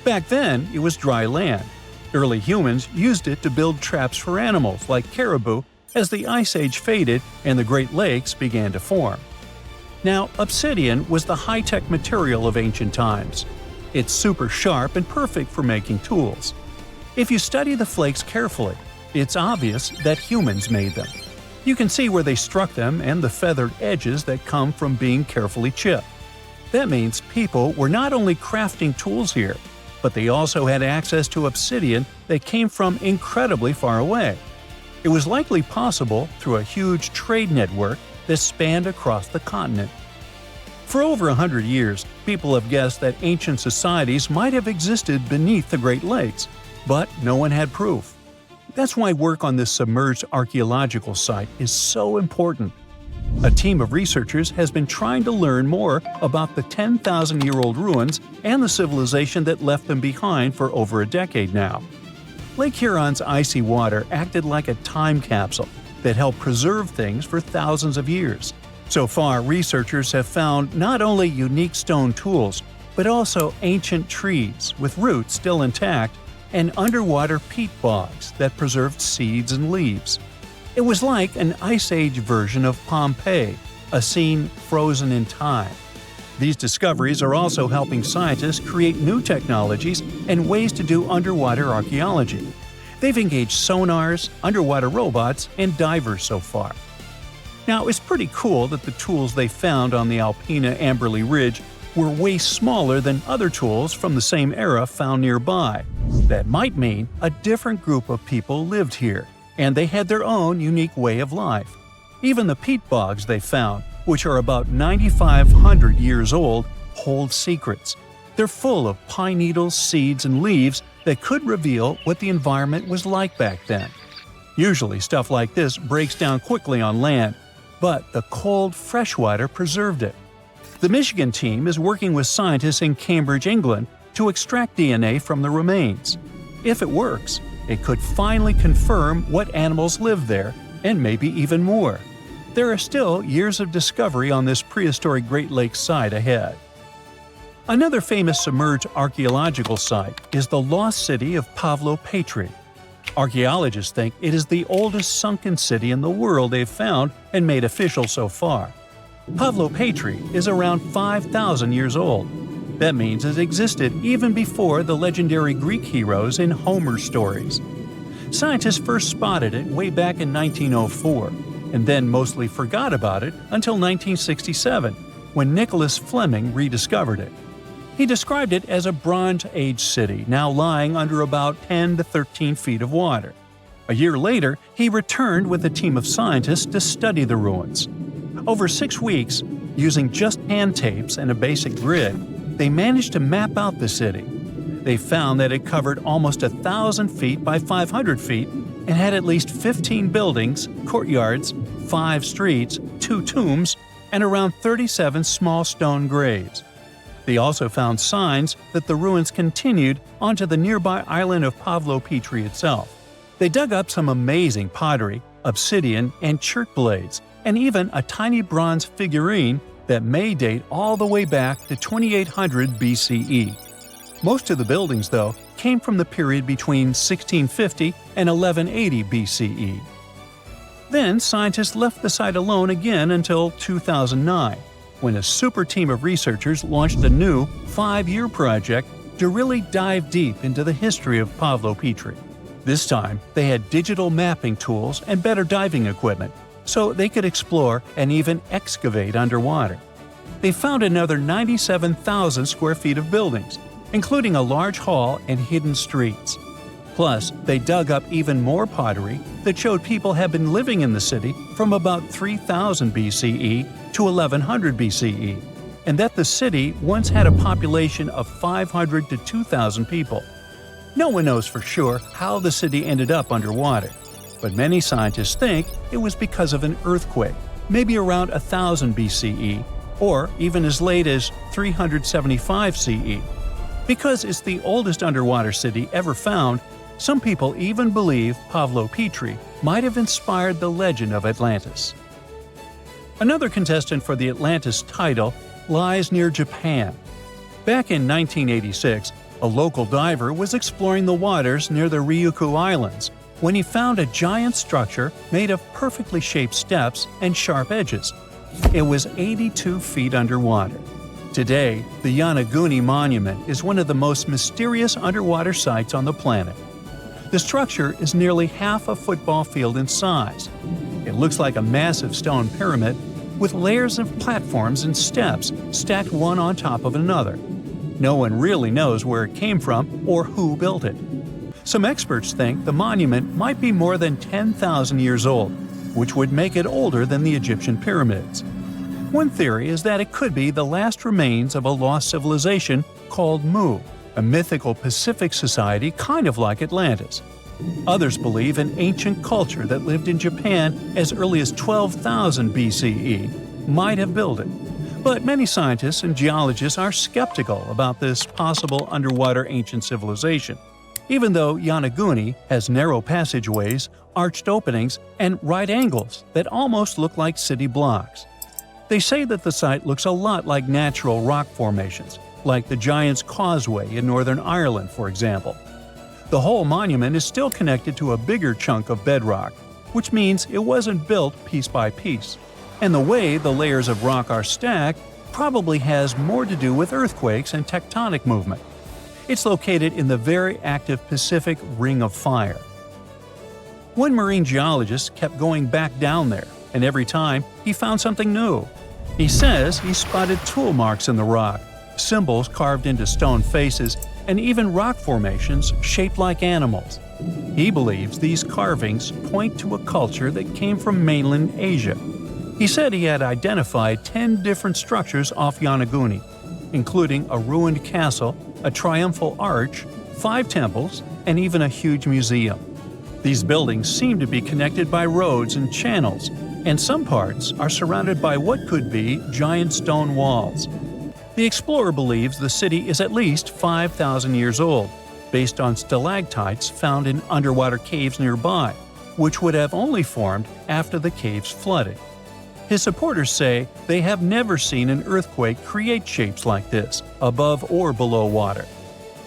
Back then, it was dry land. Early humans used it to build traps for animals like caribou as the Ice Age faded and the Great Lakes began to form. Now, obsidian was the high-tech material of ancient times. It's super sharp and perfect for making tools. If you study the flakes carefully, it's obvious that humans made them. You can see where they struck them and the feathered edges that come from being carefully chipped. That means people were not only crafting tools here, but they also had access to obsidian that came from incredibly far away. It was likely possible through a huge trade network that spanned across the continent. For over 100 years, people have guessed that ancient societies might have existed beneath the Great Lakes, but no one had proof. That's why work on this submerged archaeological site is so important. A team of researchers has been trying to learn more about the 10,000-year-old ruins and the civilization that left them behind for over a decade now. Lake Huron's icy water acted like a time capsule that helped preserve things for thousands of years. So far, researchers have found not only unique stone tools, but also ancient trees with roots still intact and underwater peat bogs that preserved seeds and leaves. It was like an Ice Age version of Pompeii, a scene frozen in time. These discoveries are also helping scientists create new technologies and ways to do underwater archaeology. They've engaged sonars, underwater robots, and divers so far. Now, it's pretty cool that the tools they found on the Alpina Amberley Ridge were way smaller than other tools from the same era found nearby. That might mean a different group of people lived here, and they had their own unique way of life. Even the peat bogs they found, which are about 9,500 years old, hold secrets. They're full of pine needles, seeds, and leaves that could reveal what the environment was like back then. Usually stuff like this breaks down quickly on land, but the cold freshwater preserved it. The Michigan team is working with scientists in Cambridge, England, to extract DNA from the remains. If it works, it could finally confirm what animals lived there, and maybe even more. There are still years of discovery on this prehistoric Great Lakes site ahead. Another famous submerged archaeological site is the lost city of Pavlo-Petri. Archaeologists think it is the oldest sunken city in the world they've found and made official so far. Pavlo-Petri is around 5,000 years old. That means it existed even before the legendary Greek heroes in Homer's stories. Scientists first spotted it way back in 1904, and then mostly forgot about it until 1967, when Nicholas Fleming rediscovered it. He described it as a Bronze Age city now lying under about 10 to 13 feet of water. A year later, he returned with a team of scientists to study the ruins. Over 6 weeks, using just hand tapes and a basic grid, they managed to map out the city. They found that it covered almost 1,000 feet by 500 feet and had at least 15 buildings, courtyards, 5 streets, 2 tombs, and around 37 small stone graves. They also found signs that the ruins continued onto the nearby island of Pavlo-Petri itself. They dug up some amazing pottery, obsidian, and chert blades, and even a tiny bronze figurine that may date all the way back to 2800 BCE. Most of the buildings, though, came from the period between 1650 and 1180 BCE. Then scientists left the site alone again until 2009, when a super team of researchers launched a new 5-year project to really dive deep into the history of Pavlo-Petri. This time, they had digital mapping tools and better diving equipment, so they could explore and even excavate underwater. They found another 97,000 square feet of buildings, including a large hall and hidden streets. Plus, they dug up even more pottery that showed people had been living in the city from about 3000 BCE to 1100 BCE, and that the city once had a population of 500 to 2,000 people. No one knows for sure how the city ended up underwater, but many scientists think it was because of an earthquake, maybe around 1000 BCE, or even as late as 375 CE. Because it's the oldest underwater city ever found, some people even believe Pavlo-Petri might have inspired the legend of Atlantis. Another contestant for the Atlantis title lies near Japan. Back in 1986, a local diver was exploring the waters near the Ryukyu Islands when he found a giant structure made of perfectly shaped steps and sharp edges. It was 82 feet underwater. Today, the Yonaguni Monument is one of the most mysterious underwater sites on the planet. The structure is nearly half a football field in size. It looks like a massive stone pyramid with layers of platforms and steps stacked one on top of another. No one really knows where it came from or who built it. Some experts think the monument might be more than 10,000 years old, which would make it older than the Egyptian pyramids. One theory is that it could be the last remains of a lost civilization called Mu, a mythical Pacific society kind of like Atlantis. Others believe an ancient culture that lived in Japan as early as 12,000 BCE might have built it. But many scientists and geologists are skeptical about this possible underwater ancient civilization, even though Yonaguni has narrow passageways, arched openings, and right angles that almost look like city blocks. They say that the site looks a lot like natural rock formations, like the Giant's Causeway in Northern Ireland, for example. The whole monument is still connected to a bigger chunk of bedrock, which means it wasn't built piece by piece. And the way the layers of rock are stacked probably has more to do with earthquakes and tectonic movement. It's located in the very active Pacific Ring of Fire. One marine geologist kept going back down there, and every time he found something new. He says he spotted tool marks in the rock, symbols carved into stone faces, and even rock formations shaped like animals. He believes these carvings point to a culture that came from mainland Asia. He said he had identified 10 different structures off Yonaguni, including a ruined castle, a triumphal arch, 5 temples, and even a huge museum. These buildings seem to be connected by roads and channels, and some parts are surrounded by what could be giant stone walls. The explorer believes the city is at least 5,000 years old, based on stalactites found in underwater caves nearby, which would have only formed after the caves flooded. His supporters say they have never seen an earthquake create shapes like this, above or below water.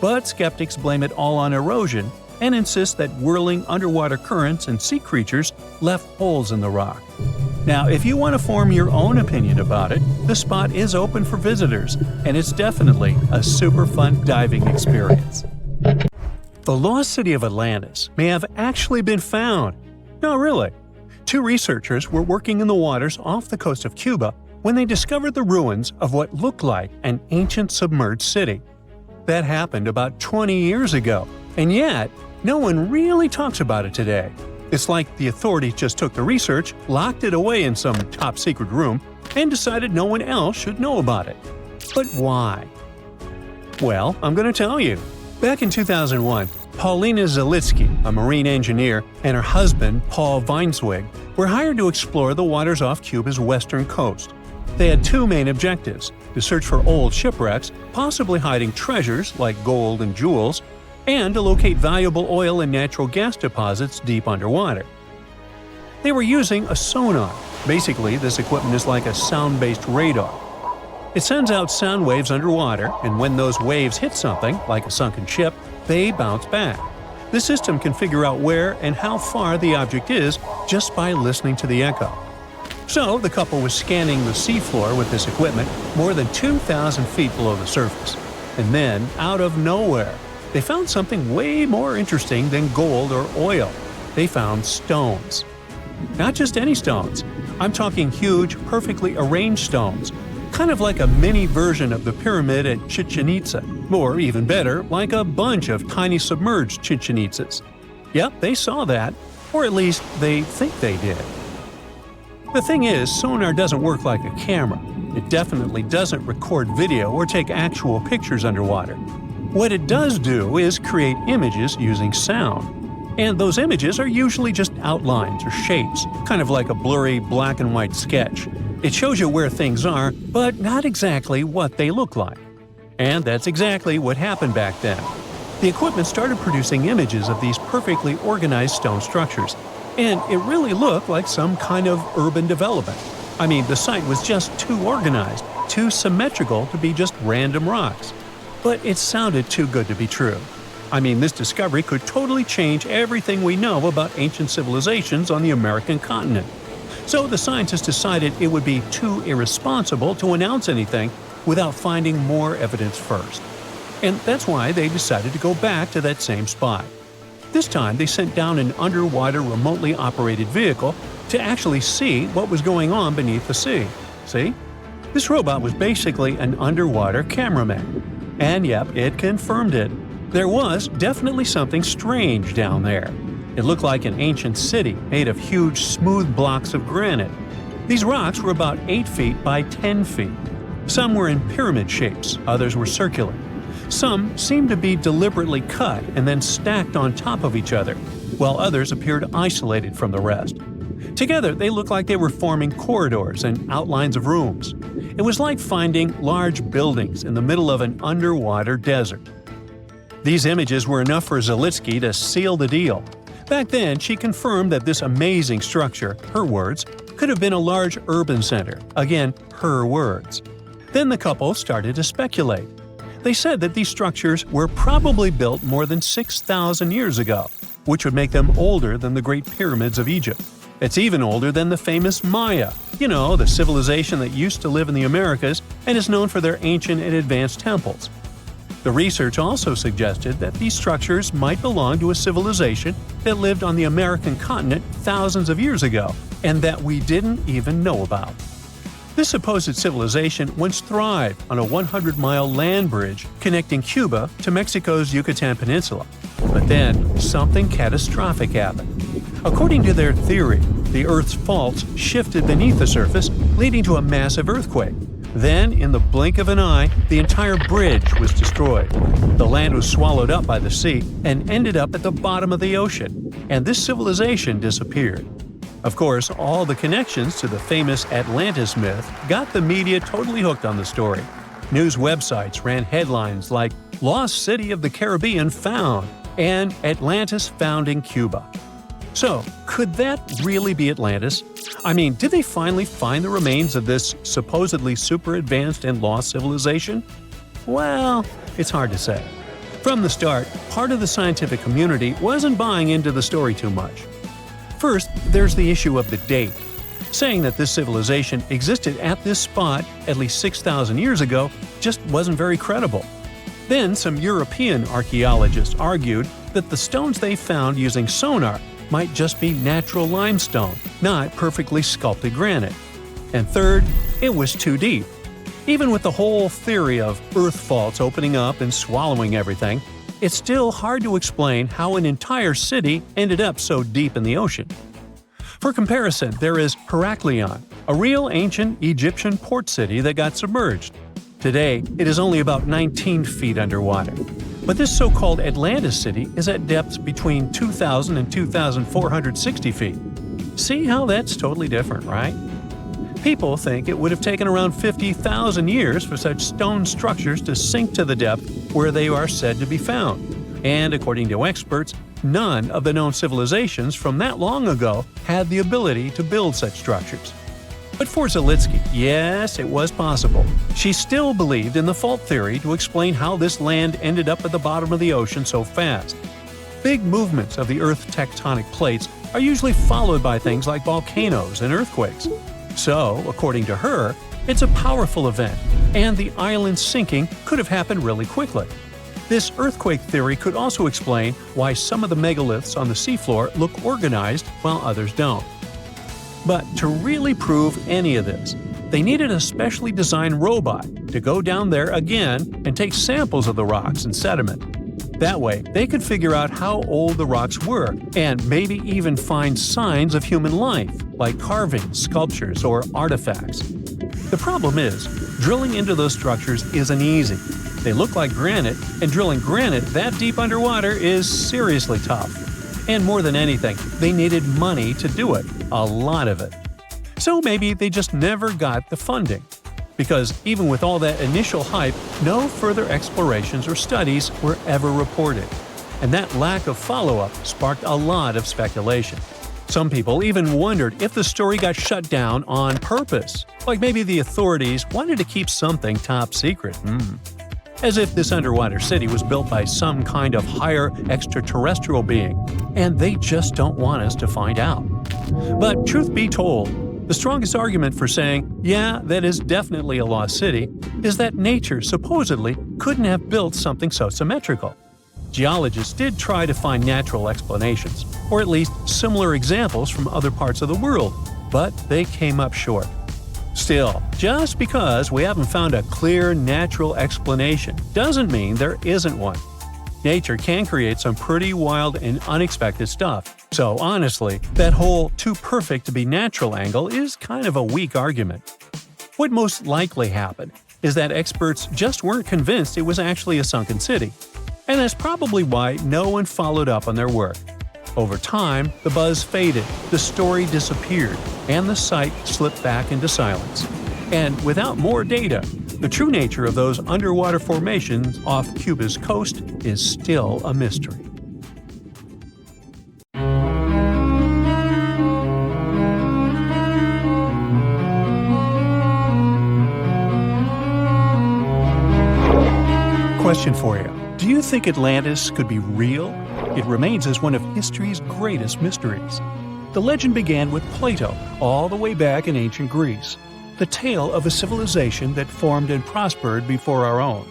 But skeptics blame it all on erosion and insist that whirling underwater currents and sea creatures left holes in the rock. Now, if you want to form your own opinion about it, the spot is open for visitors, and it's definitely a super fun diving experience. The lost city of Atlantis may have actually been found. No, really. 2 researchers were working in the waters off the coast of Cuba when they discovered the ruins of what looked like an ancient submerged city. That happened about 20 years ago, and yet no one really talks about it today. It's like the authorities just took the research, locked it away in some top-secret room, and decided no one else should know about it. But why? Well, I'm going to tell you. Back in 2001, Paulina Zalitsky, a marine engineer, and her husband, Paul Weinswig, were hired to explore the waters off Cuba's western coast. They had 2 main objectives: to search for old shipwrecks, possibly hiding treasures like gold and jewels, and to locate valuable oil and natural gas deposits deep underwater. They were using a sonar. Basically, this equipment is like a sound-based radar. It sends out sound waves underwater, and when those waves hit something, like a sunken ship, they bounce back. The system can figure out where and how far the object is just by listening to the echo. So, the couple was scanning the seafloor with this equipment more than 2,000 feet below the surface. And then, out of nowhere, they found something way more interesting than gold or oil. They found stones. Not just any stones. I'm talking huge, perfectly arranged stones. Kind of like a mini version of the pyramid at Chichen Itza. Or even better, like a bunch of tiny submerged Chichen Itzas. Yep, they saw that. Or at least, they think they did. The thing is, sonar doesn't work like a camera. It definitely doesn't record video or take actual pictures underwater. What it does do is create images using sound. And those images are usually just outlines or shapes, kind of like a blurry black and white sketch. It shows you where things are, but not exactly what they look like. And that's exactly what happened back then. The equipment started producing images of these perfectly organized stone structures, and it really looked like some kind of urban development. I mean, the site was just too organized, too symmetrical to be just random rocks. But it sounded too good to be true. I mean, this discovery could totally change everything we know about ancient civilizations on the American continent. So the scientists decided it would be too irresponsible to announce anything without finding more evidence first. And that's why they decided to go back to that same spot. This time they sent down an underwater remotely operated vehicle to actually see what was going on beneath the sea. See? This robot was basically an underwater cameraman. And yep, it confirmed it. There was definitely something strange down there. It looked like an ancient city made of huge, smooth blocks of granite. These rocks were about 8 feet by 10 feet. Some were in pyramid shapes, others were circular. Some seemed to be deliberately cut and then stacked on top of each other, while others appeared isolated from the rest. Together, they looked like they were forming corridors and outlines of rooms. It was like finding large buildings in the middle of an underwater desert. These images were enough for Zalitsky to seal the deal. Back then, she confirmed that this amazing structure, her words, could have been a large urban center. Again, her words. Then the couple started to speculate. They said that these structures were probably built more than 6,000 years ago, which would make them older than the Great Pyramids of Egypt. It's even older than the famous Maya, the civilization that used to live in the Americas and is known for their ancient and advanced temples. The research also suggested that these structures might belong to a civilization that lived on the American continent thousands of years ago, and that we didn't even know about. This supposed civilization once thrived on a 100-mile land bridge connecting Cuba to Mexico's Yucatan Peninsula. But then, something catastrophic happened. According to their theory, the Earth's faults shifted beneath the surface, leading to a massive earthquake. Then, in the blink of an eye, the entire bridge was destroyed. The land was swallowed up by the sea and ended up at the bottom of the ocean, and this civilization disappeared. Of course, all the connections to the famous Atlantis myth got the media totally hooked on the story. News websites ran headlines like "Lost City of the Caribbean Found" and "Atlantis Found in Cuba." So, could that really be Atlantis? I mean, did they finally find the remains of this supposedly super advanced and lost civilization? Well, it's hard to say. From the start, part of the scientific community wasn't buying into the story too much. First, there's the issue of the date. Saying that this civilization existed at this spot at least 6,000 years ago just wasn't very credible. Then, some European archaeologists argued that the stones they found using sonar might just be natural limestone, not perfectly sculpted granite. And third, it was too deep. Even with the whole theory of earth faults opening up and swallowing everything, it's still hard to explain how an entire city ended up so deep in the ocean. For comparison, there is Heraklion, a real ancient Egyptian port city that got submerged. Today, it is only about 19 feet underwater. But this so-called Atlantis city is at depths between 2,000 and 2,460 feet. See how that's totally different, right? People think it would have taken around 50,000 years for such stone structures to sink to the depth where they are said to be found. And according to experts, none of the known civilizations from that long ago had the ability to build such structures. But for Zalitsky, yes, it was possible. She still believed in the fault theory to explain how this land ended up at the bottom of the ocean so fast. Big movements of the Earth's tectonic plates are usually followed by things like volcanoes and earthquakes. So, according to her, it's a powerful event, and the island sinking could have happened really quickly. This earthquake theory could also explain why some of the megaliths on the seafloor look organized while others don't. But to really prove any of this, they needed a specially designed robot to go down there again and take samples of the rocks and sediment. That way, they could figure out how old the rocks were and maybe even find signs of human life, like carvings, sculptures, or artifacts. The problem is, drilling into those structures isn't easy. They look like granite, and drilling granite that deep underwater is seriously tough. And more than anything, they needed money to do it, a lot of it. So maybe they just never got the funding. Because even with all that initial hype, no further explorations or studies were ever reported. And that lack of follow-up sparked a lot of speculation. Some people even wondered if the story got shut down on purpose, like maybe the authorities wanted to keep something top secret. As if this underwater city was built by some kind of higher extraterrestrial being, and they just don't want us to find out. But truth be told, the strongest argument for saying, yeah, that is definitely a lost city, is that nature supposedly couldn't have built something so symmetrical. Geologists did try to find natural explanations, or at least similar examples from other parts of the world, but they came up short. Still, just because we haven't found a clear natural explanation doesn't mean there isn't one. Nature can create some pretty wild and unexpected stuff, so honestly, that whole too perfect to be natural angle is kind of a weak argument. What most likely happened is that experts just weren't convinced it was actually a sunken city. And that's probably why no one followed up on their work. Over time, the buzz faded, the story disappeared, and the site slipped back into silence. And without more data, the true nature of those underwater formations off Cuba's coast is still a mystery. Question for you. Do you think Atlantis could be real? It remains as one of history's greatest mysteries. The legend began with Plato, all the way back in ancient Greece, the tale of a civilization that formed and prospered before our own.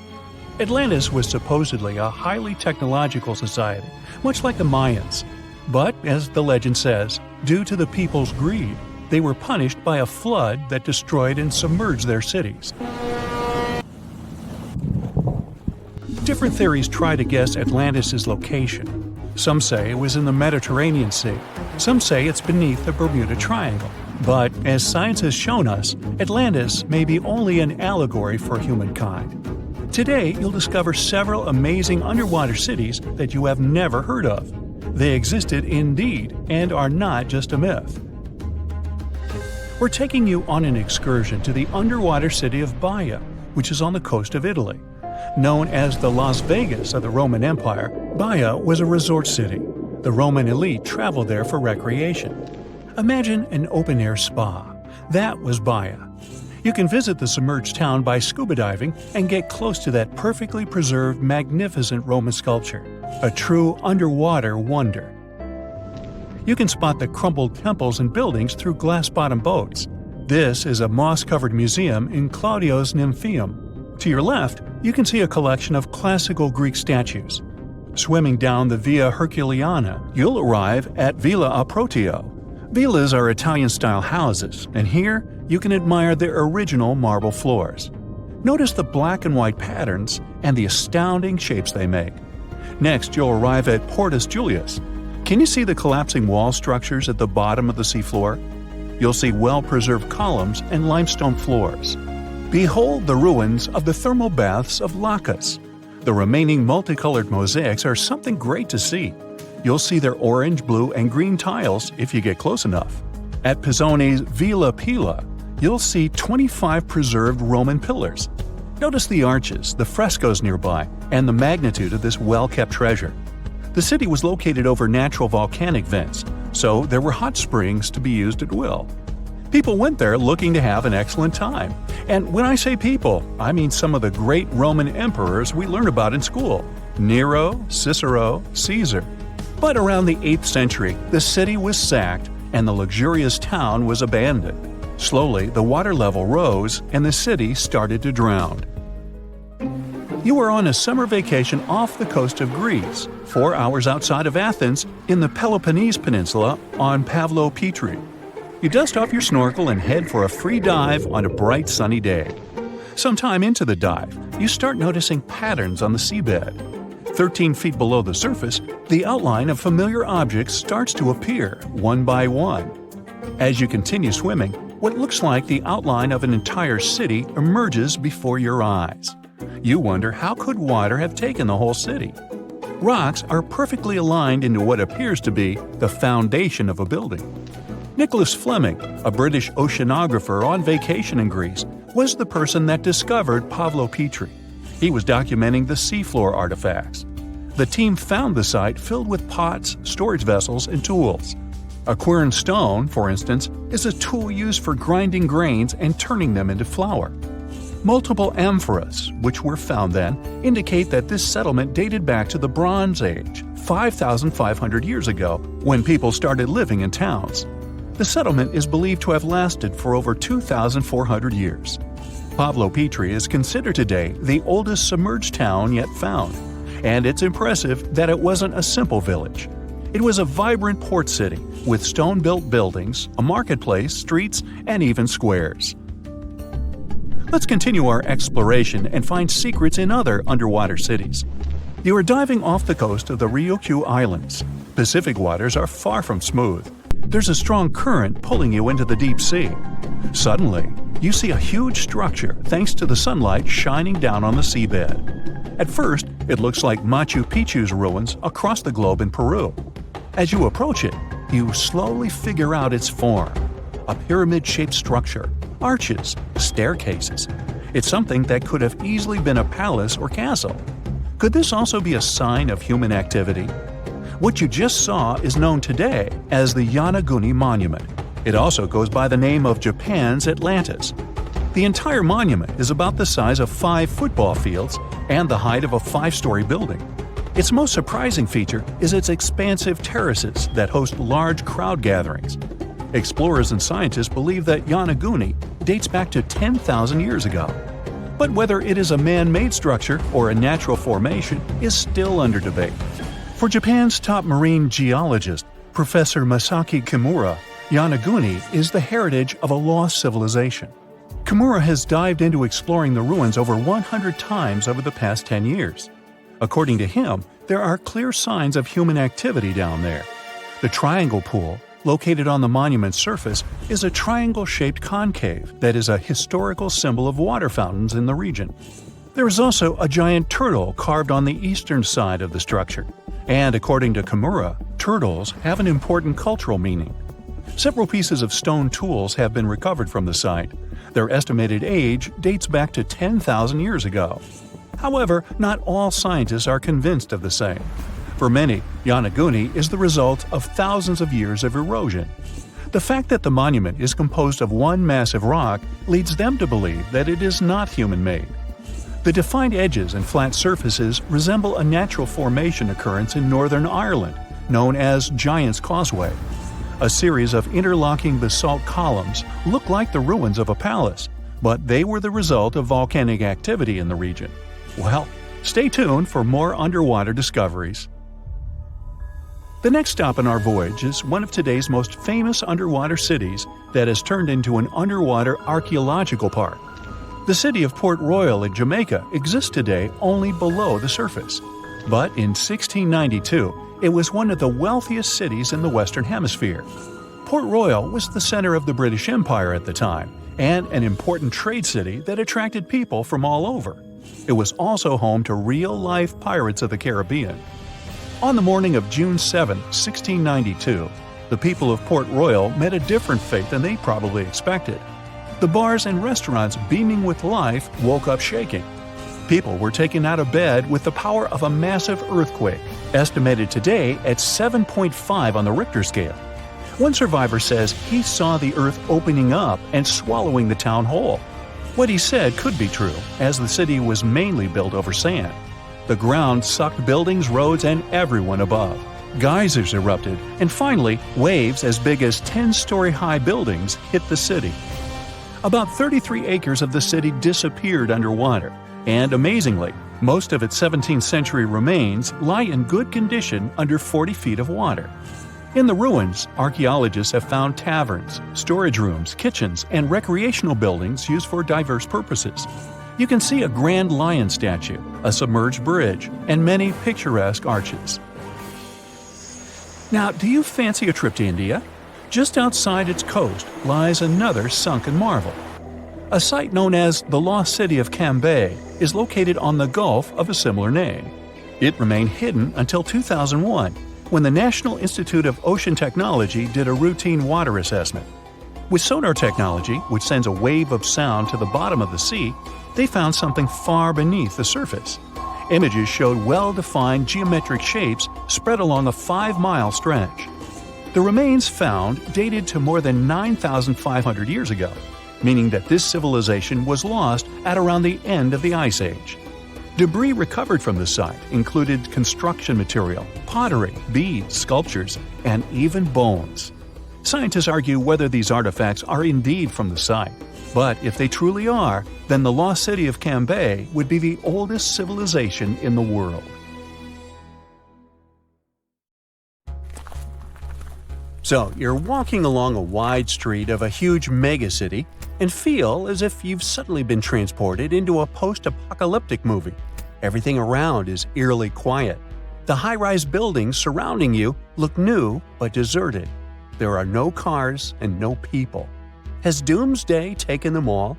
Atlantis was supposedly a highly technological society, much like the Mayans. But, as the legend says, due to the people's greed, they were punished by a flood that destroyed and submerged their cities. Different theories try to guess Atlantis' location. Some say it was in the Mediterranean Sea. Some say it's beneath the Bermuda Triangle. But, as science has shown us, Atlantis may be only an allegory for humankind. Today, you'll discover several amazing underwater cities that you have never heard of. They existed indeed and are not just a myth. We're taking you on an excursion to the underwater city of Baia, which is on the coast of Italy. Known as the Las Vegas of the Roman Empire, Baia was a resort city. The Roman elite traveled there for recreation. Imagine an open-air spa. That was Baia. You can visit the submerged town by scuba diving and get close to that perfectly preserved, magnificent Roman sculpture, a true underwater wonder. You can spot the crumbled temples and buildings through glass-bottom boats. This is a moss-covered museum in Claudio's Nymphaeum. To your left, you can see a collection of classical Greek statues. Swimming down the Via Herculeana, you'll arrive at Villa Aprotio. Villas are Italian-style houses, and here you can admire their original marble floors. Notice the black and white patterns and the astounding shapes they make. Next, you'll arrive at Portus Julius. Can you see the collapsing wall structures at the bottom of the seafloor? You'll see well-preserved columns and limestone floors. Behold the ruins of the thermal baths of Lacus. The remaining multicolored mosaics are something great to see. You'll see their orange, blue, and green tiles if you get close enough. At Pisoni's Villa Pila, you'll see 25 preserved Roman pillars. Notice the arches, the frescoes nearby, and the magnitude of this well-kept treasure. The city was located over natural volcanic vents, so there were hot springs to be used at will. People went there looking to have an excellent time. And when I say people, I mean some of the great Roman emperors we learned about in school: Nero, Cicero, Caesar. But around the 8th century, the city was sacked and the luxurious town was abandoned. Slowly, the water level rose and the city started to drown. You are on a summer vacation off the coast of Greece, 4 hours outside of Athens, in the Peloponnese Peninsula on Pavlo Petri. You dust off your snorkel and head for a free dive on a bright sunny day. Sometime into the dive, you start noticing patterns on the seabed. 13 feet below the surface, the outline of familiar objects starts to appear, one by one. As you continue swimming, what looks like the outline of an entire city emerges before your eyes. You wonder, how could water have taken the whole city? Rocks are perfectly aligned into what appears to be the foundation of a building. Nicholas Fleming, a British oceanographer on vacation in Greece, was the person that discovered Pavlo Petri. He was documenting the seafloor artifacts. The team found the site filled with pots, storage vessels, and tools. A quern stone, for instance, is a tool used for grinding grains and turning them into flour. Multiple amphoras, which were found then, indicate that this settlement dated back to the Bronze Age, 5,500 years ago, when people started living in towns. The settlement is believed to have lasted for over 2,400 years. Pavlo Petri is considered today the oldest submerged town yet found, and it's impressive that it wasn't a simple village. It was a vibrant port city with stone-built buildings, a marketplace, streets, and even squares. Let's continue our exploration and find secrets in other underwater cities. You are diving off the coast of the Ryukyu Islands. Pacific waters are far from smooth. There's a strong current pulling you into the deep sea. Suddenly, you see a huge structure thanks to the sunlight shining down on the seabed. At first, it looks like Machu Picchu's ruins across the globe in Peru. As you approach it, you slowly figure out its form. A pyramid-shaped structure, arches, staircases. It's something that could have easily been a palace or castle. Could this also be a sign of human activity? What you just saw is known today as the Yanaguni Monument. It also goes by the name of Japan's Atlantis. The entire monument is about the size of 5 football fields and the height of a 5-story building. Its most surprising feature is its expansive terraces that host large crowd gatherings. Explorers and scientists believe that Yonaguni dates back to 10,000 years ago. But whether it is a man-made structure or a natural formation is still under debate. For Japan's top marine geologist, Professor Masaki Kimura, Yonaguni is the heritage of a lost civilization. Kimura has dived into exploring the ruins over 100 times over the past 10 years. According to him, there are clear signs of human activity down there. The Triangle Pool, located on the monument's surface, is a triangle-shaped concave that is a historical symbol of water fountains in the region. There is also a giant turtle carved on the eastern side of the structure. And according to Kimura, turtles have an important cultural meaning. Several pieces of stone tools have been recovered from the site. Their estimated age dates back to 10,000 years ago. However, not all scientists are convinced of the same. For many, Yonaguni is the result of thousands of years of erosion. The fact that the monument is composed of one massive rock leads them to believe that it is not human-made. The defined edges and flat surfaces resemble a natural formation occurrence in Northern Ireland, known as Giant's Causeway. A series of interlocking basalt columns look like the ruins of a palace, but they were the result of volcanic activity in the region. Well, stay tuned for more underwater discoveries. The next stop on our voyage is one of today's most famous underwater cities that has turned into an underwater archaeological park. The city of Port Royal in Jamaica exists today only below the surface. But in 1692, it was one of the wealthiest cities in the Western Hemisphere. Port Royal was the center of the British Empire at the time, and an important trade city that attracted people from all over. It was also home to real-life pirates of the Caribbean. On the morning of June 7, 1692, the people of Port Royal met a different fate than they probably expected. The bars and restaurants beaming with life woke up shaking. People were taken out of bed with the power of a massive earthquake, estimated today at 7.5 on the Richter scale. One survivor says he saw the earth opening up and swallowing the town whole. What he said could be true, as the city was mainly built over sand. The ground sucked buildings, roads, and everyone above. Geysers erupted, and finally, waves as big as 10-story-high buildings hit the city. About 33 acres of the city disappeared underwater, and amazingly, most of its 17th century remains lie in good condition under 40 feet of water. In the ruins, archaeologists have found taverns, storage rooms, kitchens, and recreational buildings used for diverse purposes. You can see a grand lion statue, a submerged bridge, and many picturesque arches. Now, do you fancy a trip to India? Just outside its coast lies another sunken marvel. A site known as the Lost City of Cambay is located on the Gulf of a similar name. It remained hidden until 2001, when the National Institute of Ocean Technology did a routine water assessment. With sonar technology, which sends a wave of sound to the bottom of the sea, they found something far beneath the surface. Images showed well-defined geometric shapes spread along a 5-mile stretch. The remains found dated to more than 9,500 years ago, meaning that this civilization was lost at around the end of the Ice Age. Debris recovered from the site included construction material, pottery, beads, sculptures, and even bones. Scientists argue whether these artifacts are indeed from the site, but if they truly are, then the lost city of Cambay would be the oldest civilization in the world. So, you're walking along a wide street of a huge megacity and feel as if you've suddenly been transported into a post-apocalyptic movie. Everything around is eerily quiet. The high-rise buildings surrounding you look new but deserted. There are no cars and no people. Has doomsday taken them all?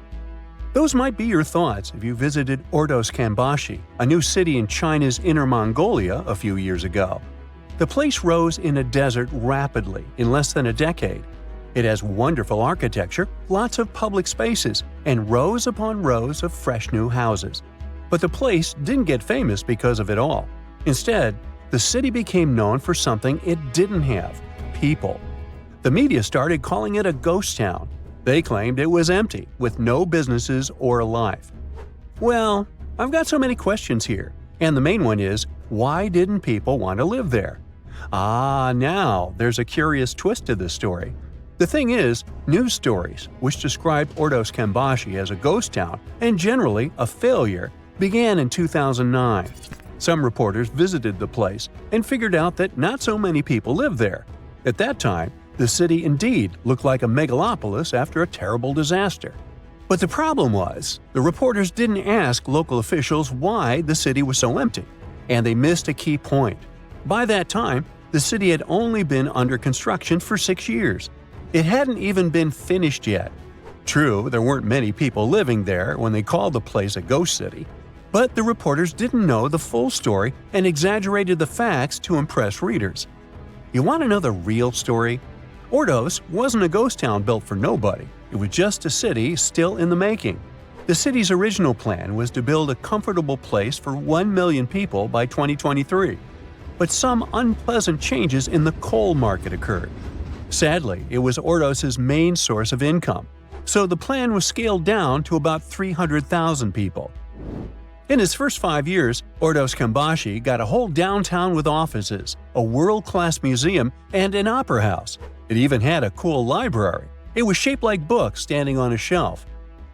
Those might be your thoughts if you visited Ordos Kambashi, a new city in China's Inner Mongolia, a few years ago. The place rose in a desert rapidly in less than a decade. It has wonderful architecture, lots of public spaces, and rows upon rows of fresh new houses. But the place didn't get famous because of it all. Instead, the city became known for something it didn't have: people. The media started calling it a ghost town. They claimed it was empty, with no businesses or life. Well, I've got so many questions here, and the main one is, Why didn't people want to live there? Now there's a curious twist to this story. The thing is, news stories, which describe Ordos Kembashi as a ghost town and generally a failure, began in 2009. Some reporters visited the place and figured out that not so many people lived there. At that time, the city indeed looked like a megalopolis after a terrible disaster. But the problem was, the reporters didn't ask local officials why the city was so empty, and they missed a key point. By that time, the city had only been under construction for 6 years. It hadn't even been finished yet. True, there weren't many people living there when they called the place a ghost city, but the reporters didn't know the full story and exaggerated the facts to impress readers. You want to know the real story? Ordos wasn't a ghost town built for nobody. It was just a city still in the making. The city's original plan was to build a comfortable place for 1 million people by 2023. But some unpleasant changes in the coal market occurred. Sadly, it was Ordos's main source of income, so the plan was scaled down to about 300,000 people. In its first 5 years, Ordos Kembashi got a whole downtown with offices, a world-class museum, and an opera house. It even had a cool library. It was shaped like books standing on a shelf.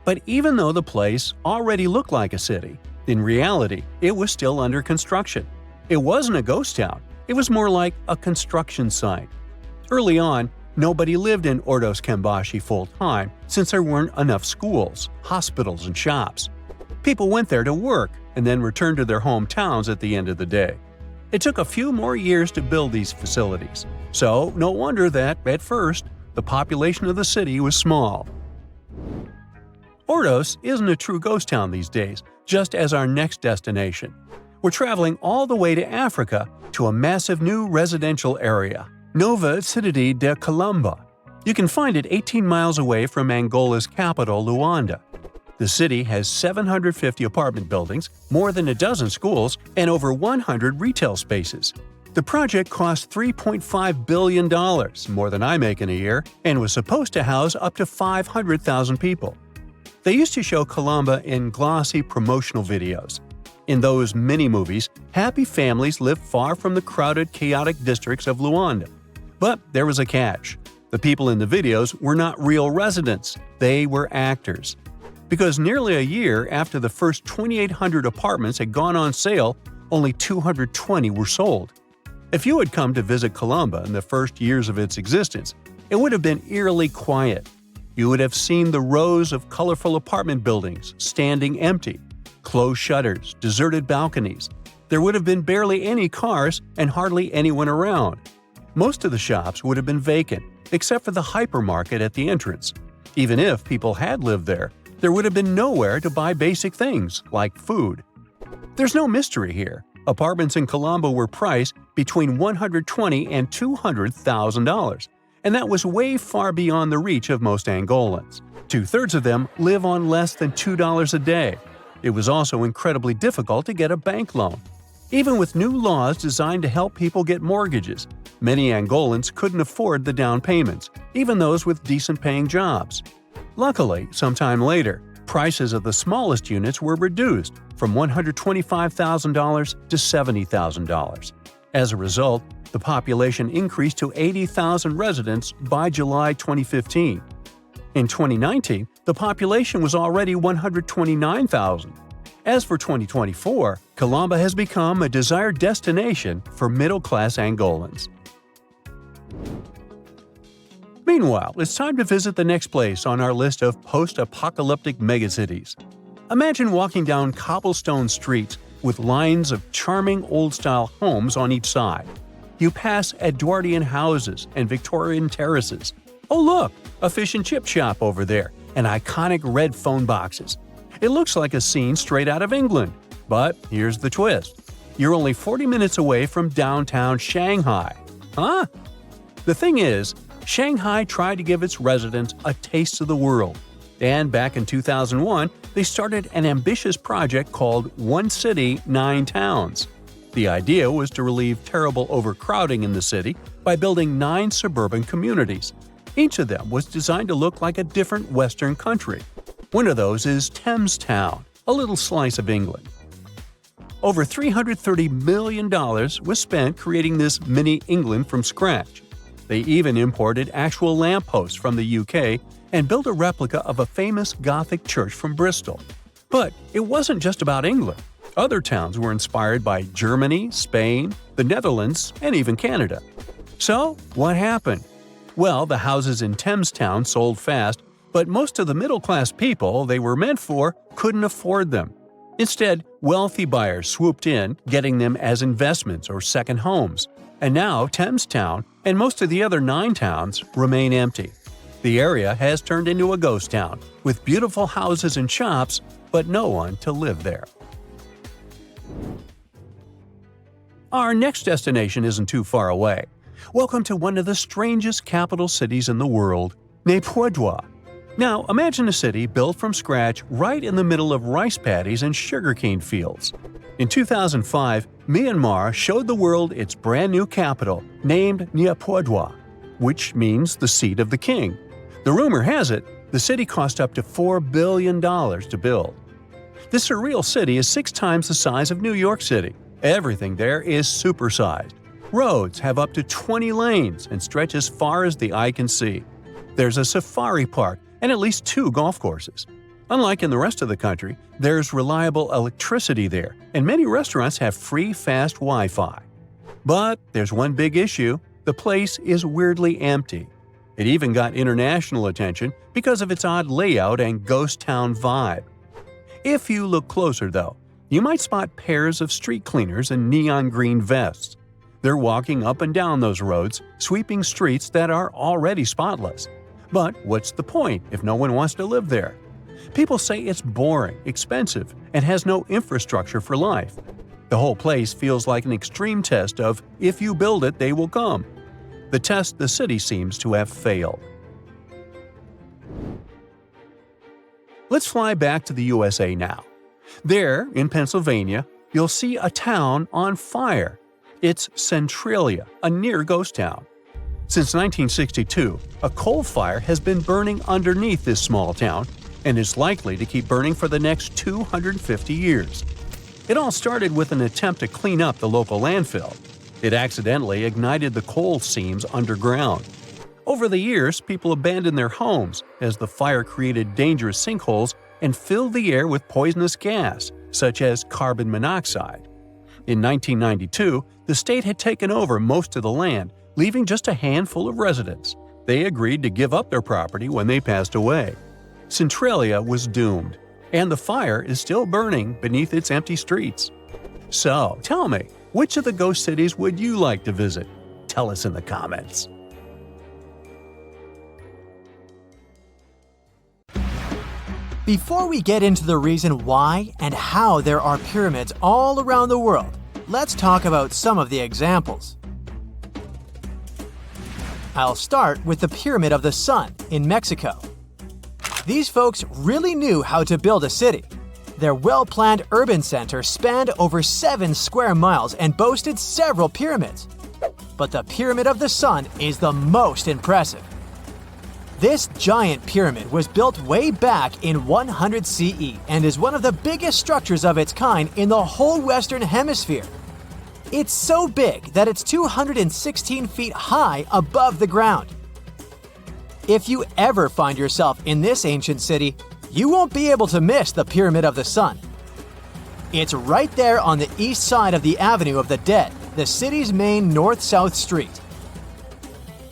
But even though the place already looked like a city, in reality, it was still under construction. It wasn't a ghost town. It was more like a construction site. Early on, nobody lived in Ordos Kembashi full-time since there weren't enough schools, hospitals, and shops. People went there to work and then returned to their hometowns at the end of the day. It took a few more years to build these facilities, so no wonder that, at first, the population of the city was small. Ordos isn't a true ghost town these days, just as our next destination. We're traveling all the way to Africa to a massive new residential area, Nova Cidade de Colomba. You can find it 18 miles away from Angola's capital, Luanda. The city has 750 apartment buildings, more than a dozen schools, and over 100 retail spaces. The project cost $3.5 billion, more than I make in a year, and was supposed to house up to 500,000 people. They used to show Colomba in glossy promotional videos. In those mini-movies, happy families lived far from the crowded, chaotic districts of Luanda. But there was a catch. The people in the videos were not real residents, they were actors. Because nearly a year after the first 2,800 apartments had gone on sale, only 220 were sold. If you had come to visit Colomba in the first years of its existence, it would have been eerily quiet. You would have seen the rows of colorful apartment buildings standing empty, closed shutters, deserted balconies. There would have been barely any cars and hardly anyone around. Most of the shops would have been vacant, except for the hypermarket at the entrance. Even if people had lived there would have been nowhere to buy basic things, like food. There's no mystery here. Apartments in Colombo were priced between $120,000 and $200,000, and that was way far beyond the reach of most Angolans. 2/3 of them live on less than $2 a day. It was also incredibly difficult to get a bank loan. Even with new laws designed to help people get mortgages, many Angolans couldn't afford the down payments, even those with decent-paying jobs. Luckily, sometime later, prices of the smallest units were reduced from $125,000 to $70,000. As a result, the population increased to 80,000 residents by July 2015. In 2019, the population was already 129,000. As for 2024, Colomba has become a desired destination for middle-class Angolans. Meanwhile, it's time to visit the next place on our list of post-apocalyptic megacities. Imagine walking down cobblestone streets with lines of charming old-style homes on each side. You pass Edwardian houses and Victorian terraces. Oh look, a fish and chip shop over there, and iconic red phone boxes. It looks like a scene straight out of England. But here's the twist. You're only 40 minutes away from downtown Shanghai. Huh? The thing is, Shanghai tried to give its residents a taste of the world. And back in 2001, they started an ambitious project called One City, 9 Towns. The idea was to relieve terrible overcrowding in the city by building 9 suburban communities. Each of them was designed to look like a different Western country. One of those is Thames Town, a little slice of England. Over $330 million was spent creating this mini England from scratch. They even imported actual lampposts from the UK and built a replica of a famous Gothic church from Bristol. But it wasn't just about England. Other towns were inspired by Germany, Spain, the Netherlands, and even Canada. So, what happened? Well, the houses in Thamestown sold fast, but most of the middle-class people they were meant for couldn't afford them. Instead, wealthy buyers swooped in, getting them as investments or second homes. And now Thamestown and most of the other 9 towns remain empty. The area has turned into a ghost town, with beautiful houses and shops, but no one to live there. Our next destination isn't too far away. Welcome to one of the strangest capital cities in the world, Naypyidaw. Now, imagine a city built from scratch right in the middle of rice paddies and sugarcane fields. In 2005, Myanmar showed the world its brand new capital, named Naypyidaw, which means the seat of the king. The rumor has it, the city cost up to $4 billion to build. This surreal city is 6 times the size of New York City. Everything there is supersized. Roads have up to 20 lanes and stretch as far as the eye can see. There's a safari park and at least 2 golf courses. Unlike in the rest of the country, there's reliable electricity there, and many restaurants have free fast Wi-Fi. But there's one big issue: the place is weirdly empty. It even got international attention because of its odd layout and ghost town vibe. If you look closer, though, you might spot pairs of street cleaners in neon green vests. They're walking up and down those roads, sweeping streets that are already spotless. But what's the point if no one wants to live there? People say it's boring, expensive, and has no infrastructure for life. The whole place feels like an extreme test of if you build it, they will come. The test the city seems to have failed. Let's fly back to the USA now. There, in Pennsylvania, you'll see a town on fire. It's Centralia, a near ghost town. Since 1962, a coal fire has been burning underneath this small town and is likely to keep burning for the next 250 years. It all started with an attempt to clean up the local landfill. It accidentally ignited the coal seams underground. Over the years, people abandoned their homes as the fire created dangerous sinkholes and filled the air with poisonous gas, such as carbon monoxide. In 1992, the state had taken over most of the land, leaving just a handful of residents. They agreed to give up their property when they passed away. Centralia was doomed, and the fire is still burning beneath its empty streets. So, tell me, which of the ghost cities would you like to visit? Tell us in the comments. Before we get into the reason why and how there are pyramids all around the world, let's talk about some of the examples. I'll start with the Pyramid of the Sun in Mexico. These folks really knew how to build a city. Their well-planned urban center spanned over 7 square miles and boasted several pyramids. But the Pyramid of the Sun is the most impressive. This giant pyramid was built way back in 100 CE and is one of the biggest structures of its kind in the whole Western Hemisphere. It's so big that it's 216 feet high above the ground. If you ever find yourself in this ancient city, you won't be able to miss the Pyramid of the Sun. It's right there on the east side of the Avenue of the Dead, the city's main north-south street.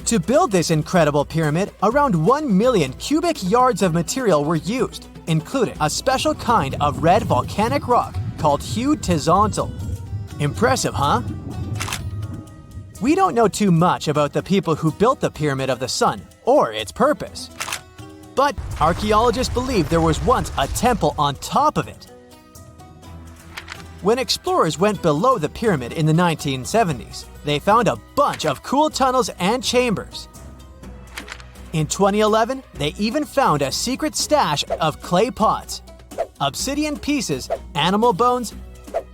To build this incredible pyramid, around 1 million cubic yards of material were used, including a special kind of red volcanic rock called hued tezontle. Impressive, huh? We don't know too much about the people who built the Pyramid of the Sun or its purpose. But archaeologists believe there was once a temple on top of it. When explorers went below the pyramid in the 1970s, they found a bunch of cool tunnels and chambers. In 2011, they even found a secret stash of clay pots, obsidian pieces, animal bones,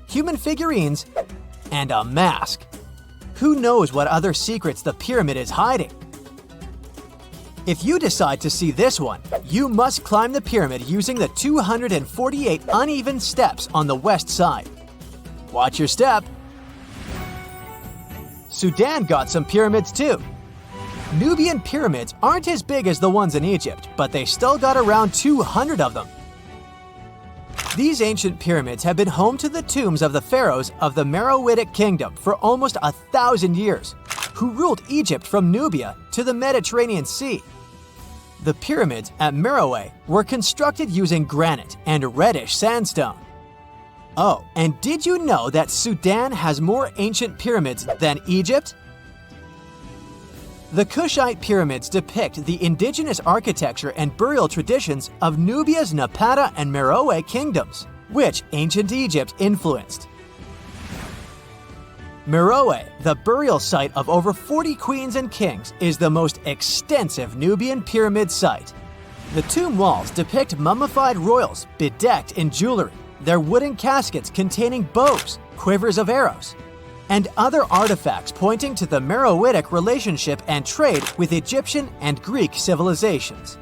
human figurines, and a mask. Who knows what other secrets the pyramid is hiding? If you decide to see this one, you must climb the pyramid using the 248 uneven steps on the west side. Watch your step. Sudan got some pyramids too. Nubian pyramids aren't as big as the ones in Egypt, but they still got around 200 of them. These ancient pyramids have been home to the tombs of the pharaohs of the Meroitic kingdom for almost 1,000 years, who ruled Egypt from Nubia to the Mediterranean Sea. The pyramids at Meroe were constructed using granite and reddish sandstone. Oh, and did you know that Sudan has more ancient pyramids than Egypt? The Kushite pyramids depict the indigenous architecture and burial traditions of Nubia's Napata and Meroe kingdoms, which ancient Egypt influenced. Meroe, the burial site of over 40 queens and kings, is the most extensive Nubian pyramid site. The tomb walls depict mummified royals bedecked in jewelry, their wooden caskets containing bows, quivers of arrows, and other artifacts pointing to the Meroitic relationship and trade with Egyptian and Greek civilizations.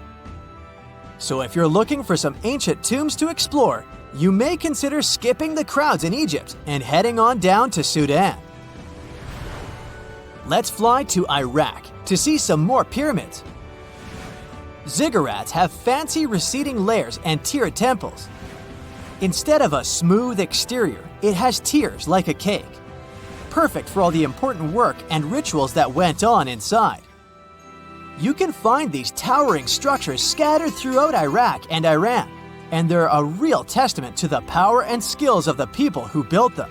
So if you're looking for some ancient tombs to explore, you may consider skipping the crowds in Egypt and heading on down to Sudan. Let's fly to Iraq to see some more pyramids. Ziggurats have fancy receding layers and tiered temples. Instead of a smooth exterior, it has tiers like a cake, perfect for all the important work and rituals that went on inside. You can find these towering structures scattered throughout Iraq and Iran, and they're a real testament to the power and skills of the people who built them.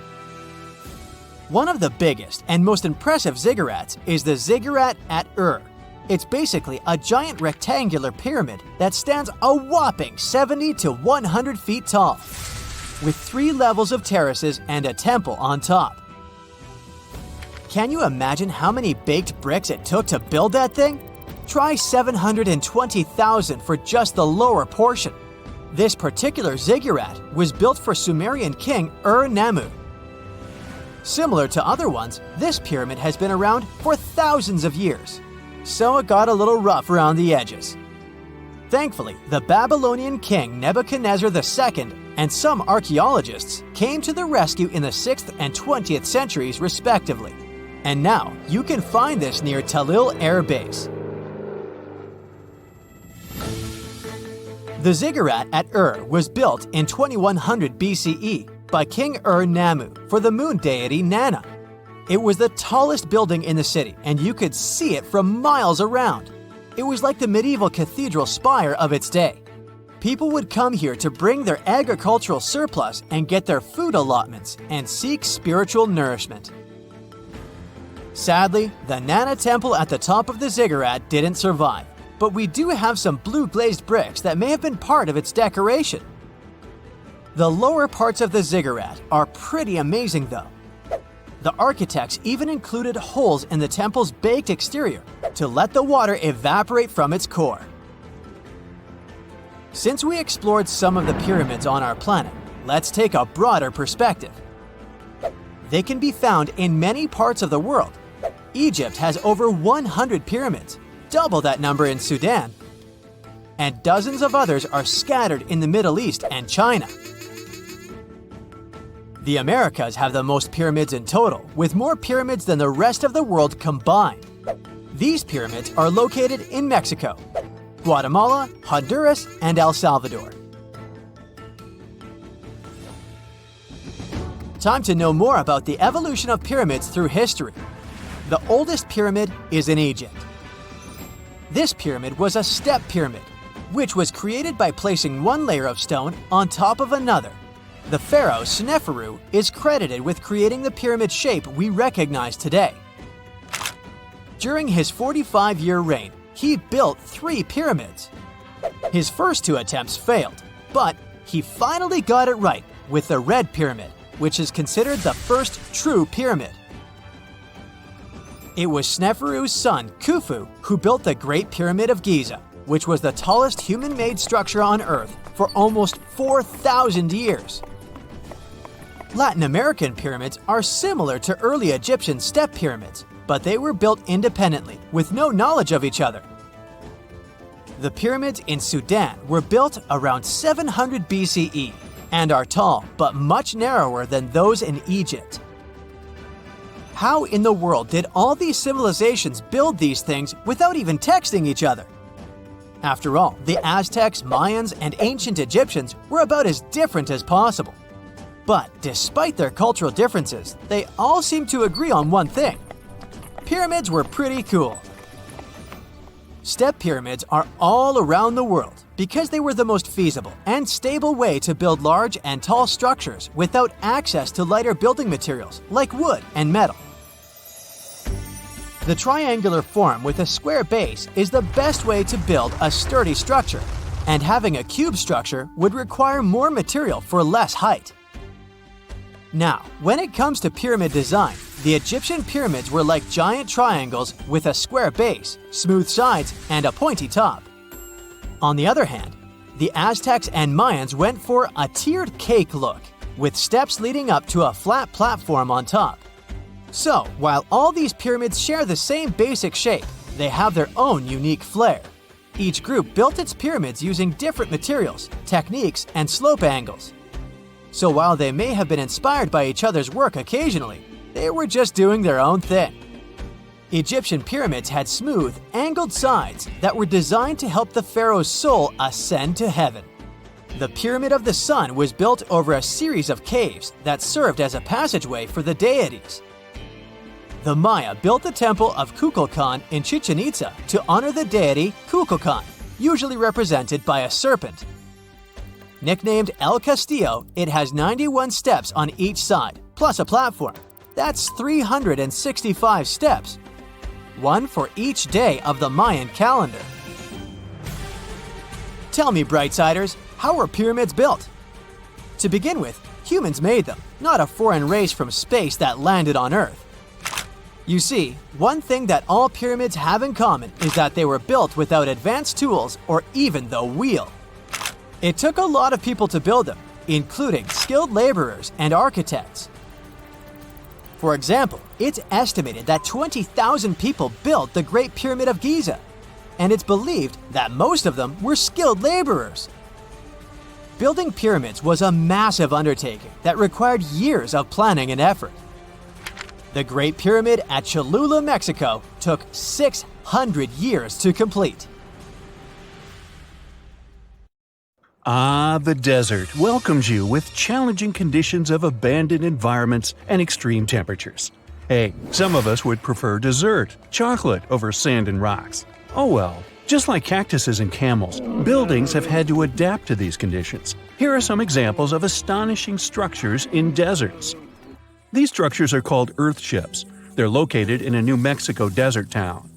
One of the biggest and most impressive ziggurats is the ziggurat at Ur. It's basically a giant rectangular pyramid that stands a whopping 70 to 100 feet tall, with 3 levels of terraces and a temple on top. Can you imagine how many baked bricks it took to build that thing? Try 720,000 for just the lower portion. This particular ziggurat was built for Sumerian king Ur-Nammu. Similar to other ones, this pyramid has been around for thousands of years, so it got a little rough around the edges. Thankfully, the Babylonian king Nebuchadnezzar II and some archaeologists came to the rescue in the 6th and 20th centuries respectively. And now, you can find this near Talil Air Base. The ziggurat at Ur was built in 2100 BCE by King Ur-Nammu for the moon deity Nana. It was the tallest building in the city, and you could see it from miles around. It was like the medieval cathedral spire of its day. People would come here to bring their agricultural surplus and get their food allotments and seek spiritual nourishment. Sadly, the Nana temple at the top of the ziggurat didn't survive, but we do have some blue glazed bricks that may have been part of its decoration. The lower parts of the ziggurat are pretty amazing though. The architects even included holes in the temple's baked exterior to let the water evaporate from its core. Since we explored some of the pyramids on our planet, let's take a broader perspective. They can be found in many parts of the world. Egypt has over 100 pyramids, double that number in Sudan, and dozens of others are scattered in the Middle East and China. The Americas have the most pyramids in total, with more pyramids than the rest of the world combined. These pyramids are located in Mexico, Guatemala, Honduras, and El Salvador. Time to know more about the evolution of pyramids through history. The oldest pyramid is in Egypt. This pyramid was a step pyramid, which was created by placing one layer of stone on top of another. The pharaoh Sneferu is credited with creating the pyramid shape we recognize today. During his 45-year reign, he built 3 pyramids. His first 2 attempts failed, but he finally got it right with the Red Pyramid, which is considered the first true pyramid. It was Sneferu's son, Khufu, who built the Great Pyramid of Giza, which was the tallest human-made structure on Earth for almost 4,000 years. Latin American pyramids are similar to early Egyptian step pyramids, but they were built independently, with no knowledge of each other. The pyramids in Sudan were built around 700 BCE. and are tall but much narrower than those in Egypt. How in the world did all these civilizations build these things without even texting each other? After all, the Aztecs, Mayans, and ancient Egyptians were about as different as possible. But despite their cultural differences, they all seem to agree on one thing. Pyramids were pretty cool. Step pyramids are all around the world because they were the most feasible and stable way to build large and tall structures without access to lighter building materials like wood and metal. The triangular form with a square base is the best way to build a sturdy structure, and having a cube structure would require more material for less height. Now, when it comes to pyramid design, the Egyptian pyramids were like giant triangles with a square base, smooth sides, and a pointy top. On the other hand, the Aztecs and Mayans went for a tiered cake look, with steps leading up to a flat platform on top. So, while all these pyramids share the same basic shape, they have their own unique flair. Each group built its pyramids using different materials, techniques, and slope angles. So while they may have been inspired by each other's work occasionally, they were just doing their own thing. Egyptian pyramids had smooth, angled sides that were designed to help the pharaoh's soul ascend to heaven. The Pyramid of the Sun was built over a series of caves that served as a passageway for the deities. The Maya built the temple of Kukulkan in Chichen Itza to honor the deity Kukulkan, usually represented by a serpent. Nicknamed El Castillo, it has 91 steps on each side, plus a platform. That's 365 steps, one for each day of the Mayan calendar. Tell me, Brightsiders, how were pyramids built? To begin with, humans made them, not a foreign race from space that landed on Earth. You see, one thing that all pyramids have in common is that they were built without advanced tools or even the wheel. It took a lot of people to build them, including skilled laborers and architects. For example, it's estimated that 20,000 people built the Great Pyramid of Giza, and it's believed that most of them were skilled laborers. Building pyramids was a massive undertaking that required years of planning and effort. The Great Pyramid at Cholula, Mexico, took 600 years to complete. Ah, the desert welcomes you with challenging conditions of abandoned environments and extreme temperatures. Hey, some of us would prefer dessert, chocolate, over sand and rocks. Oh well. Just like cactuses and camels, buildings have had to adapt to these conditions. Here are some examples of astonishing structures in deserts. These structures are called earthships. They're located in a New Mexico desert town.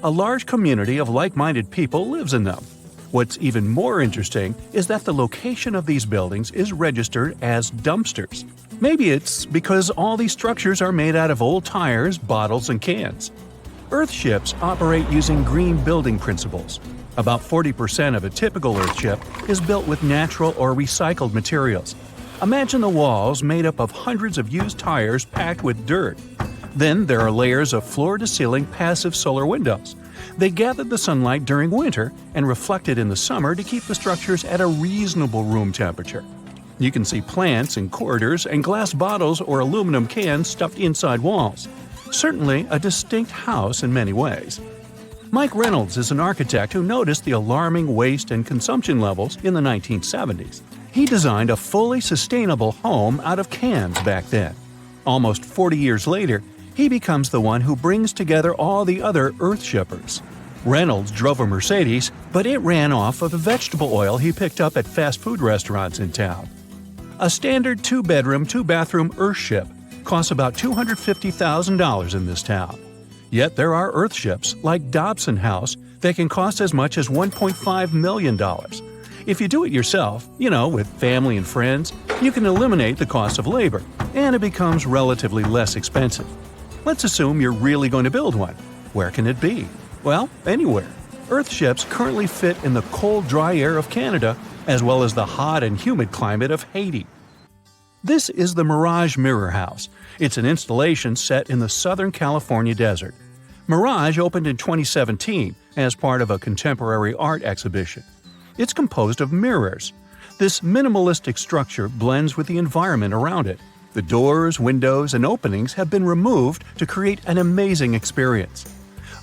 A large community of like-minded people lives in them. What's even more interesting is that the location of these buildings is registered as dumpsters. Maybe it's because all these structures are made out of old tires, bottles, and cans. Earthships operate using green building principles. About 40% of a typical earthship is built with natural or recycled materials. Imagine the walls made up of hundreds of used tires packed with dirt. Then there are layers of floor-to-ceiling passive solar windows. They gather the sunlight during winter and reflect it in the summer to keep the structures at a reasonable room temperature. You can see plants in corridors and glass bottles or aluminum cans stuffed inside walls. Certainly a distinct house in many ways. Mike Reynolds is an architect who noticed the alarming waste and consumption levels in the 1970s. He designed a fully sustainable home out of cans back then. Almost 40 years later, he becomes the one who brings together all the other earthshippers. Reynolds drove a Mercedes, but it ran off of the vegetable oil he picked up at fast food restaurants in town. A standard 2-bedroom, 2-bathroom earthship costs about $250,000 in this town. Yet there are earthships like Dobson House that can cost as much as $1.5 million. If you do it yourself, with family and friends, you can eliminate the cost of labor, and it becomes relatively less expensive. Let's assume you're really going to build one. Where can it be? Well, anywhere. Earthships currently fit in the cold, dry air of Canada, as well as the hot and humid climate of Haiti. This is the Mirage Mirror House. It's an installation set in the Southern California desert. Mirage opened in 2017 as part of a contemporary art exhibition. It's composed of mirrors. This minimalistic structure blends with the environment around it. The doors, windows, and openings have been removed to create an amazing experience.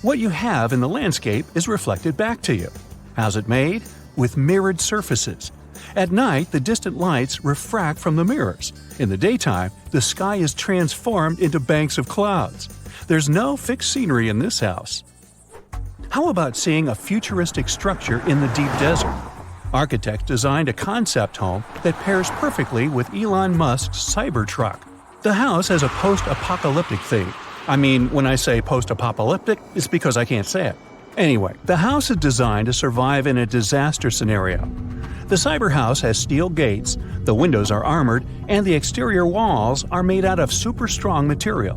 What you have in the landscape is reflected back to you. How's it made? With mirrored surfaces. At night, the distant lights refract from the mirrors. In the daytime, the sky is transformed into banks of clouds. There's no fixed scenery in this house. How about seeing a futuristic structure in the deep desert? Architects designed a concept home that pairs perfectly with Elon Musk's Cybertruck. The house has a post-apocalyptic theme. I mean, when I say post-apocalyptic, it's because I can't say it. Anyway, the house is designed to survive in a disaster scenario. The cyber house has steel gates, the windows are armored, and the exterior walls are made out of super strong material.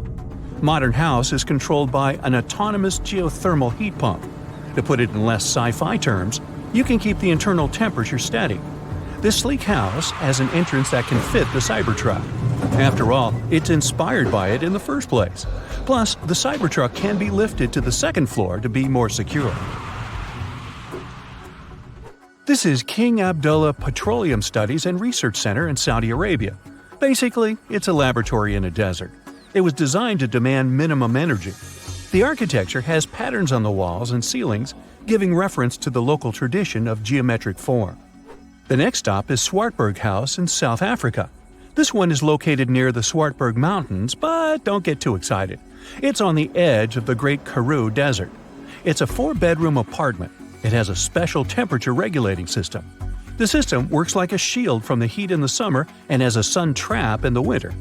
Modern house is controlled by an autonomous geothermal heat pump. To put it in less sci-fi terms, you can keep the internal temperature steady. This sleek house has an entrance that can fit the Cybertruck. After all, it's inspired by it in the first place. Plus, the Cybertruck can be lifted to the second floor to be more secure. This is King Abdullah Petroleum Studies and Research Center in Saudi Arabia. Basically, it's a laboratory in a desert. It was designed to demand minimum energy. The architecture has patterns on the walls and ceilings, giving reference to the local tradition of geometric form. The next stop is Swartberg House in South Africa. This one is located near the Swartberg Mountains, but don't get too excited. It's on the edge of the Great Karoo Desert. It's a 4-bedroom apartment. It has a special temperature regulating system. The system works like a shield from the heat in the summer and as a sun trap in the winter.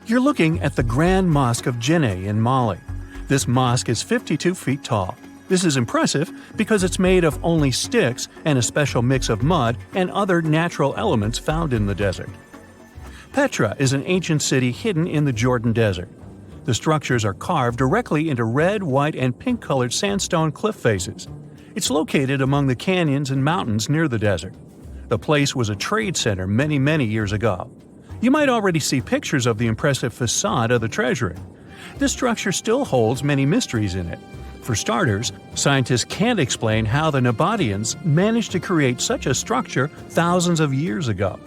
You're looking at the Grand Mosque of Djenné in Mali. This mosque is 52 feet tall. This is impressive because it's made of only sticks and a special mix of mud and other natural elements found in the desert. Petra is an ancient city hidden in the Jordan Desert. The structures are carved directly into red, white, and pink-colored sandstone cliff faces. It's located among the canyons and mountains near the desert. The place was a trade center many years ago. You might already see pictures of the impressive facade of the treasury. This structure still holds many mysteries in it. For starters, scientists can't explain how the Nabateans managed to create such a structure thousands of years ago.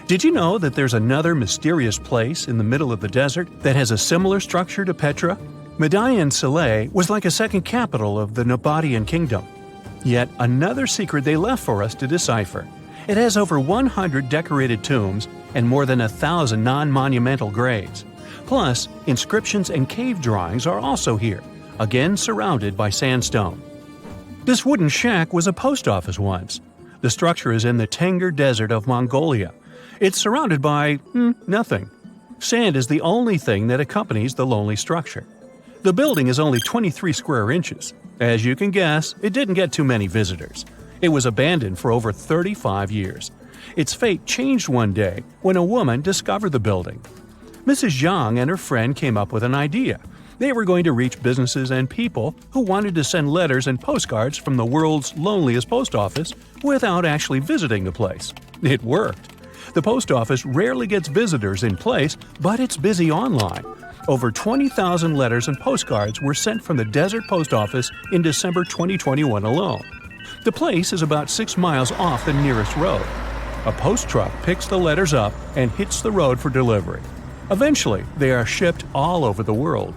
Did you know that there's another mysterious place in the middle of the desert that has a similar structure to Petra? Median Saleh was like a second capital of the Nabatean kingdom. Yet another secret they left for us to decipher. It has over 100 decorated tombs and more than 1,000 non-monumental graves. Plus, inscriptions and cave drawings are also here, again surrounded by sandstone. This wooden shack was a post office once. The structure is in the Tengger Desert of Mongolia. It's surrounded by nothing. Sand is the only thing that accompanies the lonely structure. The building is only 23 square inches. As you can guess, it didn't get too many visitors. It was abandoned for over 35 years. Its fate changed one day when a woman discovered the building. Mrs. Zhang and her friend came up with an idea. They were going to reach businesses and people who wanted to send letters and postcards from the world's loneliest post office without actually visiting the place. It worked. The post office rarely gets visitors in place, but it's busy online. Over 20,000 letters and postcards were sent from the Desert Post Office in December 2021 alone. The place is about 6 miles off the nearest road. A post truck picks the letters up and hits the road for delivery. Eventually, they are shipped all over the world.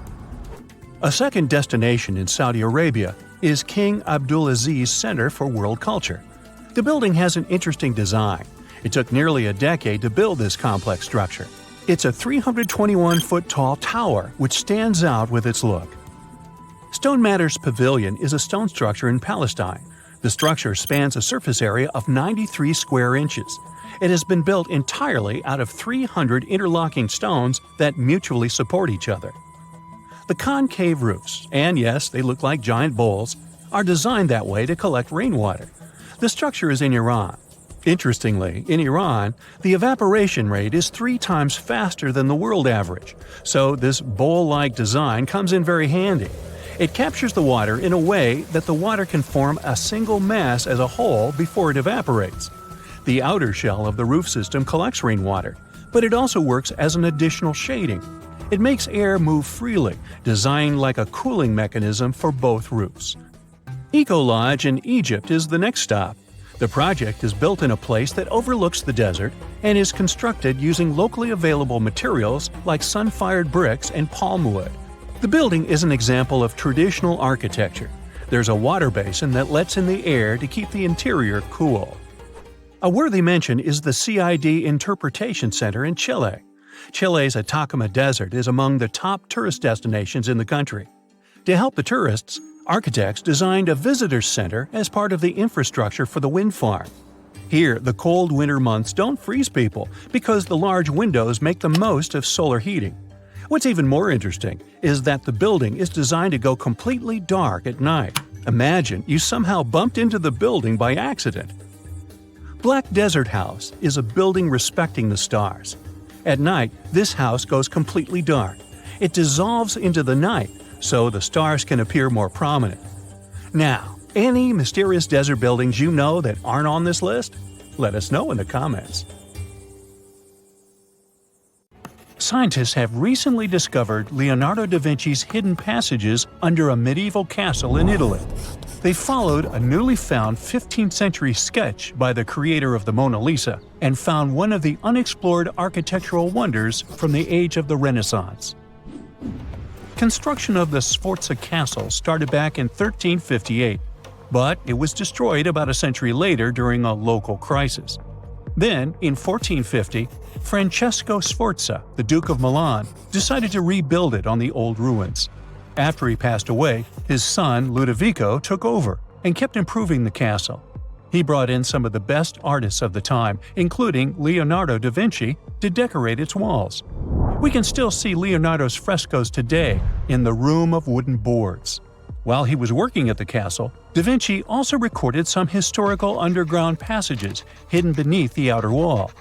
A second destination in Saudi Arabia is King Abdulaziz Center for World Culture. The building has an interesting design. It took nearly a decade to build this complex structure. It's a 321-foot-tall tower which stands out with its look. Stone Matters Pavilion is a stone structure in Palestine. The structure spans a surface area of 93 square inches. It has been built entirely out of 300 interlocking stones that mutually support each other. The concave roofs, and yes, they look like giant bowls, are designed that way to collect rainwater. The structure is in Iran. Interestingly, in Iran, the evaporation rate is 3 times faster than the world average, so this bowl-like design comes in very handy. It captures the water in a way that the water can form a single mass as a whole before it evaporates. The outer shell of the roof system collects rainwater, but it also works as an additional shading. It makes air move freely, designed like a cooling mechanism for both roofs. Eco Lodge in Egypt is the next stop. The project is built in a place that overlooks the desert and is constructed using locally available materials like sun-fired bricks and palm wood. The building is an example of traditional architecture. There's a water basin that lets in the air to keep the interior cool. A worthy mention is the CID Interpretation Center in Chile. Chile's Atacama Desert is among the top tourist destinations in the country. To help the tourists, architects designed a visitors center as part of the infrastructure for the wind farm. Here, the cold winter months don't freeze people because the large windows make the most of solar heating. What's even more interesting is that the building is designed to go completely dark at night. Imagine you somehow bumped into the building by accident. Black Desert House is a building respecting the stars. At night, this house goes completely dark. It dissolves into the night, so the stars can appear more prominent. Now, any mysterious desert buildings you know that aren't on this list? Let us know in the comments. Scientists have recently discovered Leonardo da Vinci's hidden passages under a medieval castle in Italy. They followed a newly found 15th century sketch by the creator of the Mona Lisa and found one of the unexplored architectural wonders from the age of the Renaissance. Construction of the Sforza Castle started back in 1358, but it was destroyed about a century later during a local crisis. Then, in 1450, Francesco Sforza, the Duke of Milan, decided to rebuild it on the old ruins. After he passed away, his son Ludovico took over and kept improving the castle. He brought in some of the best artists of the time, including Leonardo da Vinci, to decorate its walls. We can still see Leonardo's frescoes today in the Room of Wooden Boards. While he was working at the castle, da Vinci also recorded some historical underground passages hidden beneath the outer wall.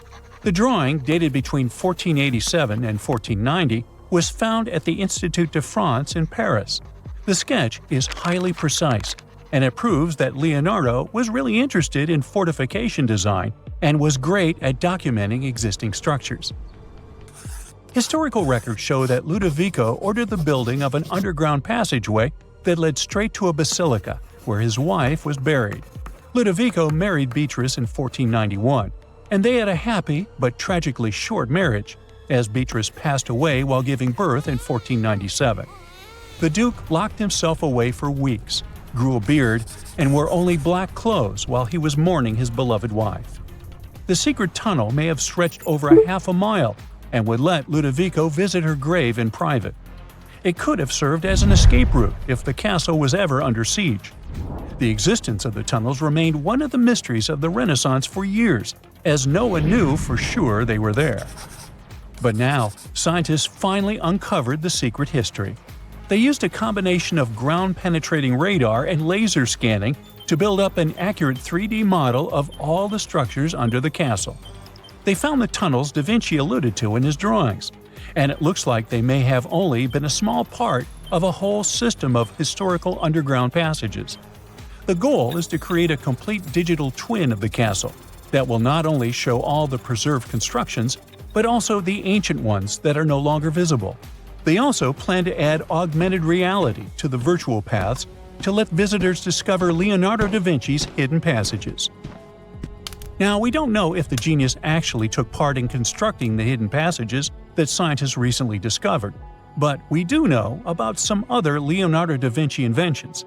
The drawing, dated between 1487 and 1490, was found at the Institut de France in Paris. The sketch is highly precise, and it proves that Leonardo was really interested in fortification design and was great at documenting existing structures. Historical records show that Ludovico ordered the building of an underground passageway that led straight to a basilica, where his wife was buried. Ludovico married Beatrice in 1491, and they had a happy but tragically short marriage, as Beatrice passed away while giving birth in 1497. The Duke locked himself away for weeks, grew a beard, and wore only black clothes while he was mourning his beloved wife. The secret tunnel may have stretched over a half a mile and would let Ludovico visit her grave in private. It could have served as an escape route if the castle was ever under siege. The existence of the tunnels remained one of the mysteries of the Renaissance for years, as no one knew for sure they were there. But now, scientists finally uncovered the secret history. They used a combination of ground-penetrating radar and laser scanning to build up an accurate 3D model of all the structures under the castle. They found the tunnels da Vinci alluded to in his drawings, and it looks like they may have only been a small part of a whole system of historical underground passages. The goal is to create a complete digital twin of the castle that will not only show all the preserved constructions, but also the ancient ones that are no longer visible. They also plan to add augmented reality to the virtual paths to let visitors discover Leonardo da Vinci's hidden passages. Now, we don't know if the genius actually took part in constructing the hidden passages that scientists recently discovered, but we do know about some other Leonardo da Vinci inventions.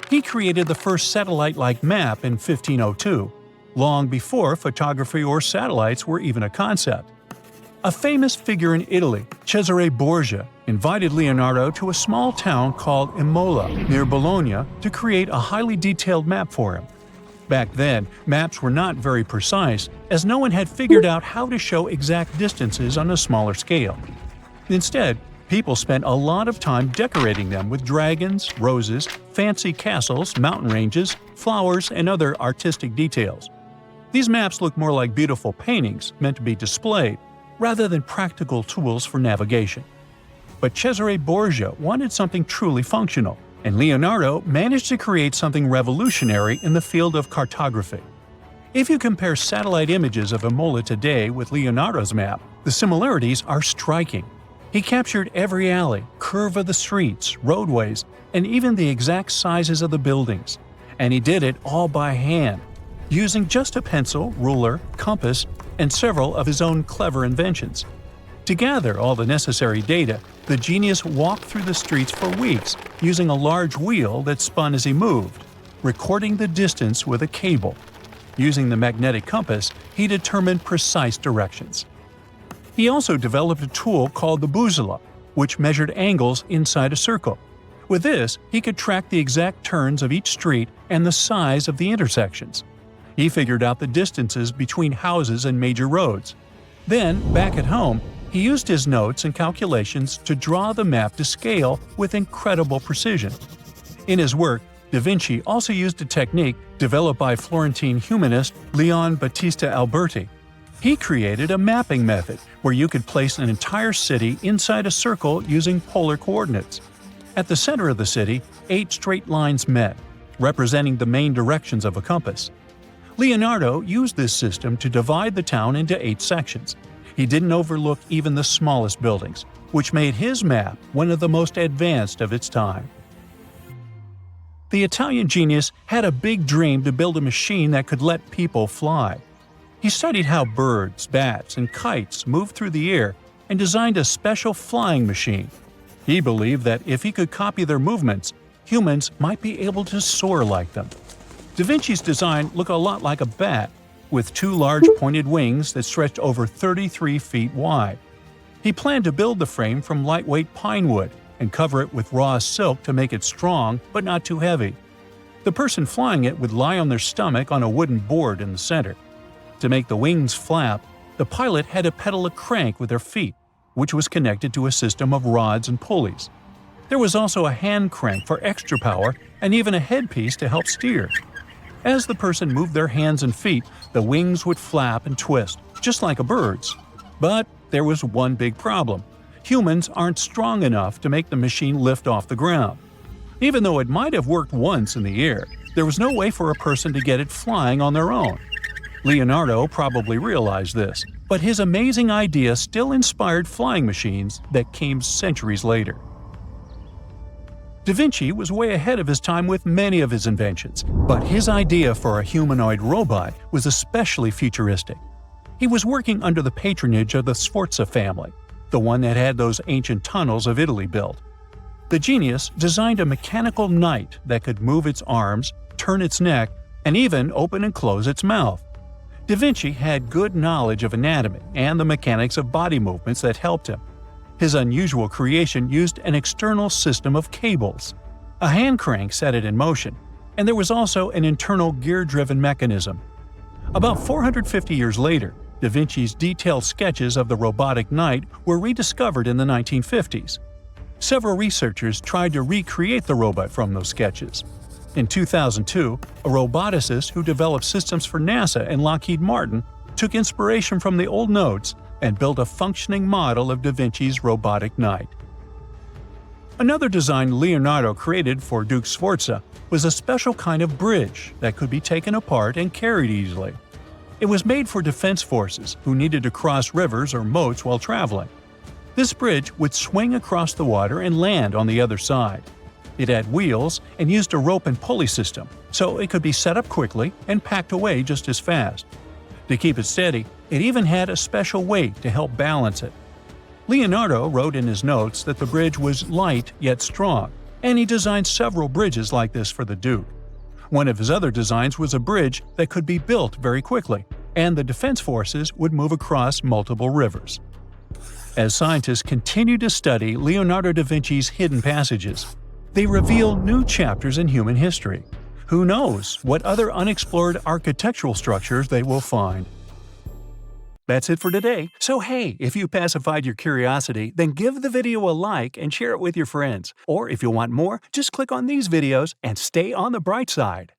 He created the first satellite-like map in 1502, long before photography or satellites were even a concept. A famous figure in Italy, Cesare Borgia, invited Leonardo to a small town called Imola, near Bologna, to create a highly detailed map for him. Back then, maps were not very precise, as no one had figured out how to show exact distances on a smaller scale. Instead, people spent a lot of time decorating them with dragons, roses, fancy castles, mountain ranges, flowers, and other artistic details. These maps look more like beautiful paintings meant to be displayed, rather than practical tools for navigation. But Cesare Borgia wanted something truly functional, and Leonardo managed to create something revolutionary in the field of cartography. If you compare satellite images of Imola today with Leonardo's map, the similarities are striking. He captured every alley, curve of the streets, roadways, and even the exact sizes of the buildings. And he did it all by hand. using just a pencil, ruler, compass, and several of his own clever inventions. To gather all the necessary data, the genius walked through the streets for weeks using a large wheel that spun as he moved, recording the distance with a cable. Using the magnetic compass, he determined precise directions. He also developed a tool called the boussole, which measured angles inside a circle. With this, he could track the exact turns of each street and the size of the intersections. He figured out the distances between houses and major roads. Then, back at home, he used his notes and calculations to draw the map to scale with incredible precision. In his work, Da Vinci also used a technique developed by Florentine humanist Leon Battista Alberti. He created a mapping method where you could place an entire city inside a circle using polar coordinates. At the center of the city, 8 straight lines met, representing the main directions of a compass. Leonardo used this system to divide the town into 8 sections. He didn't overlook even the smallest buildings, which made his map one of the most advanced of its time. The Italian genius had a big dream to build a machine that could let people fly. He studied how birds, bats, and kites move through the air and designed a special flying machine. He believed that if he could copy their movements, humans might be able to soar like them. Da Vinci's design looked a lot like a bat, with 2 large pointed wings that stretched over 33 feet wide. He planned to build the frame from lightweight pine wood and cover it with raw silk to make it strong but not too heavy. The person flying it would lie on their stomach on a wooden board in the center. To make the wings flap, the pilot had to pedal a crank with their feet, which was connected to a system of rods and pulleys. There was also a hand crank for extra power and even a headpiece to help steer. As the person moved their hands and feet, the wings would flap and twist, just like a bird's. But there was one big problem. Humans aren't strong enough to make the machine lift off the ground. Even though it might have worked once in the air, there was no way for a person to get it flying on their own. Leonardo probably realized this, but his amazing idea still inspired flying machines that came centuries later. Da Vinci was way ahead of his time with many of his inventions, but his idea for a humanoid robot was especially futuristic. He was working under the patronage of the Sforza family, the one that had those ancient tunnels of Italy built. The genius designed a mechanical knight that could move its arms, turn its neck, and even open and close its mouth. Da Vinci had good knowledge of anatomy and the mechanics of body movements that helped him. His unusual creation used an external system of cables. A hand crank set it in motion, and there was also an internal gear-driven mechanism. About 450 years later, Da Vinci's detailed sketches of the robotic knight were rediscovered in the 1950s. Several researchers tried to recreate the robot from those sketches. In 2002, a roboticist who developed systems for NASA and Lockheed Martin took inspiration from the old notes and built a functioning model of Da Vinci's robotic knight. Another design Leonardo created for Duke Sforza was a special kind of bridge that could be taken apart and carried easily. It was made for defense forces who needed to cross rivers or moats while traveling. This bridge would swing across the water and land on the other side. It had wheels and used a rope and pulley system, so it could be set up quickly and packed away just as fast. To keep it steady, it even had a special weight to help balance it. Leonardo wrote in his notes that the bridge was light yet strong, and he designed several bridges like this for the Duke. One of his other designs was a bridge that could be built very quickly, and the defense forces would move across multiple rivers. As scientists continue to study Leonardo da Vinci's hidden passages, they reveal new chapters in human history. Who knows what other unexplored architectural structures they will find? That's it for today. So hey, if you pacified your curiosity, then give the video a like and share it with your friends. Or if you want more, just click on these videos and stay on the bright side.